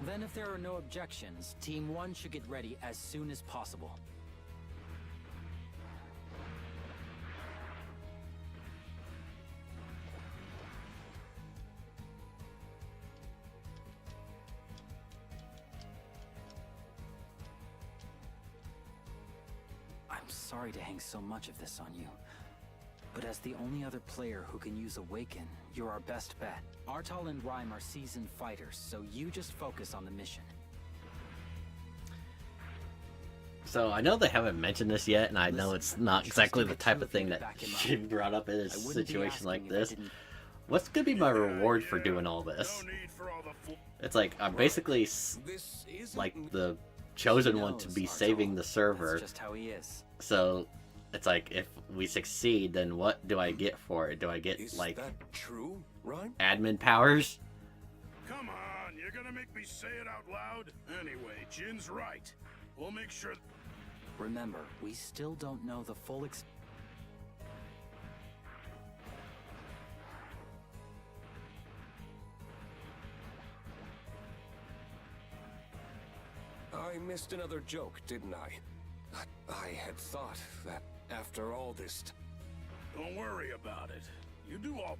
Then if there are no objections, Team 1 should get ready as soon as possible. I'm sorry to hang so much of this on you, but as the only other player who can use Awaken, you're our best bet. Artal and Rhyme are seasoned fighters, so you just focus on the mission. So I know they haven't mentioned this yet, and I know it's not exactly the type of thing that should be brought up in a situation like this. What's gonna be my reward for doing all this? It's like I'm basically like the chosen one to be saving the server. That's just how he is. So it's like if we succeed, then what do I get for it? Do I get like that true, Rhyme? admin powers? Come on, you're gonna make me say it out loud? Anyway, Jin's right. We'll make sure... Remember, we still don't know the full I missed another joke, didn't I? I had thought that after all this... Don't worry about it. You do all...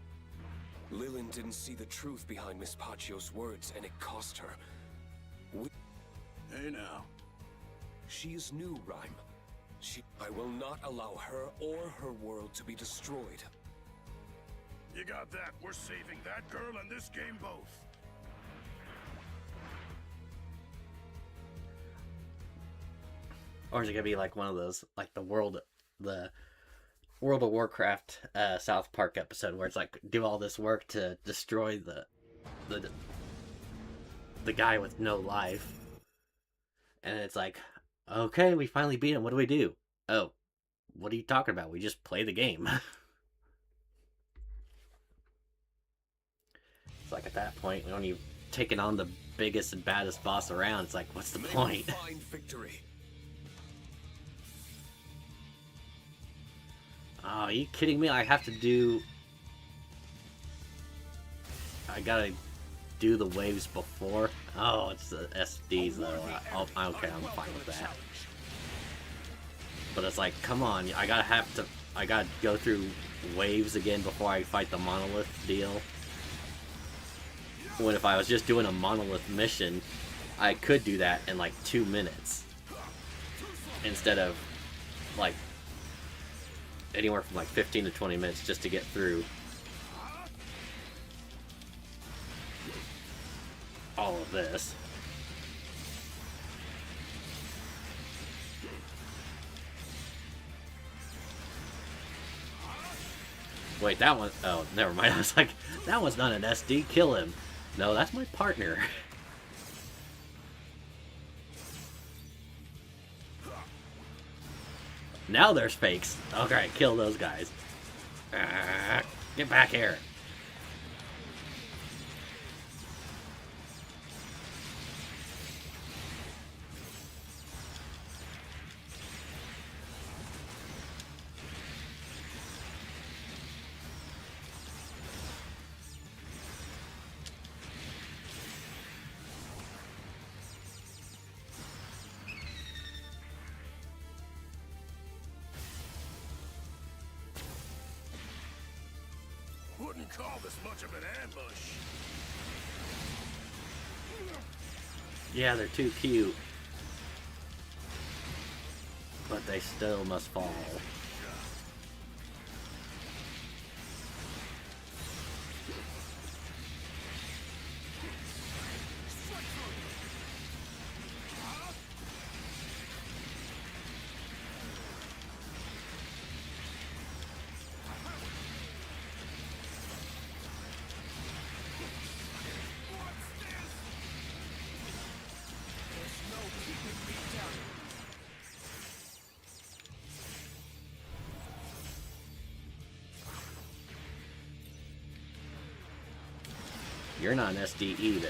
Lilin didn't see the truth behind Miss Pacio's words, and it cost her. Hey now. She is new, Rhyme. I will not allow her or her world to be destroyed. You got that. We're saving that girl and this game both. Or is it gonna be like one of those, like the World of Warcraft South Park episode where it's like do all this work to destroy the guy with no life, and it's like, okay, we finally beat him. What do we do? Oh, what are you talking about? We just play the game. It's like at that point, when you've taken on the biggest and baddest boss around, it's like, what's the point? Fine victory. Oh, are you kidding me? I have to do... I gotta do the waves before? Oh, it's the SDs though. Okay, I'm fine with that. But it's like, come on, I gotta go through waves again before I fight the monolith deal. When if I was just doing a monolith mission, I could do that in like 2 minutes. Instead of like anywhere from like 15 to 20 minutes just to get through all of this. Wait, that one... Oh, never mind. I was like, that one's not an SD. Kill him. No, that's my partner. Now there's fakes. Okay, kill those guys. Get back here. Wouldn't call this much of an ambush. Yeah, they're too cute. But they still must fall. You're not an SD either.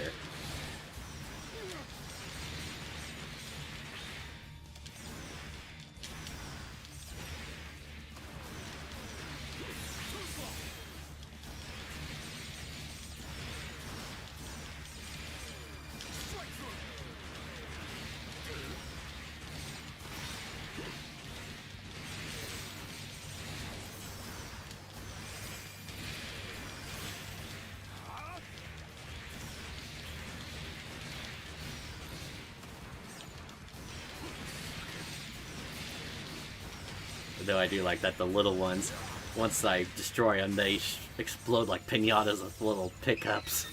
Though I do like that the little ones, once I destroy them, they explode like pinatas with little pickups.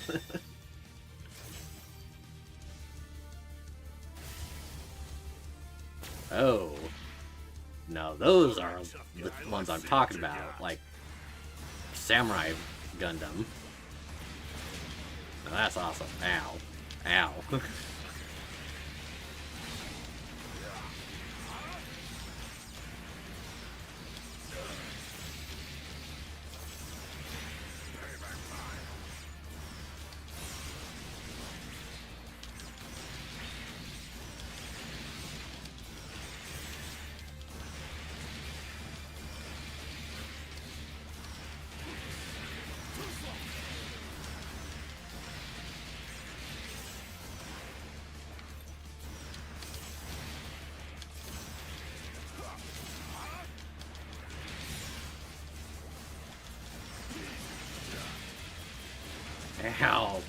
Oh. No, those are the ones I'm talking about, like Samurai Gundam. Oh, that's awesome. Ow. Ow. Ow.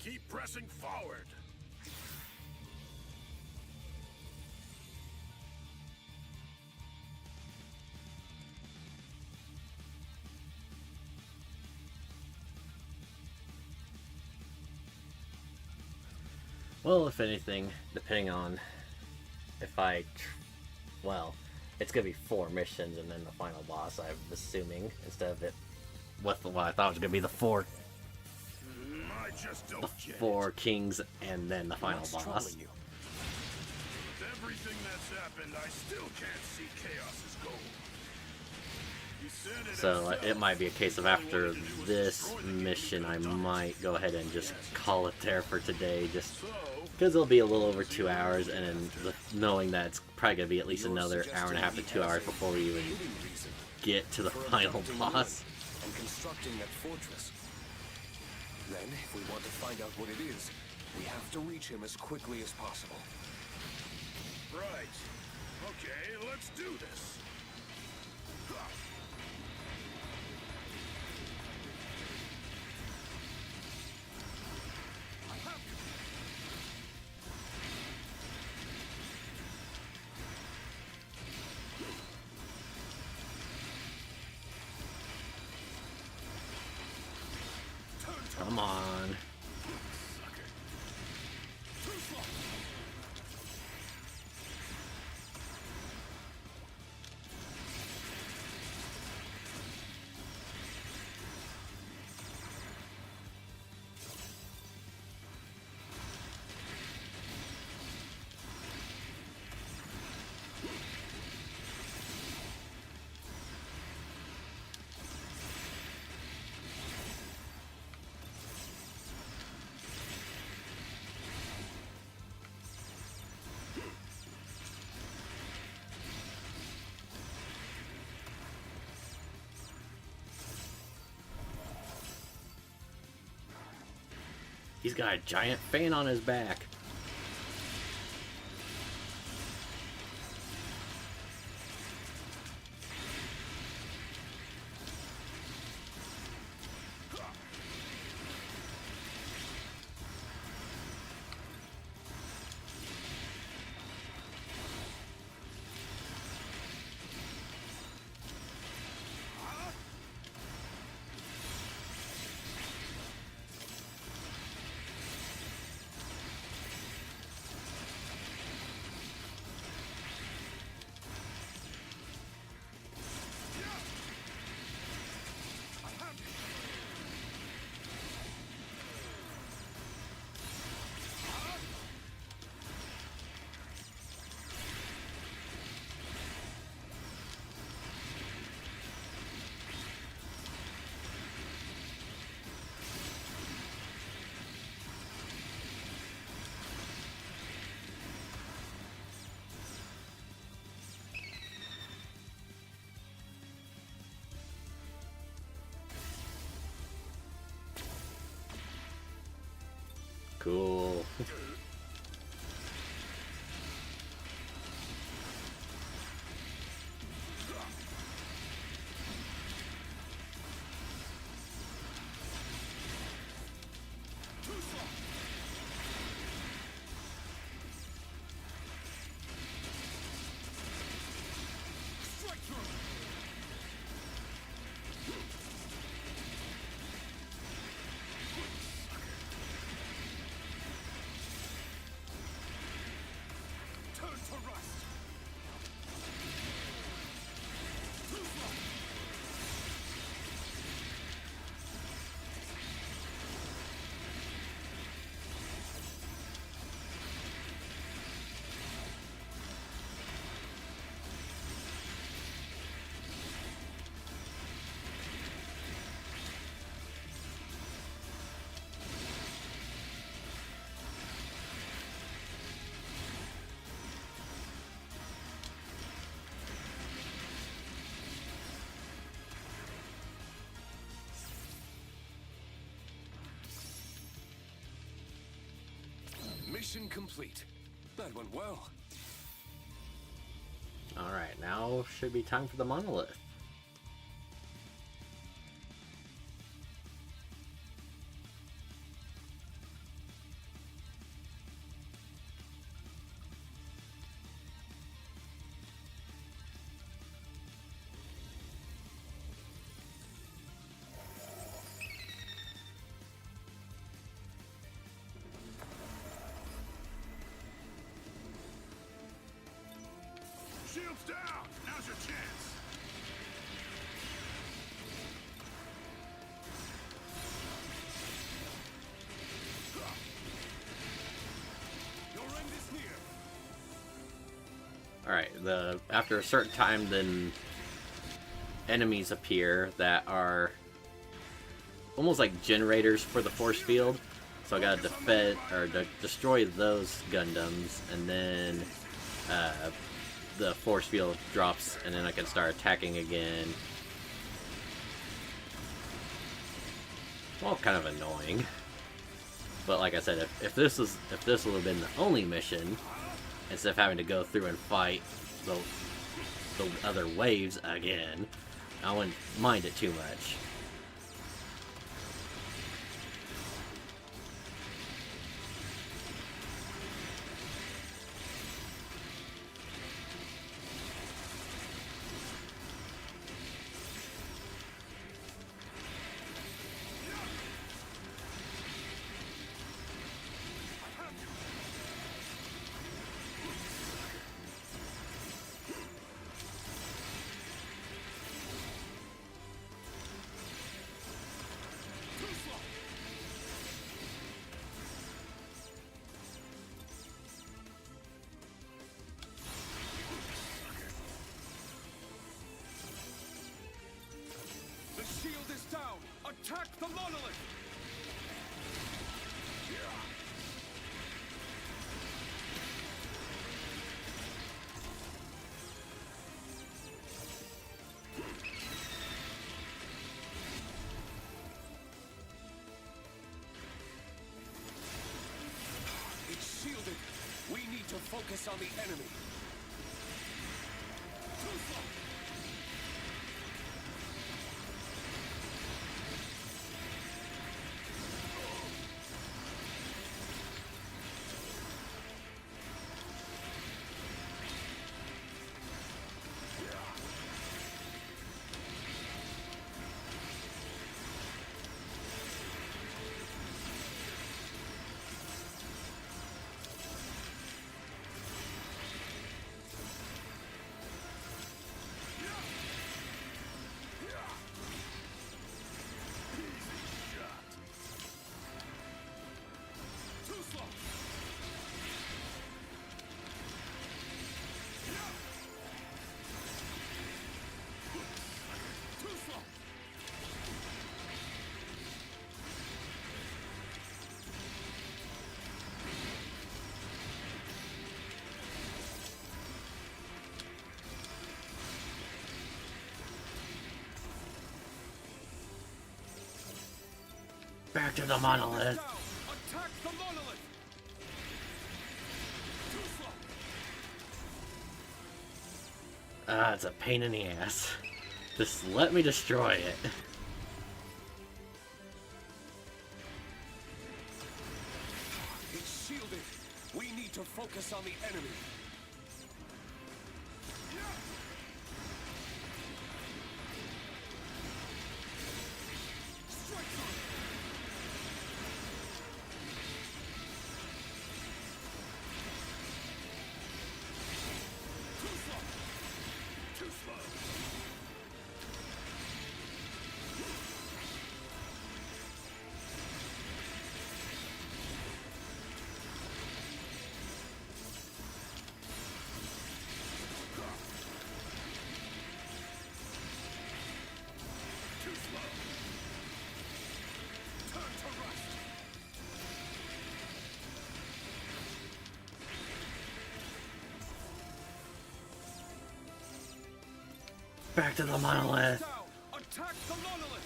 Keep pressing forward. Well, if anything, depending on if I... Well, it's gonna be 4 missions and then the final boss, I'm assuming, instead of it with what I thought was gonna be the 4 kings and then the final boss. With everything that's happened, I still can't see Chaos's goal. He said it So himself. it might be a case of after this mission, I might go ahead and just call it there for today, just because it'll be a little over 2 hours, and then knowing that it's probably gonna be at least another hour and a half to 2 hours before we even get to the final boss. And constructing that fortress. Then, if we want to find out what it is, we have to reach him as quickly as possible. Right. Okay, let's do this. Come on. He's got a giant fan on his back. Cool. Mission complete. That went well. Alright, now should be time for the monolith. Shields down! Now's your chance! Your end is near. Alright, after a certain time, then enemies appear that are almost like generators for the force field. So I gotta destroy those Gundams, and then the force field drops, and then I can start attacking again. Well, kind of annoying. But like I said, if this would have been the only mission, instead of having to go through and fight the other waves again, I wouldn't mind it too much. Attack the monolith! focus on the enemy. Too slow. Back to the monolith. Attack the monolith. Too slow. Ah, it's a pain in the ass. Just let me destroy it. It's shielded. We need to focus on the enemy. Back to the monolith. Attack the monolith.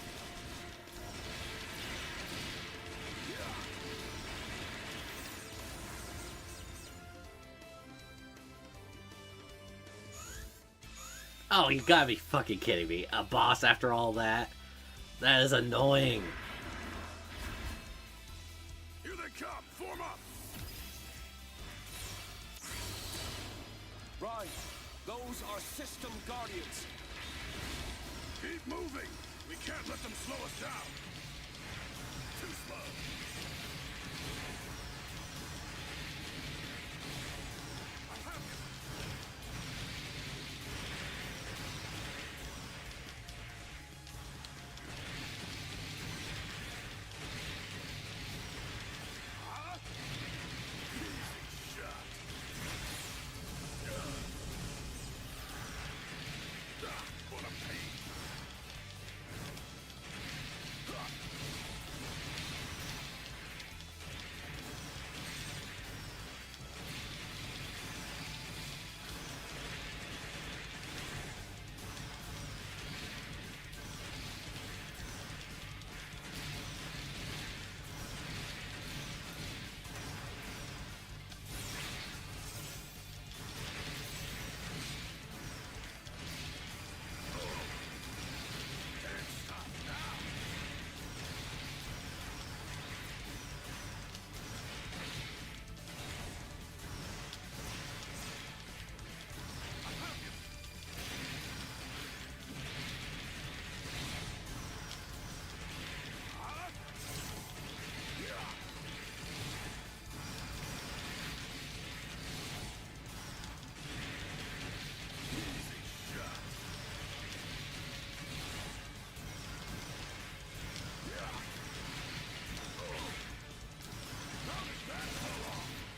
Oh, you gotta be fucking kidding me. A boss after all that? That is annoying. Here they come! Form up! Right. Those are system guardians. Keep moving! We can't let them slow us down! Too slow!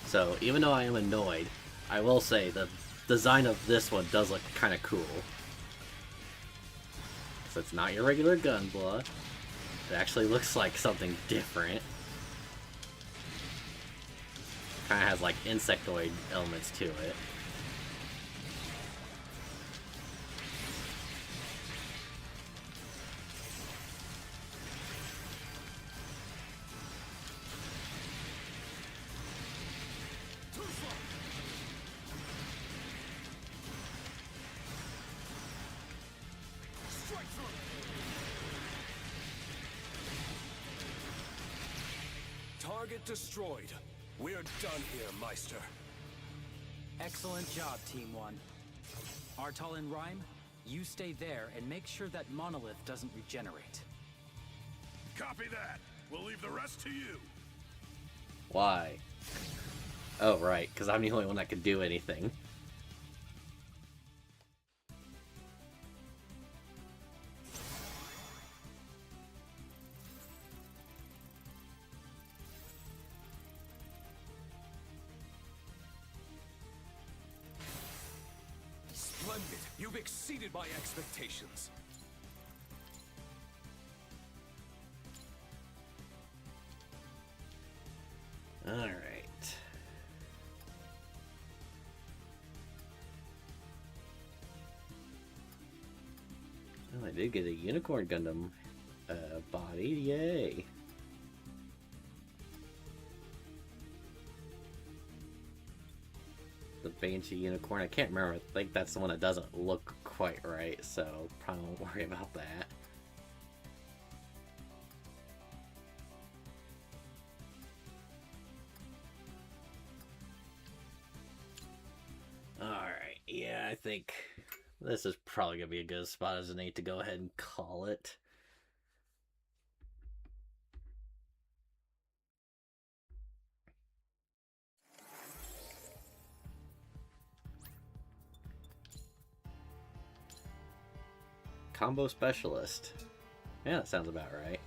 So, even though I am annoyed, I will say the design of this one does look kind of cool. So it's not your regular Gunbla. It actually looks like something different. Kind of has like insectoid elements to it. Target destroyed. We're done here, Meister. Excellent job, Team 1. Artal and Rhyme, you stay there and make sure that monolith doesn't regenerate. Copy that. We'll leave the rest to you. Why? Oh, right, because I'm the only one that can do anything. Splendid. You've exceeded my expectations. All right. Oh, I did get a Unicorn Gundam body. Yay. The Banshee Unicorn. I can't remember. I think that's the one that doesn't look quite right, so probably won't worry about that. Alright, yeah, I think this is probably going to be a good spot as an 8 to go ahead and call it. Combo Specialist. Yeah, that sounds about right.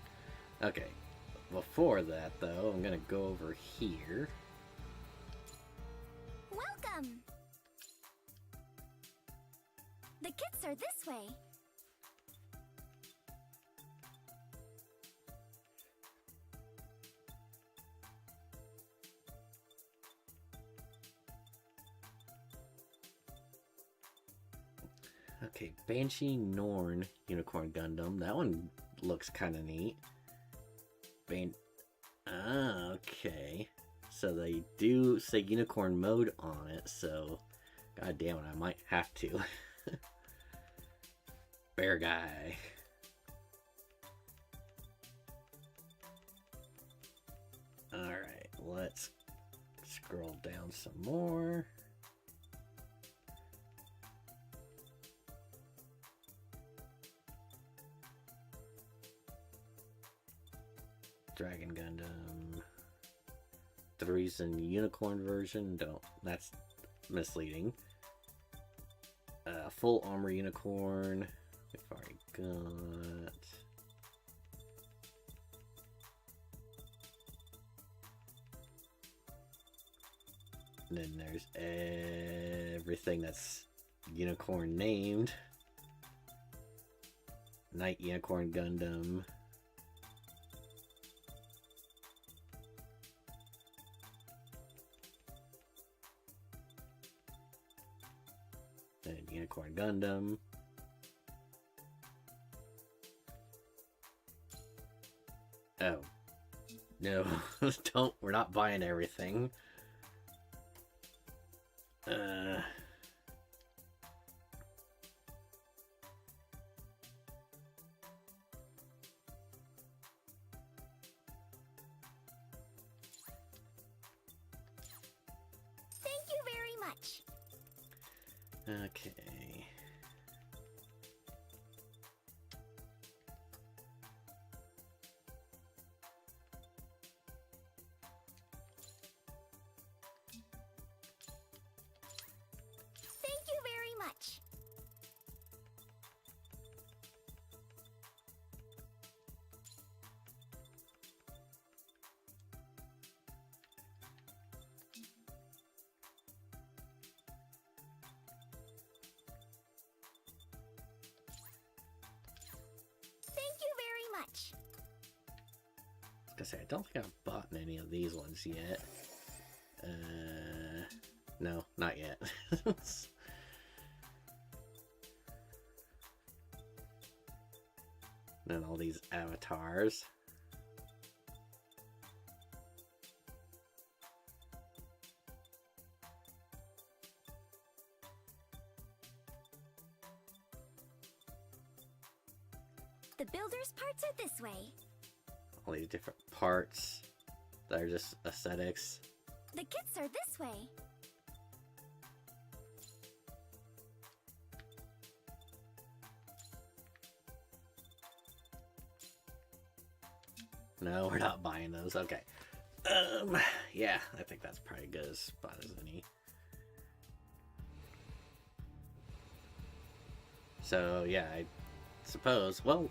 Okay, before that though, I'm going to go over here. Welcome! The kits are this way. Okay, Banshee Norn Unicorn Gundam. That one looks kind of neat. Okay. So they do say Unicorn mode on it, so god damn it, I might have to. Bear guy. Alright, let's scroll down some more. Dragon Gundam. The reason Unicorn version, don't, that's misleading. Full armor Unicorn. We've already got. And then there's everything that's Unicorn named. Night Unicorn Gundam. And Unicorn Gundam. Oh. No, don't, we're not buying everything. Thank you very much. Okay. Thank you very much. Thank you very much. I was gonna say, I don't think I've bought any of these ones yet. No, not yet. Then all these avatars. The builder's parts are this way. All these different parts that are just aesthetics. The kits are this way. No, we're not buying those. Okay. Yeah, I think that's probably good as spot as any. So, yeah, I suppose, well,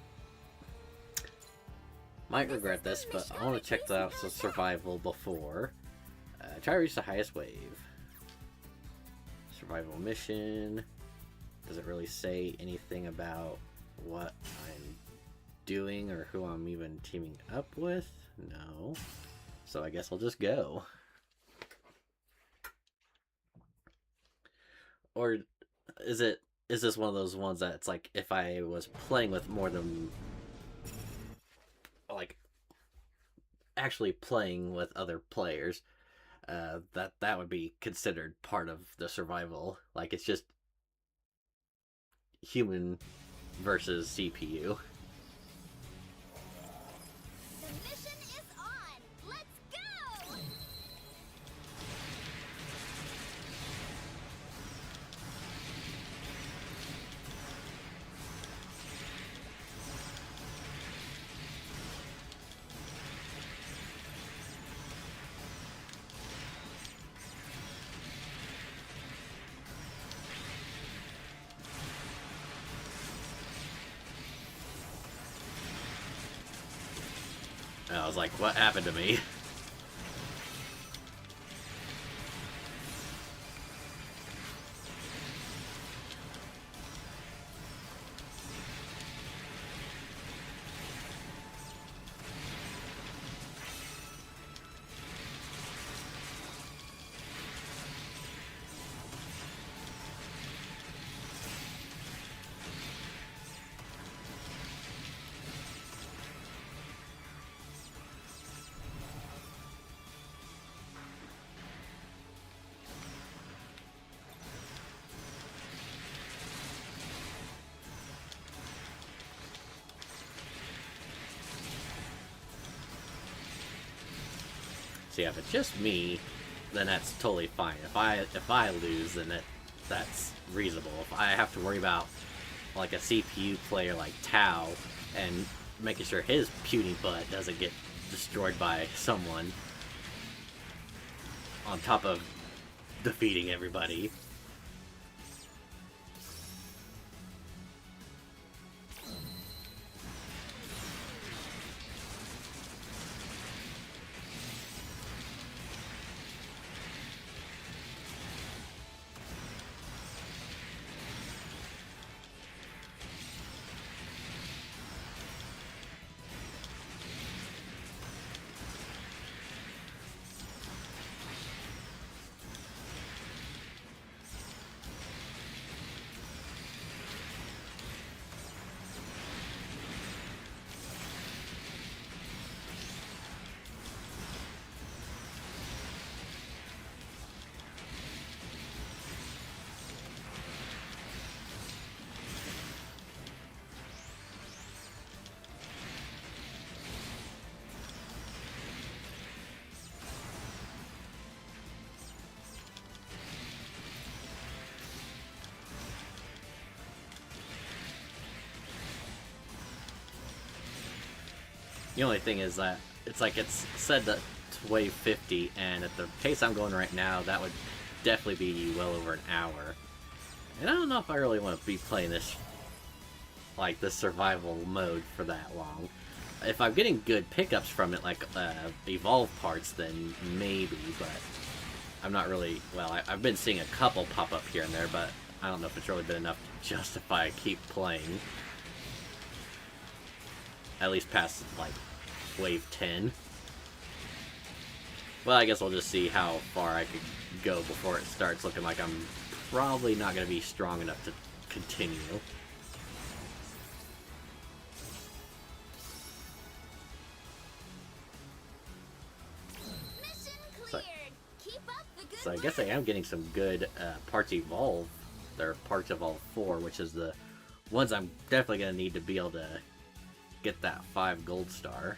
might regret this, but I want to check out some survival before. Try to reach the highest wave. Survival mission. Does it really say anything about what I'm doing or who I'm even teaming up with? No. So I guess I'll just go. Or is this one of those ones that it's like if I was playing with more than like actually playing with other players, that would be considered part of the survival. Like it's just human versus CPU. The mission is on! Let's go! And I was like, what happened to me? See, if it's just me, then that's totally fine. If I lose, then that's reasonable. If I have to worry about like a CPU player like Tao and making sure his puny butt doesn't get destroyed by someone on top of defeating everybody. The only thing is that it's like it's said that to wave 50, and at the pace I'm going right now, that would definitely be well over an hour. And I don't know if I really want to be playing this, like, this survival mode for that long. If I'm getting good pickups from it, like evolve parts, then maybe, but I'm not really, well, I've been seeing a couple pop up here and there, but I don't know if it's really been enough to justify I keep playing. At least past, like, wave 10. Well, I guess we'll just see how far I could go before it starts looking like I'm probably not going to be strong enough to continue. So I guess I am getting some good parts evolve. There are parts evolve 4, which is the ones I'm definitely going to need to be able to get that 5 gold star.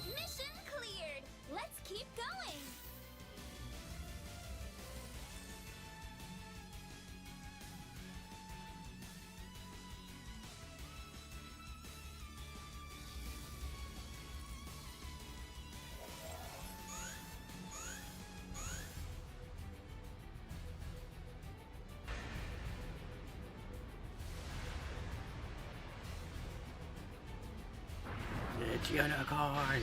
Mission cleared! Let's keep going! It's unicorn!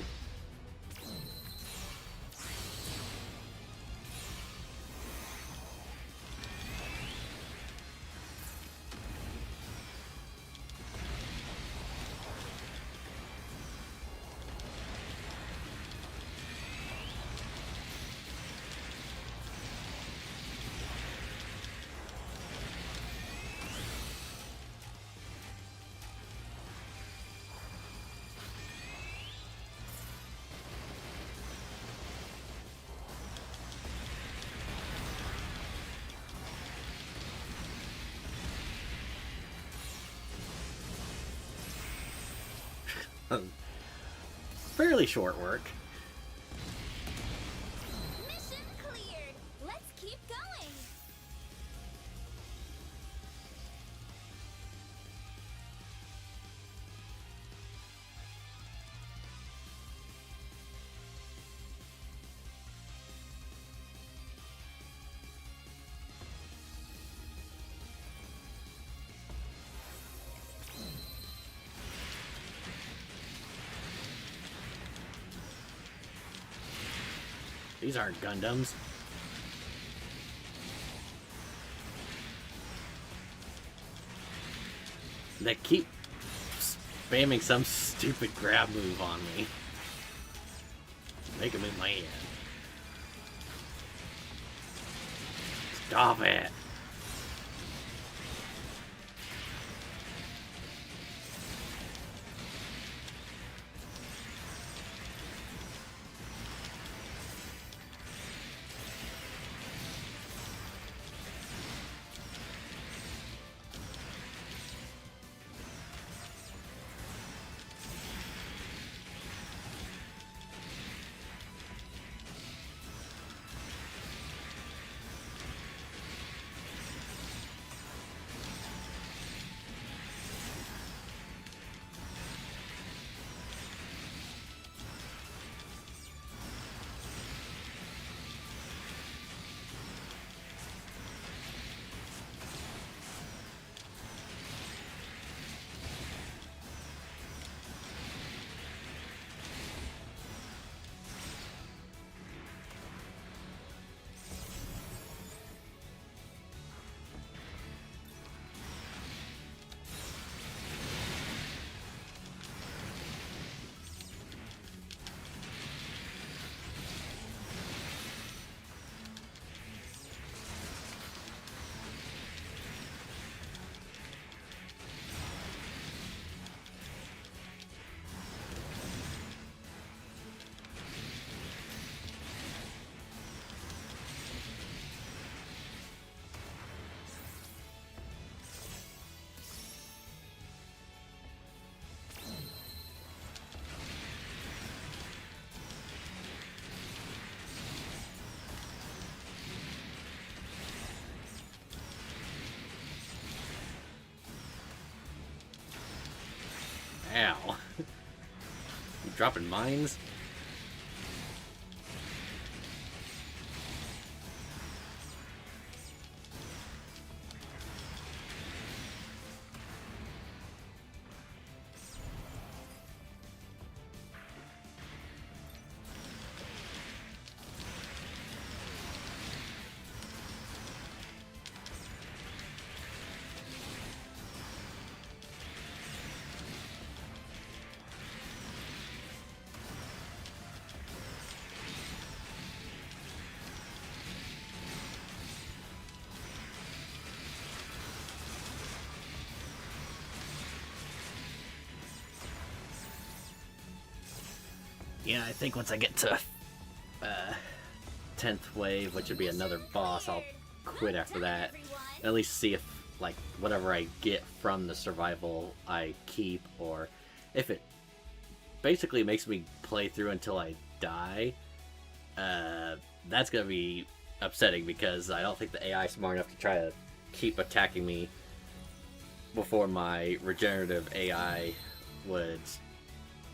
Fairly short work. Mission cleared! Let's keep going! These aren't Gundams. They keep spamming some stupid grab move on me. Make him in my hand. Stop it! Ow. You dropping mines? Yeah, I think once I get to 10th wave, which would be another boss, I'll quit after that. At least see if, like, whatever I get from the survival I keep, or if it basically makes me play through until I die. That's gonna be upsetting because I don't think the AI is smart enough to try to keep attacking me before my regenerative AI would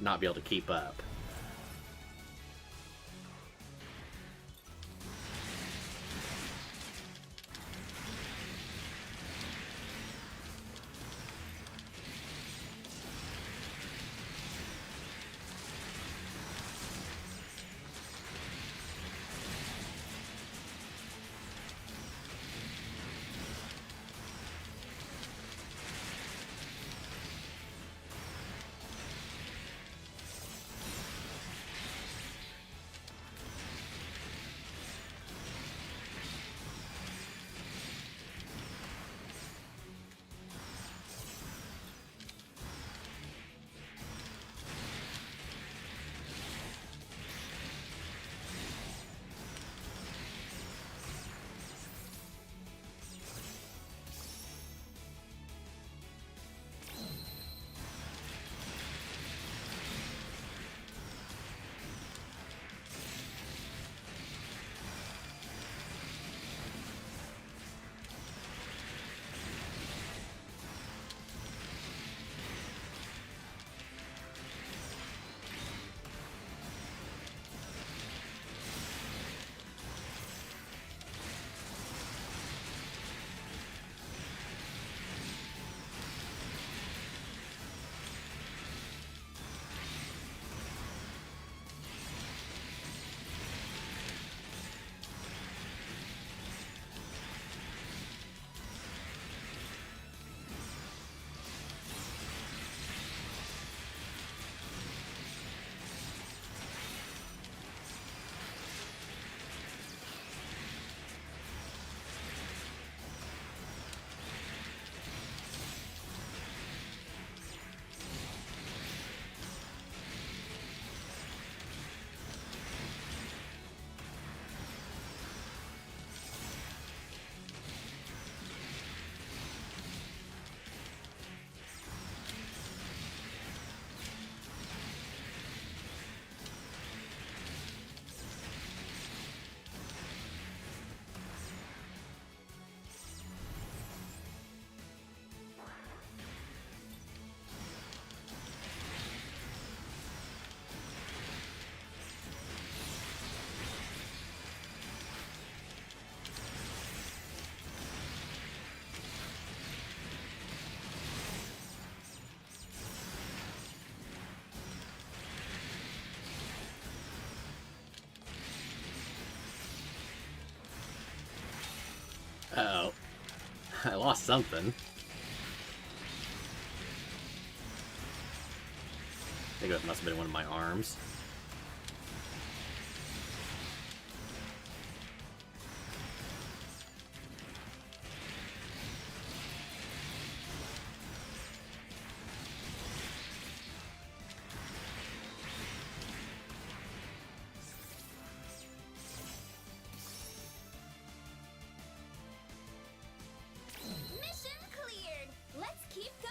not be able to keep up. Uh-oh. I lost something. I think it must have been one of my arms. Mission cleared! Let's keep going!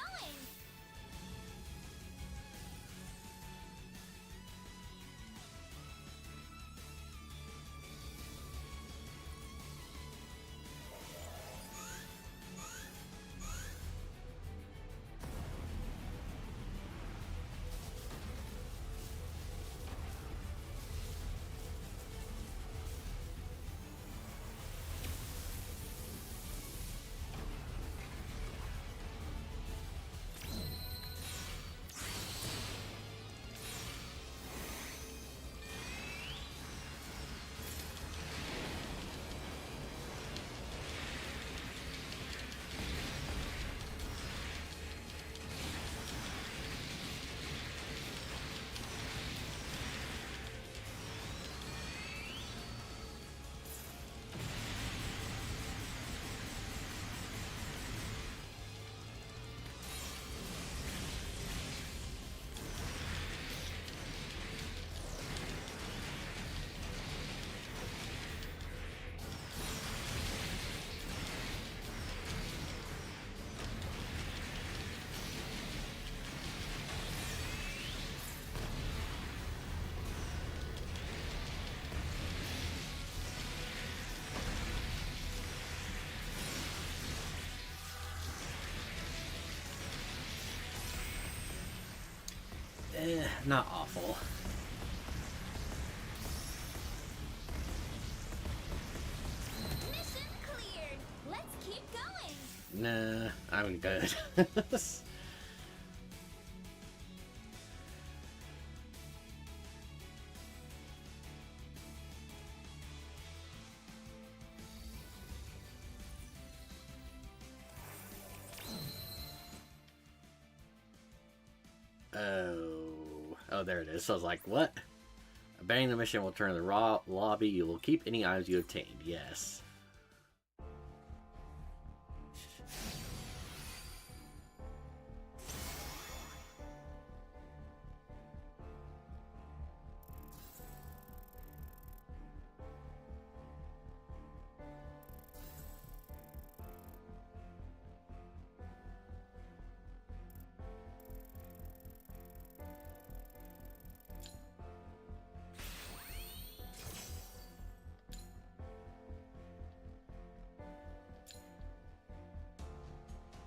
Not awful. Mission cleared! Let's keep going! Nah, I'm good. Oh, there it is. So I was like, what? Abandoning the mission will turn to the raw lobby. You will keep any items you obtained. Yes.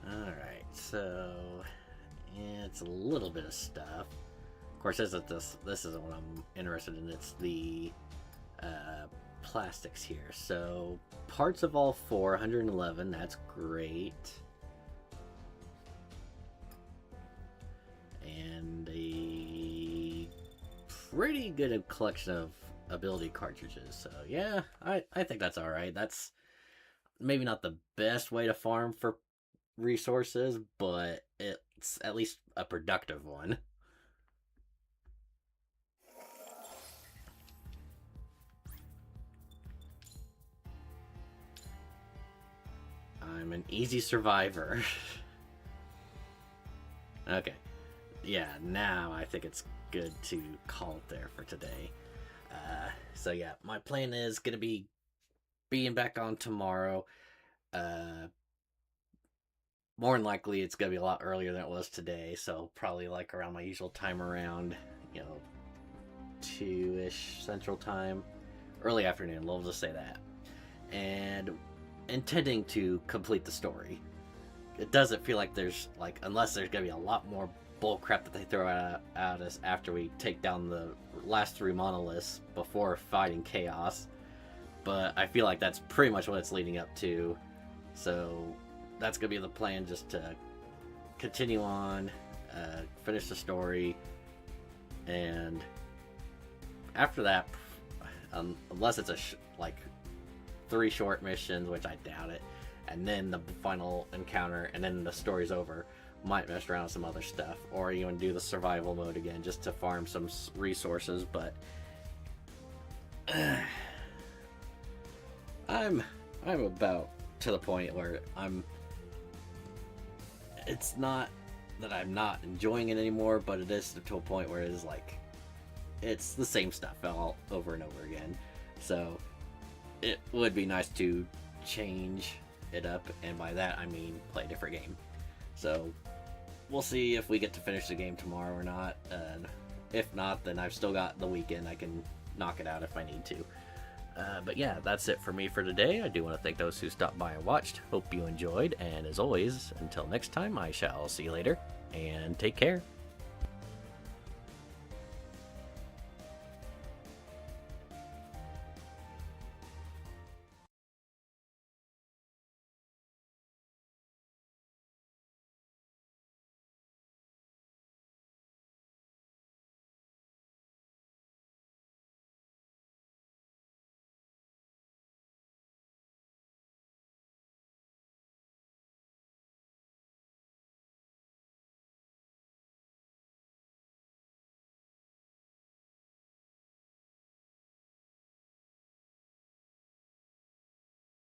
Alright, so yeah, it's a little bit of stuff. Of course, this isn't what I'm interested in. It's the plastics here. So parts of all four, 111. That's great. And a pretty good collection of ability cartridges. So yeah, I think that's all right. That's maybe not the best way to farm for resources, but it's at least a productive one. I'm an easy survivor. Okay. Yeah, now I think it's good to call it there for today. So yeah, my plan is gonna be being back on tomorrow. More than likely it's gonna be a lot earlier than it was today, so probably like around my usual time, around 2-ish Central Time, early afternoon, we'll just say that. And intending to complete the story. It doesn't feel like there's unless there's gonna be a lot more bull crap that they throw at us after we take down the last 3 monoliths before fighting Chaos. But I feel like that's pretty much what it's leading up to. So that's gonna be the plan, just to continue on, finish the story, and after that, unless it's 3 short missions, which I doubt it, and then the final encounter, and then the story's over. Might mess around with some other stuff, or even do the survival mode again just to farm some resources. But I'm about to the point where it's not that I'm not enjoying it anymore, but it is to a point where it is like it's the same stuff all over and over again. So it would be nice to change it up, and by that I mean play a different game. So we'll see if we get to finish the game tomorrow or not, and if not, then I've still got the weekend. I can knock it out if I need to. But yeah, that's it for me for today. I do want to thank those who stopped by and watched. Hope you enjoyed, and as always, until next time, I shall see you later, and take care.